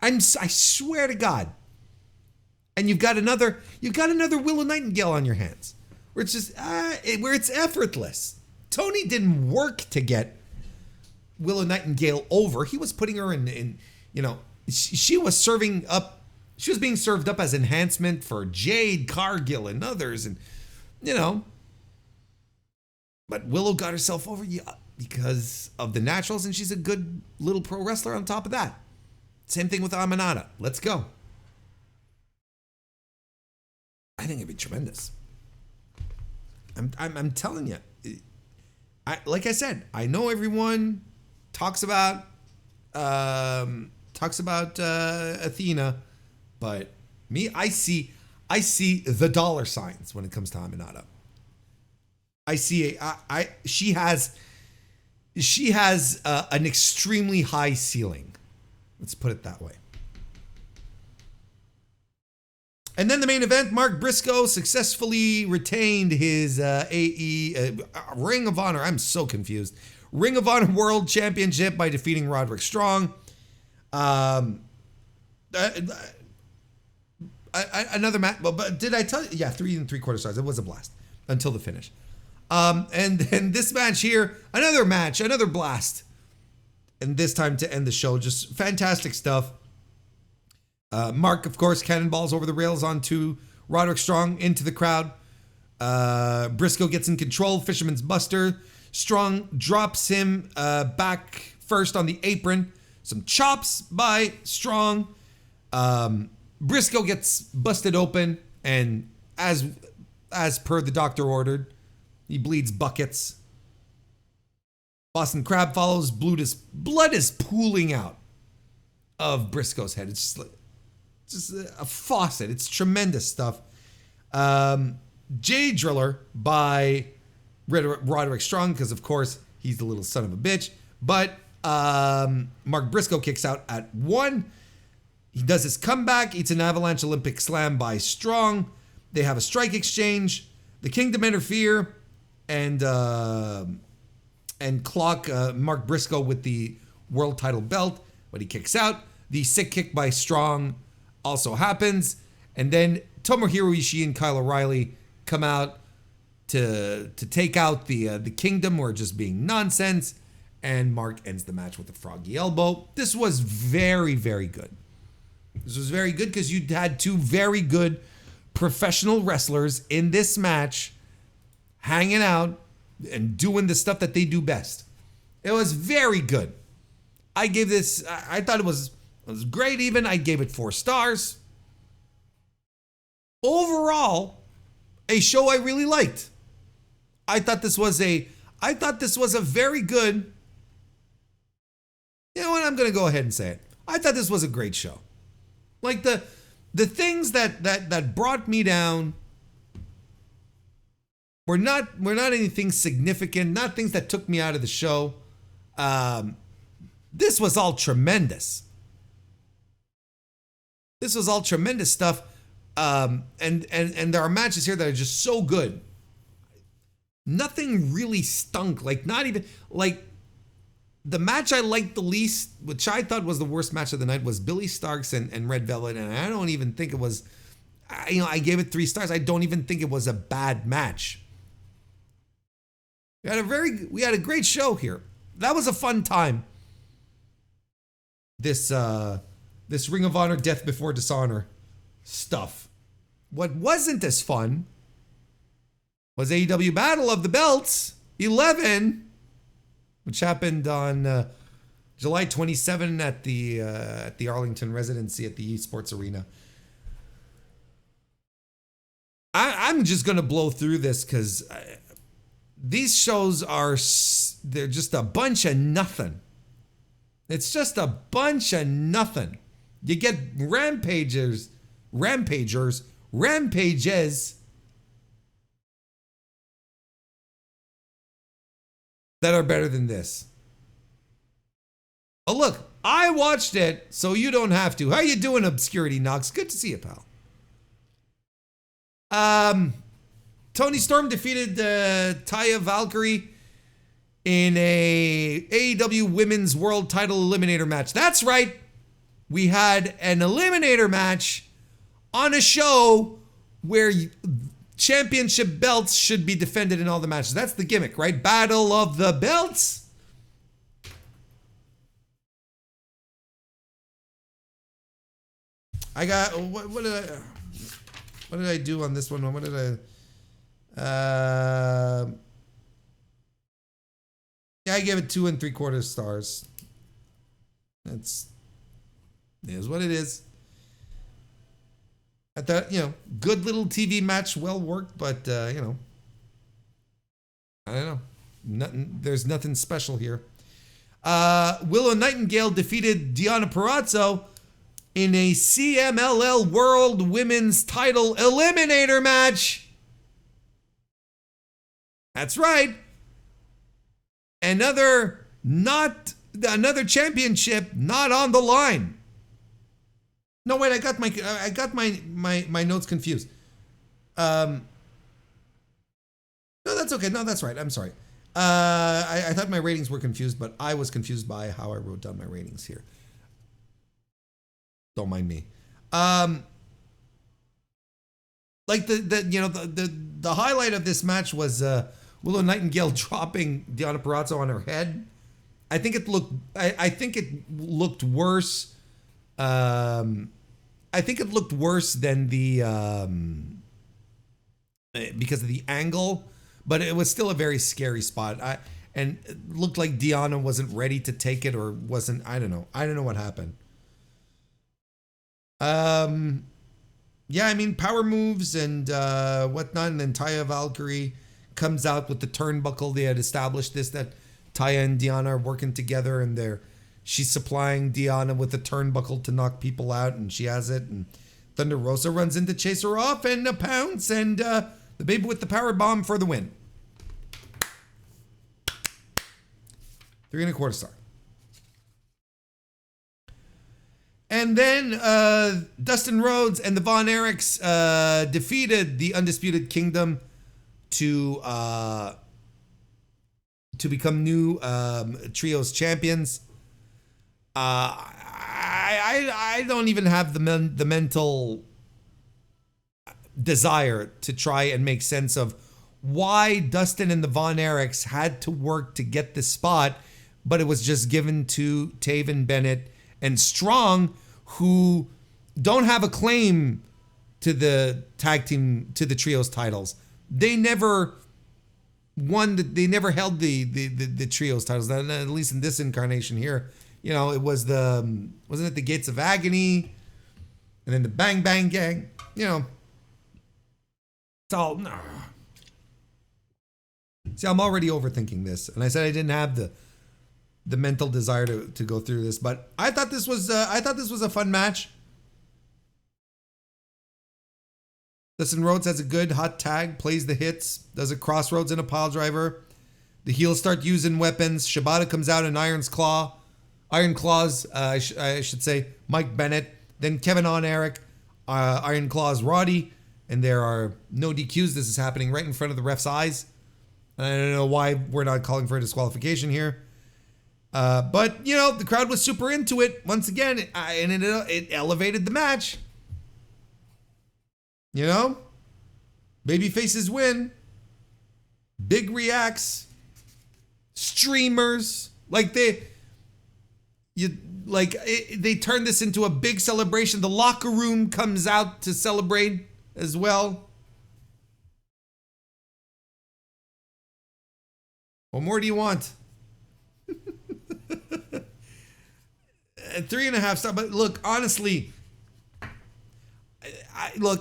I swear to God. And you've got another Willow Nightingale on your hands, where it's just where it's effortless. Tony didn't work to get Willow Nightingale over. He was putting her in she was being served up as enhancement for Jade Cargill and others, and But Willow got herself over because of the naturals, and she's a good little pro wrestler on top of that. Same thing with Aminata. Let's go. I think it'd be tremendous. I'm telling you. Like I said, I know everyone talks about Athena, but me, I see the dollar signs when it comes to Aminata. I see she has an extremely high ceiling. Let's put it that way. And then the main event, Mark Briscoe successfully retained his Ring of Honor. I'm so confused. Ring of Honor World Championship by defeating Roderick Strong. Another match, but did I tell you? Yeah, 3 3/4 stars. It was a blast until the finish. And then this match here, another blast. And this time to end the show, just fantastic stuff. Mark, of course, cannonballs over the rails onto Roderick Strong into the crowd. Briscoe gets in control, Fisherman's Buster. Strong drops him back first on the apron. Some chops by Strong. Briscoe gets busted open, and as per the doctor ordered, he bleeds buckets. Boston Crab follows. Blood is pooling out of Briscoe's head. It's just a faucet. It's tremendous stuff. J Driller by Roderick Strong, because of course he's the little son of a bitch. But Mark Briscoe kicks out at 1. He does his comeback, eats an avalanche Olympic slam by Strong. They have a strike exchange. The Kingdom interfere and clock Mark Briscoe with the world title belt, but he kicks out. The sick kick by Strong also happens, and then Tomohiro Ishii and Kyle O'Reilly come out to take out the Kingdom, who are just being nonsense, and Mark ends the match with a froggy elbow. This was very, very good. This was very good because you had 2 very good professional wrestlers in this match hanging out and doing the stuff that they do best. It was very good. I gave this, I thought it was great even. I gave it 4 stars. Overall, a show I really liked. I thought this was a very good, you know what, I'm going to go ahead and say it. I thought this was a great show. Like the things that brought me down were not anything significant, not things that took me out of the show. This was all tremendous. This was all tremendous stuff. And there are matches here that are just so good. Nothing really stunk. Like, not even, like, the match I liked the least, which I thought was the worst match of the night, was Billy Starks and Red Velvet. And I don't even think it was, I gave it 3 stars. I don't even think it was a bad match. We had a great show here. That was a fun time. This Ring of Honor Death Before Dishonor stuff. What wasn't as fun was AEW Battle of the Belts 11, which happened on July 27 at the Arlington residency at the Esports Arena. I'm just gonna blow through this because these shows they're just a bunch of nothing. It's just a bunch of nothing. You get rampages that are better than this. Oh, look, I watched it, so you don't have to. How you doing, Obscurity Knox? Good to see you, pal. Tony Storm defeated Taya Valkyrie in a AEW Women's World Title Eliminator match. That's right. We had an eliminator match on a show where championship belts should be defended in all the matches. That's the gimmick, right? Battle of the Belts. I got, what did I do on this one? What did I, Yeah, I gave it 2 3/4 stars. It is what it is. I thought, good little TV match, well worked, but, I don't know. There's nothing special here. Willow Nightingale defeated Deonna Purrazzo in a CMLL World Women's Title Eliminator match. That's right. Another championship not on the line. No, wait, I got my notes confused. No, that's okay. No, that's right. I'm sorry. I thought my ratings were confused, but I was confused by how I wrote down my ratings here. Don't mind me. Like the highlight of this match was Willow Nightingale dropping Deonna Purrazzo on her head. I think it looked worse. I think it looked worse than because of the angle, but it was still a very scary spot. And it looked like Deonna wasn't ready to take it, or wasn't. I don't know. I don't know what happened. Yeah, I mean, power moves and whatnot, and then Taya Valkyrie comes out with the turnbuckle. They had established that Taya and Deonna are working together, and she's supplying Deonna with the turnbuckle to knock people out, and she has it. And Thunder Rosa runs in to chase her off, and a pounce, and the baby with the power bomb for the win. 3 1/4 star. And then Dustin Rhodes and the Von Erichs defeated the Undisputed Kingdom to become new trios champions. I don't even have the mental desire to try and make sense of why Dustin and the Von Erichs had to work to get this spot, but it was just given to Taven Bennett and Strong, who don't have a claim to the tag team, to the trios titles. They never won. They never held the trios titles. At least in this incarnation here, it was wasn't it the Gates of Agony, and then the Bang Bang Gang. It's all. See, I'm already overthinking this, and I said I didn't have the mental desire to go through this, but I thought this was a fun match. Dustin Rhodes has a good hot tag, plays the hits, does a crossroads and a pile driver. The heels start using weapons. Shibata comes out in Iron Claws, I should say, Mike Bennett. Then Kevin on Eric, Iron Claws Roddy, and there are no DQs. This is happening right in front of the ref's eyes. And I don't know why we're not calling for a disqualification here. But, the crowd was super into it. Once again, and it elevated the match. Baby faces win. Big reacts. Streamers. They turned this into a big celebration. The locker room comes out to celebrate as well. What more do you want? 3.5 stars. But look, honestly,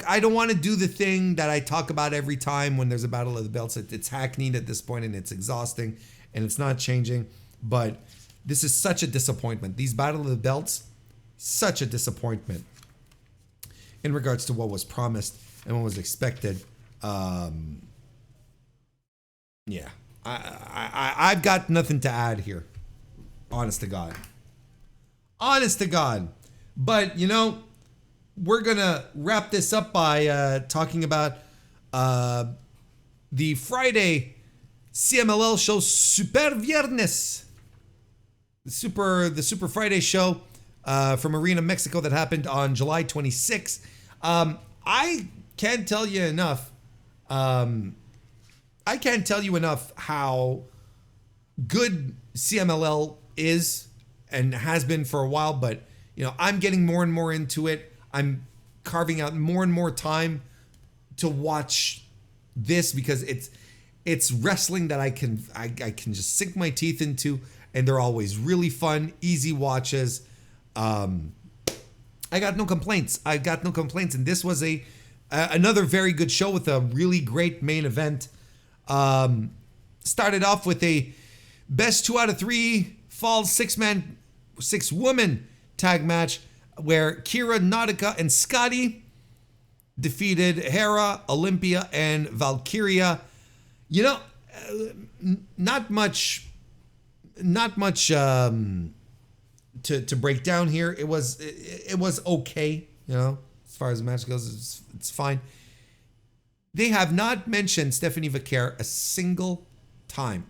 I don't want to do the thing that I talk about every time when there's a Battle of the Belts. It's hackneyed at this point, and it's exhausting, and it's not changing. But this is such a disappointment. These Battle of the Belts, such a disappointment in regards to what was promised and what was expected. Yeah, I've got nothing to add here. Honest to God. But, we're going to wrap this up by talking about the Friday CMLL show Super Viernes. The Super Friday show from Arena, Mexico that happened on July 26th. I can't tell you enough. I can't tell you enough how good CMLL is and has been for a while, but I'm getting more and more into it. I'm carving out more and more time to watch this because it's It's wrestling that I can just sink my teeth into, and they're always really fun, easy watches. I got no complaints. And this was another very good show with a really great main event. Started off with a best 2 out of 3 falls 6-woman tag match where Kira, Nautica, and Scotty defeated Hera, Olympia, and Valkyria. You know, not much to break down here. It was okay, you know, as far as the match goes. It's fine. They have not mentioned Stephanie Vaquer a single time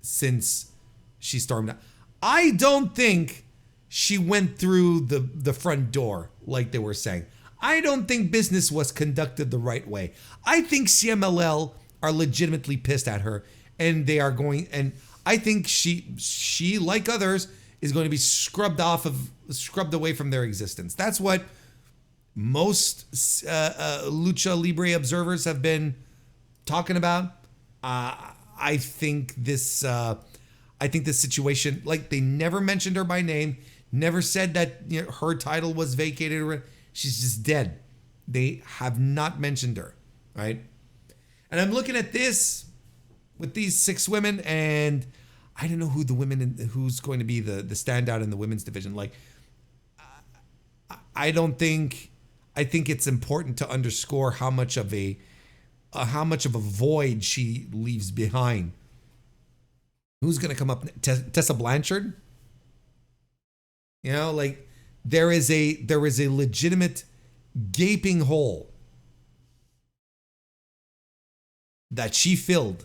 since she stormed out. I don't think she went through the front door like they were saying. I don't think business was conducted the right way. I think CMLL are legitimately pissed at her, and they are going, and I think she like others is going to be scrubbed away from their existence. That's what most Lucha Libre observers have been talking about. I think this situation, like, they never mentioned her by name, never said that, you know, her title was vacated, or she's just dead. They have not mentioned her, right? And I'm looking at this with these 6 women, and I don't know who's going to be the standout in the women's division. Like, I think it's important to underscore how much of a void she leaves behind. Who's going to come up? Tessa Blanchard? You know, like, there is a legitimate gaping hole that she filled.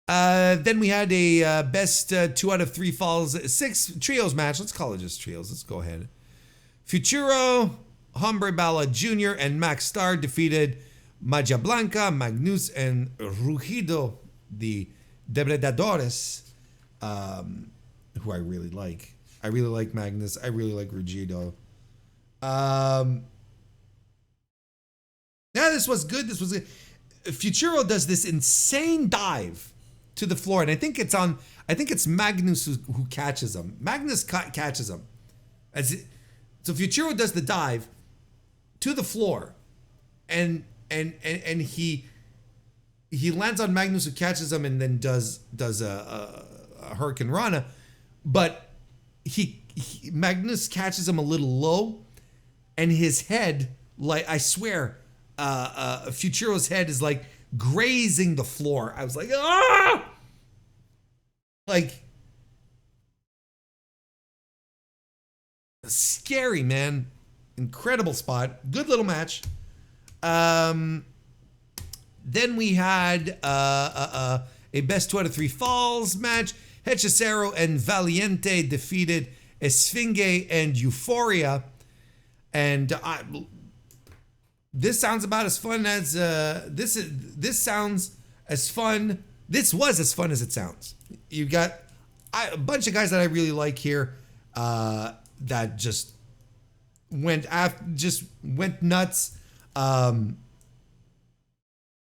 Then we had a best 2 out of 3 falls 6 trios match. Let's call it just trios. Let's go ahead. Futuro, Hombre Bala Jr., and Max Star defeated Magia Blanca, Magnus, and Rugido, the Depredadores, who I really like. I really like Magnus. I really like Rugido. Yeah, this was good. Futuro does this insane dive to the floor, and I think it's Magnus who catches him. Magnus catches him. So Futuro does the dive to the floor, and he lands on Magnus, who catches him, and then does a Hurricane Rana, but Magnus catches him a little low, and his head, like, I swear, Futuro's head is like grazing the floor. I was like, ah! Like, scary, man. Incredible spot. Good little match. Then we had a best 2 out of 3 falls match. Hechicero and Valiente defeated Esfinge and Euphoria. And this sounds about as fun as this sounds as fun. This was as fun as it sounds. You got a bunch of guys that I really like here that just went nuts, and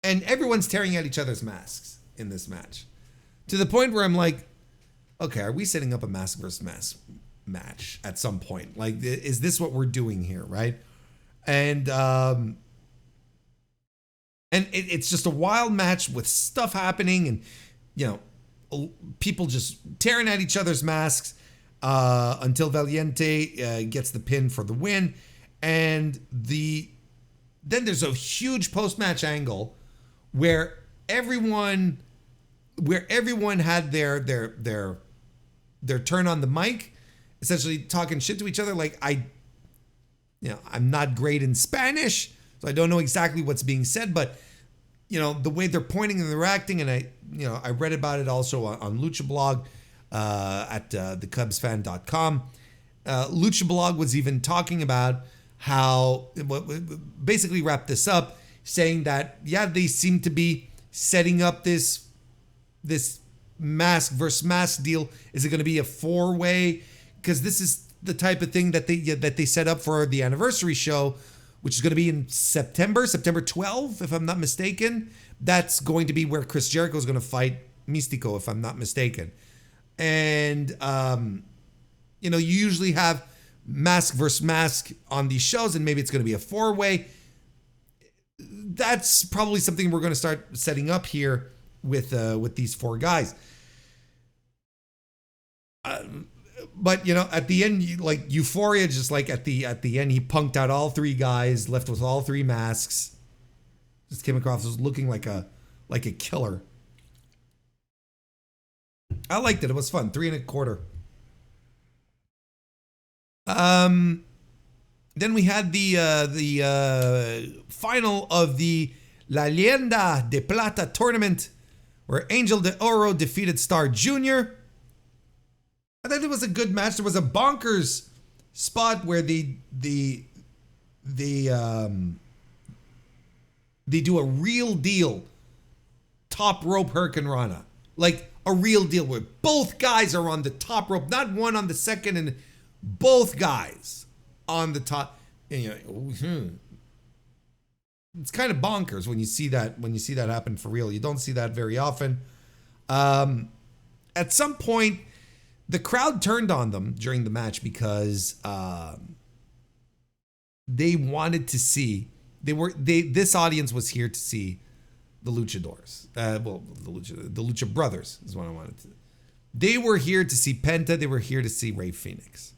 everyone's tearing at each other's masks in this match, to the point where I'm like, okay, are we setting up a mask versus mask match at some point? Like, is this what we're doing here, right? And it's just a wild match with stuff happening, and, you know, people just tearing at each other's masks until Valiente gets the pin for the win. And then there's a huge post-match angle where everyone had their turn on the mic, essentially talking shit to each other. Like, I'm not great in Spanish, so I don't know exactly what's being said, but, you know, the way they're pointing and they're acting, and I read about it also on Lucha Blog at thecubsfan.com. Lucha Blog was even talking about how, basically wrapped this up, saying that, yeah, they seem to be setting up this mask versus mask deal. Is it going to be a 4-way? Because this is the type of thing that they set up for the anniversary show, which is going to be in September 12th, if I'm not mistaken. That's going to be where Chris Jericho is going to fight Mystico, if I'm not mistaken. And, you usually have mask versus mask on these shows, and maybe it's going to be a 4-way. That's probably something we're going to start setting up here with these 4 guys. But at the end, like Euphoria, just like at the end, he punked out all 3 guys, left with all 3 masks. Just came across as looking like a killer. I liked it. It was fun. 3 1/4. Then we had the final of the La Leyenda de Plata tournament, where Angel de Oro defeated Star Jr. I thought it was a good match. There was a bonkers spot where they do a real deal top rope Hurricane Rana. Like a real deal where both guys are on the top rope, not one on the second, and both guys on the top. And, it's kind of bonkers when you see that happen for real. You don't see that very often. At some point, the crowd turned on them during the match because they wanted to see. This audience was here to see the Luchadors. The Lucha Brothers is what I wanted to. They were here to see Penta. They were here to see Rey Fénix.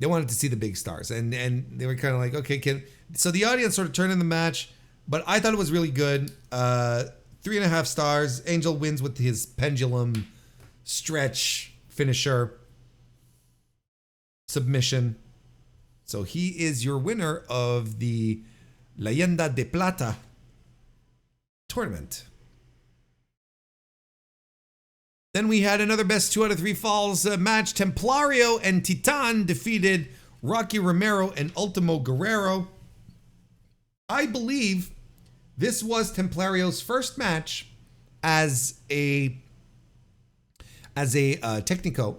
They wanted to see the big stars, and they were kind of like, okay, so the audience sort of turned in the match, but I thought it was really good. 3.5 stars. Angel wins with his pendulum stretch finisher submission. So he is your winner of the Leyenda de Plata tournament. Then we had another best 2 out of 3 falls match. Templario and Titan defeated Rocky Romero and Ultimo Guerrero. I believe this was Templario's first match as a Technico,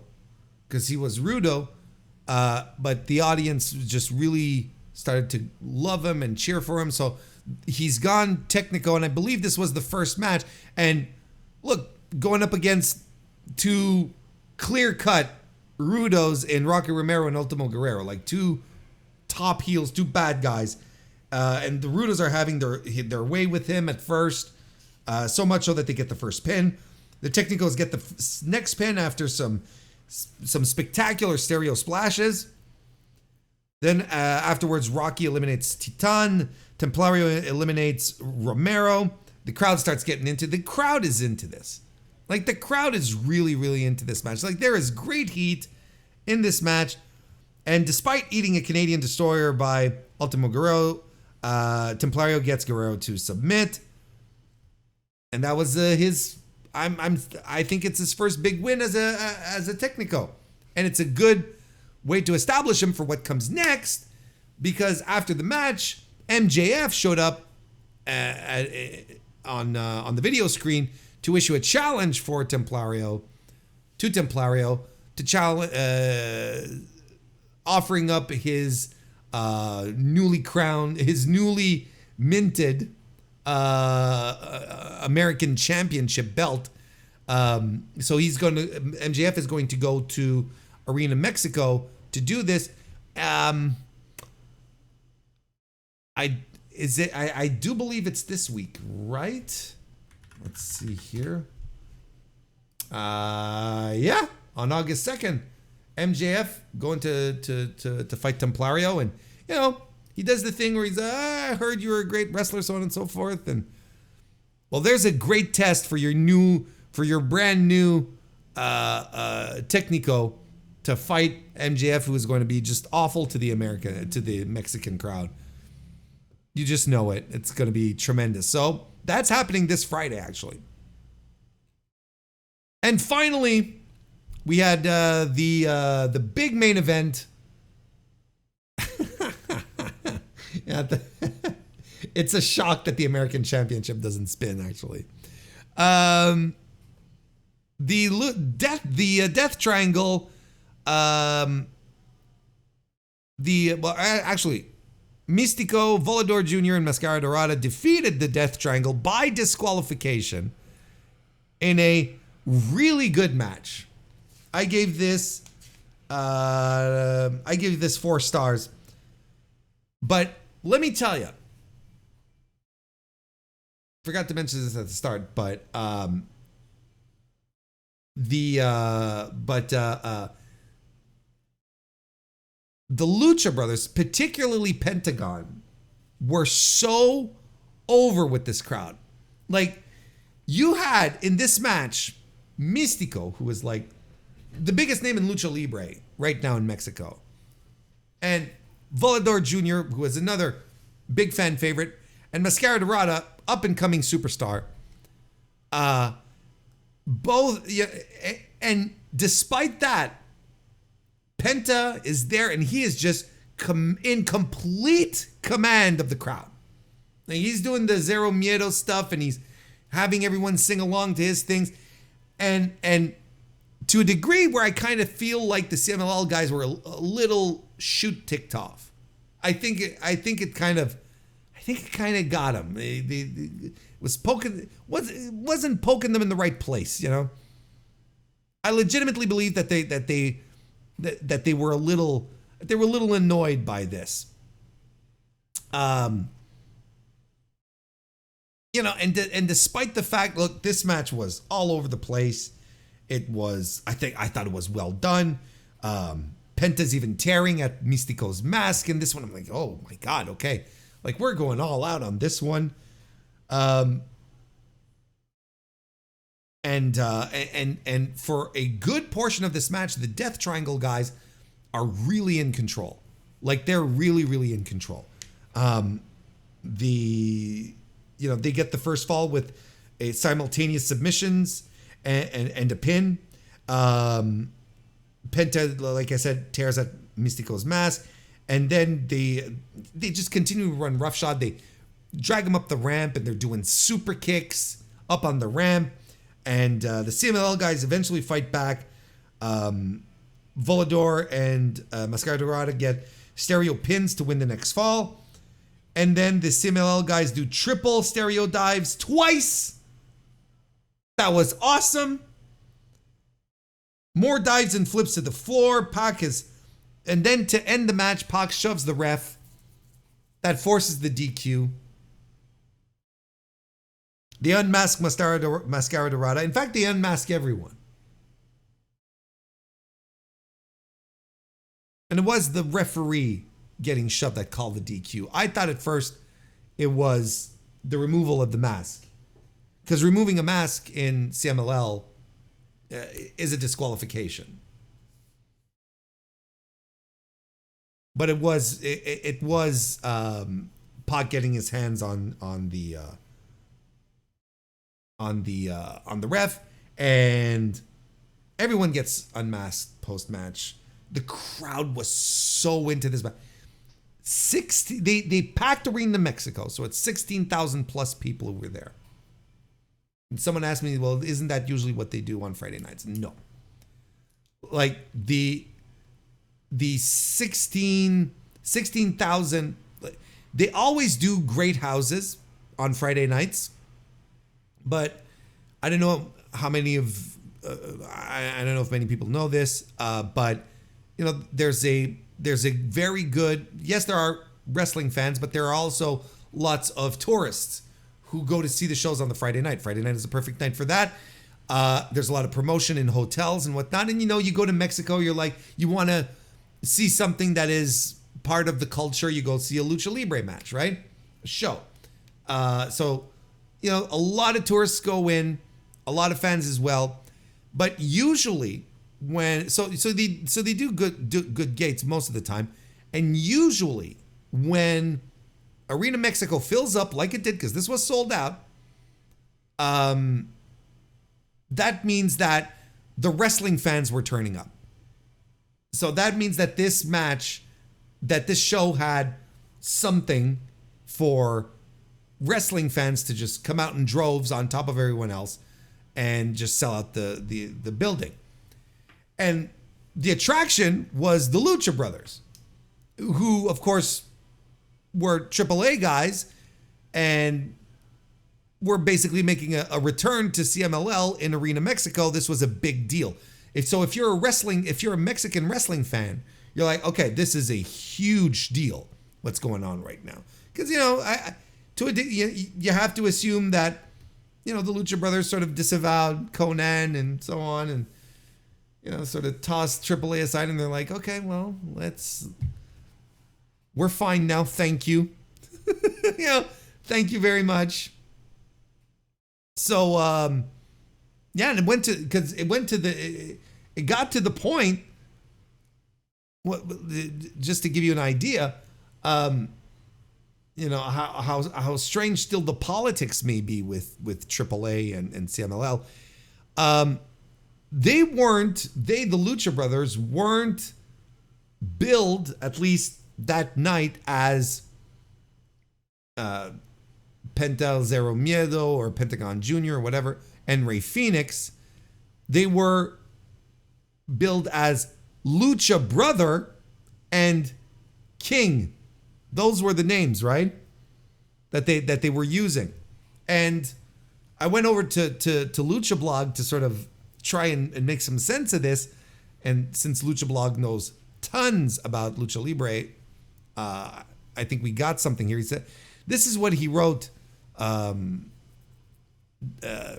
because he was Rudo, but the audience just really started to love him and cheer for him. So he's gone Technico, and I believe this was the first match. And look, going up against 2 clear-cut Rudos in Rocky Romero and Ultimo Guerrero, like 2 top heels, 2 bad guys. And the Rudos are having their way with him at first, so much so that they get the first pin. The Technicos get the next pin after some spectacular stereo splashes. Then afterwards, Rocky eliminates Titan. Templario eliminates Romero. The crowd starts getting into it. The crowd is into this. Like, the crowd is really, really into this match. Like, there is great heat in this match. And despite eating a Canadian destroyer by Ultimo Guerrero, Templario gets Guerrero to submit. And that was his... I think it's his first big win as a Technico. And it's a good way to establish him for what comes next, because after the match, MJF showed up on the video screen to issue a challenge for Templario to challenge, offering up his newly minted American Championship belt. So MJF is going to go to Arena Mexico to do this. I do believe it's this week, right? Let's see here. Yeah, on August 2nd, MJF going to fight Templario, and he does the thing where he's I heard you were a great wrestler, so on and so forth. And well, there's a great test for your brand new Technico to fight MJF, who is going to be just awful to the Mexican crowd. You just know it. It's going to be tremendous. So that's happening this Friday, actually. And finally, we had the big main event. It's a shock that the American Championship doesn't spin, actually. The Death Triangle Actually, Místico, Volador Jr., and Mascara Dorada defeated the Death Triangle by disqualification in a really good match. I gave this 4 stars. But let me tell you, forgot to mention this at the start, but the Lucha Brothers, particularly Pentagon, were so over with this crowd. Like, you had in this match Místico, who was like the biggest name in Lucha Libre right now in Mexico, and Volador Jr., who is another big fan favorite, and Mascara Dorada, up and coming superstar. Both, yeah, and despite that, Penta is there, and he is just in complete command of the crowd. Like, he's doing the Zero Miedo stuff, and he's having everyone sing along to his things, and to a degree where I kind of feel like the CMLL guys were a little shoot ticked off. I think it kind of got them. It wasn't poking them in the right place, you know. I legitimately believe that they were a little annoyed by this. You know, and despite the fact, look, this match was all over the place. I thought it was well done. Penta's even tearing at Místico's mask, and this one I'm like, oh my god, okay, like we're going all out on this one. And for a good portion of this match, the Death Triangle guys are really in control. Like, they're really in control. They get the first fall with a simultaneous submissions and a pin. Penta, like I said, tears at Místico's mask, and then they just continue to run roughshod. They drag him up the ramp, and they're doing super kicks up on the ramp. And the CMLL guys eventually fight back. Volador and Mascara Dorada get stereo pins to win the next fall. And then the CMLL guys do triple stereo dives twice. That was awesome. More dives and flips to the floor. And then to end the match, Pac shoves the ref. That forces the DQ. They unmask Mascara Dorada. In fact, they unmask everyone. And it was the referee getting shoved that called the DQ. I thought at first it was the removal of the mask. Because removing a mask in CMLL is a disqualification. But it was Pac getting his hands on the ref, and everyone gets unmasked post-match. The crowd was so into this match. They packed Arena Mexico, so it's 16,000 plus people who were there. And someone asked me, well, isn't that usually what they do on Friday nights? No. Like, the 16,000, they always do great houses on Friday nights. But I don't know how many of I don't know if many people know this, but you know, there's a very good, yes, there are wrestling fans, but there are also lots of tourists who go to see the shows on the Friday night. Friday night is a perfect night for that. There's a lot of promotion in hotels and whatnot, and you know, you go to Mexico, you're like, you want to see something that is part of the culture. You go see a lucha libre match, right? A show. So you know, a lot of tourists go in, a lot of fans as well. But usually when they do good gates most of the time, and usually when Arena Mexico fills up like it did, because this was sold out, that means that the wrestling fans were turning up. So that means that this show had something for wrestling fans to just come out in droves on top of everyone else and just sell out the building. And the attraction was the Lucha Brothers, who, of course, were AAA guys and were basically making a return to CMLL in Arena Mexico. This was a big deal. If you're a Mexican wrestling fan, you're like, okay, this is a huge deal. What's going on right now? Because you have to assume that the Lucha Brothers sort of disavowed Conan and so on, and sort of tossed AAA aside, and they're like, okay, well, we're fine now. Thank you. Thank you very much. So, and it got to the point, just to give you an idea, how strange still the politics may be with AAA and CMLL. The Lucha Brothers weren't billed, at least that night, as Penta Zero Miedo or Pentagon Jr. or whatever, and Rey Fenix. They were billed as Lucha Brother and King. Those were the names, right? That they were using. And I went over to Lucha Blog to sort of try and make some sense of this. And since Lucha Blog knows tons about Lucha Libre, I think we got something here. He said, this is what he wrote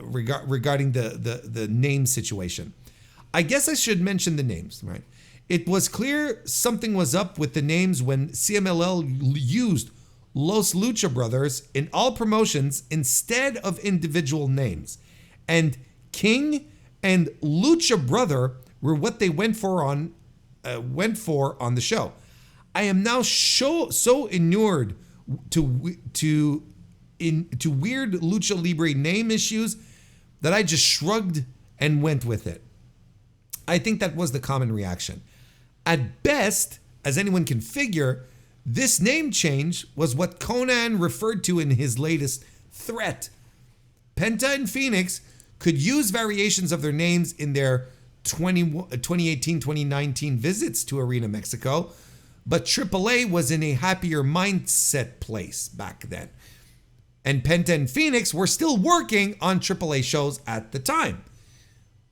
regarding the name situation. I guess I should mention the names, right? It was clear something was up with the names when CMLL used Los Lucha Brothers in all promotions instead of individual names. And King and Lucha Brother were what they went for on the show. I am now so inured to weird Lucha Libre name issues that I just shrugged and went with it. I think that was the common reaction. At best, as anyone can figure, this name change was what Conan referred to in his latest threat. Penta and Phoenix could use variations of their names in their 2018-2019 visits to Arena Mexico, but AAA was in a happier mindset place back then. And Penta and Phoenix were still working on AAA shows at the time.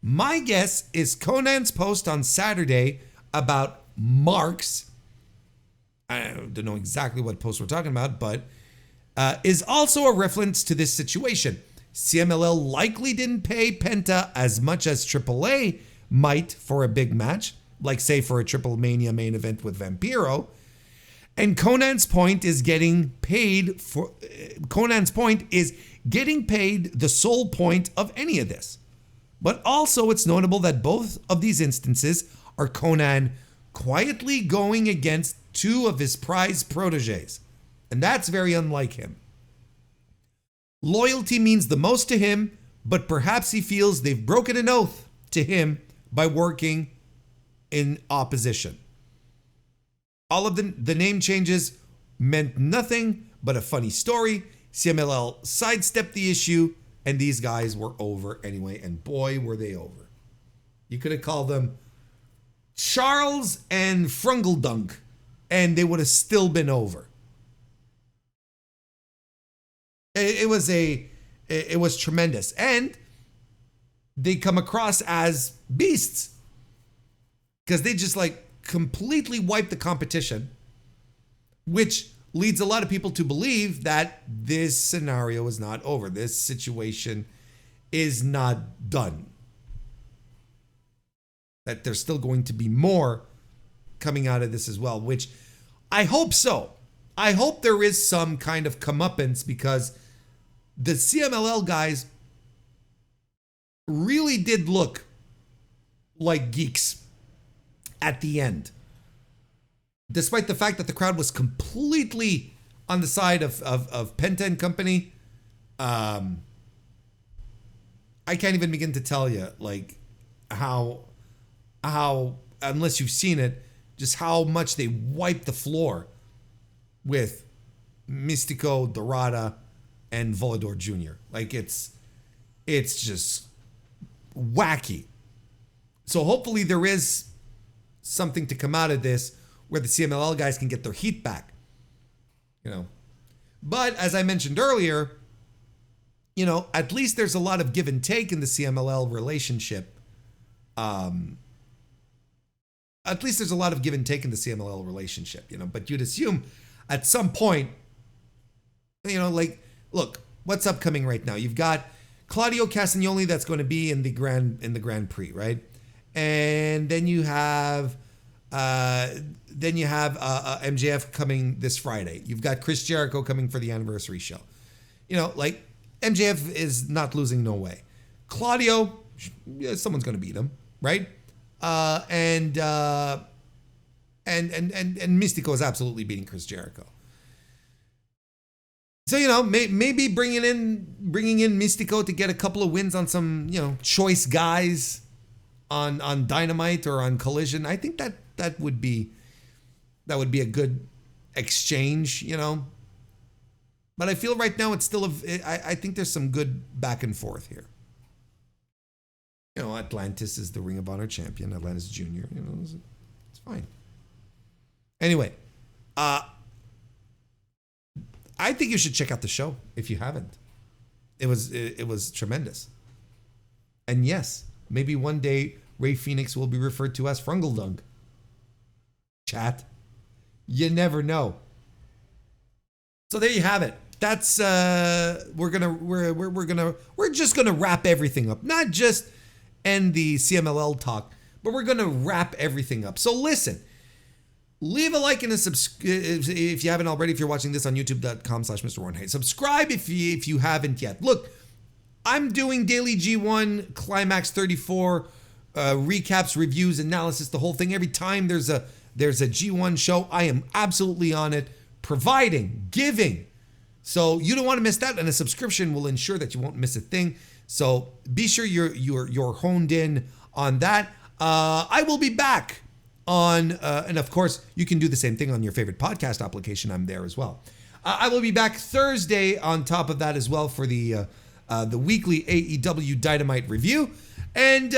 My guess is Conan's post on Saturday about Marks, I don't know exactly what post we're talking about, but is also a reference to this situation. CMLL likely didn't pay Penta as much as AAA might for a big match, like say for a Triple Mania main event with Vampiro. And Conan's point is getting paid the sole point of any of this. But also it's notable that both of these instances are Conan quietly going against two of his prized proteges. And that's very unlike him. Loyalty means the most to him, but perhaps he feels they've broken an oath to him by working in opposition. All of the name changes meant nothing but a funny story. CMLL sidestepped the issue, and these guys were over anyway. And boy, were they over. You could have called them Charles and Frungeldunk, and they would have still been over. It was tremendous. And they come across as beasts because they just completely wiped the competition, which leads a lot of people to believe that this scenario is not over. This situation is not done. That there's still going to be more coming out of this as well, which I hope so. I hope there is some kind of comeuppance because the CMLL guys really did look like geeks at the end. Despite the fact that the crowd was completely on the side of Penta and company, I can't even begin to tell you how unless you've seen it, just how much they wiped the floor with Mystico, Dorada, and Volador Jr. It's just wacky. So hopefully there is something to come out of this where the CMLL guys can get their heat back. But as I mentioned earlier, at least there's a lot of give and take in the CMLL relationship. But you'd assume at some point, look, what's upcoming right now? You've got Claudio Castagnoli that's going to be in the Grand Prix, right? And then you have MJF coming this Friday. You've got Chris Jericho coming for the anniversary show. MJF is not losing no way. Claudio, someone's going to beat him, right? And Mystico is absolutely beating Chris Jericho. So maybe bringing in Mystico to get a couple of wins on some choice guys on Dynamite or on Collision. I think that would be a good exchange, But I feel right now it's still I think there's some good back and forth here. Atlantis is the Ring of Honor champion, Atlantis Jr. It's fine. Anyway, I think you should check out the show if you haven't. It was tremendous. And yes, maybe one day Ray Phoenix will be referred to as Frungeldunk. Chat. You never know. So there you have it. That's we're just gonna wrap everything up. Not just end the CMLL talk, but we're gonna wrap everything up. So listen. Leave a like and a subscribe if you haven't already. If you're watching this on youtube.com/MrWarrenHayes. Subscribe if you haven't yet. Look, I'm doing daily G1 Climax 34 recaps, reviews, analysis, the whole thing. Every time there's a G1 show, I am absolutely on it, providing, giving. So you don't want to miss that, and a subscription will ensure that you won't miss a thing. So be sure you're honed in on that. I will be back on, and of course, you can do the same thing on your favorite podcast application. I'm there as well. I will be back Thursday on top of that as well for the weekly AEW Dynamite review. And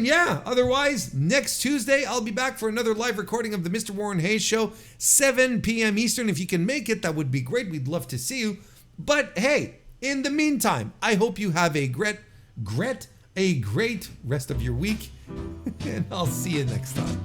yeah, otherwise, next Tuesday, I'll be back for another live recording of the Mr. Warren Hayes Show, 7 p.m. Eastern. If you can make it, that would be great. We'd love to see you. But hey, in the meantime, I hope you have a great rest of your week. And I'll see you next time.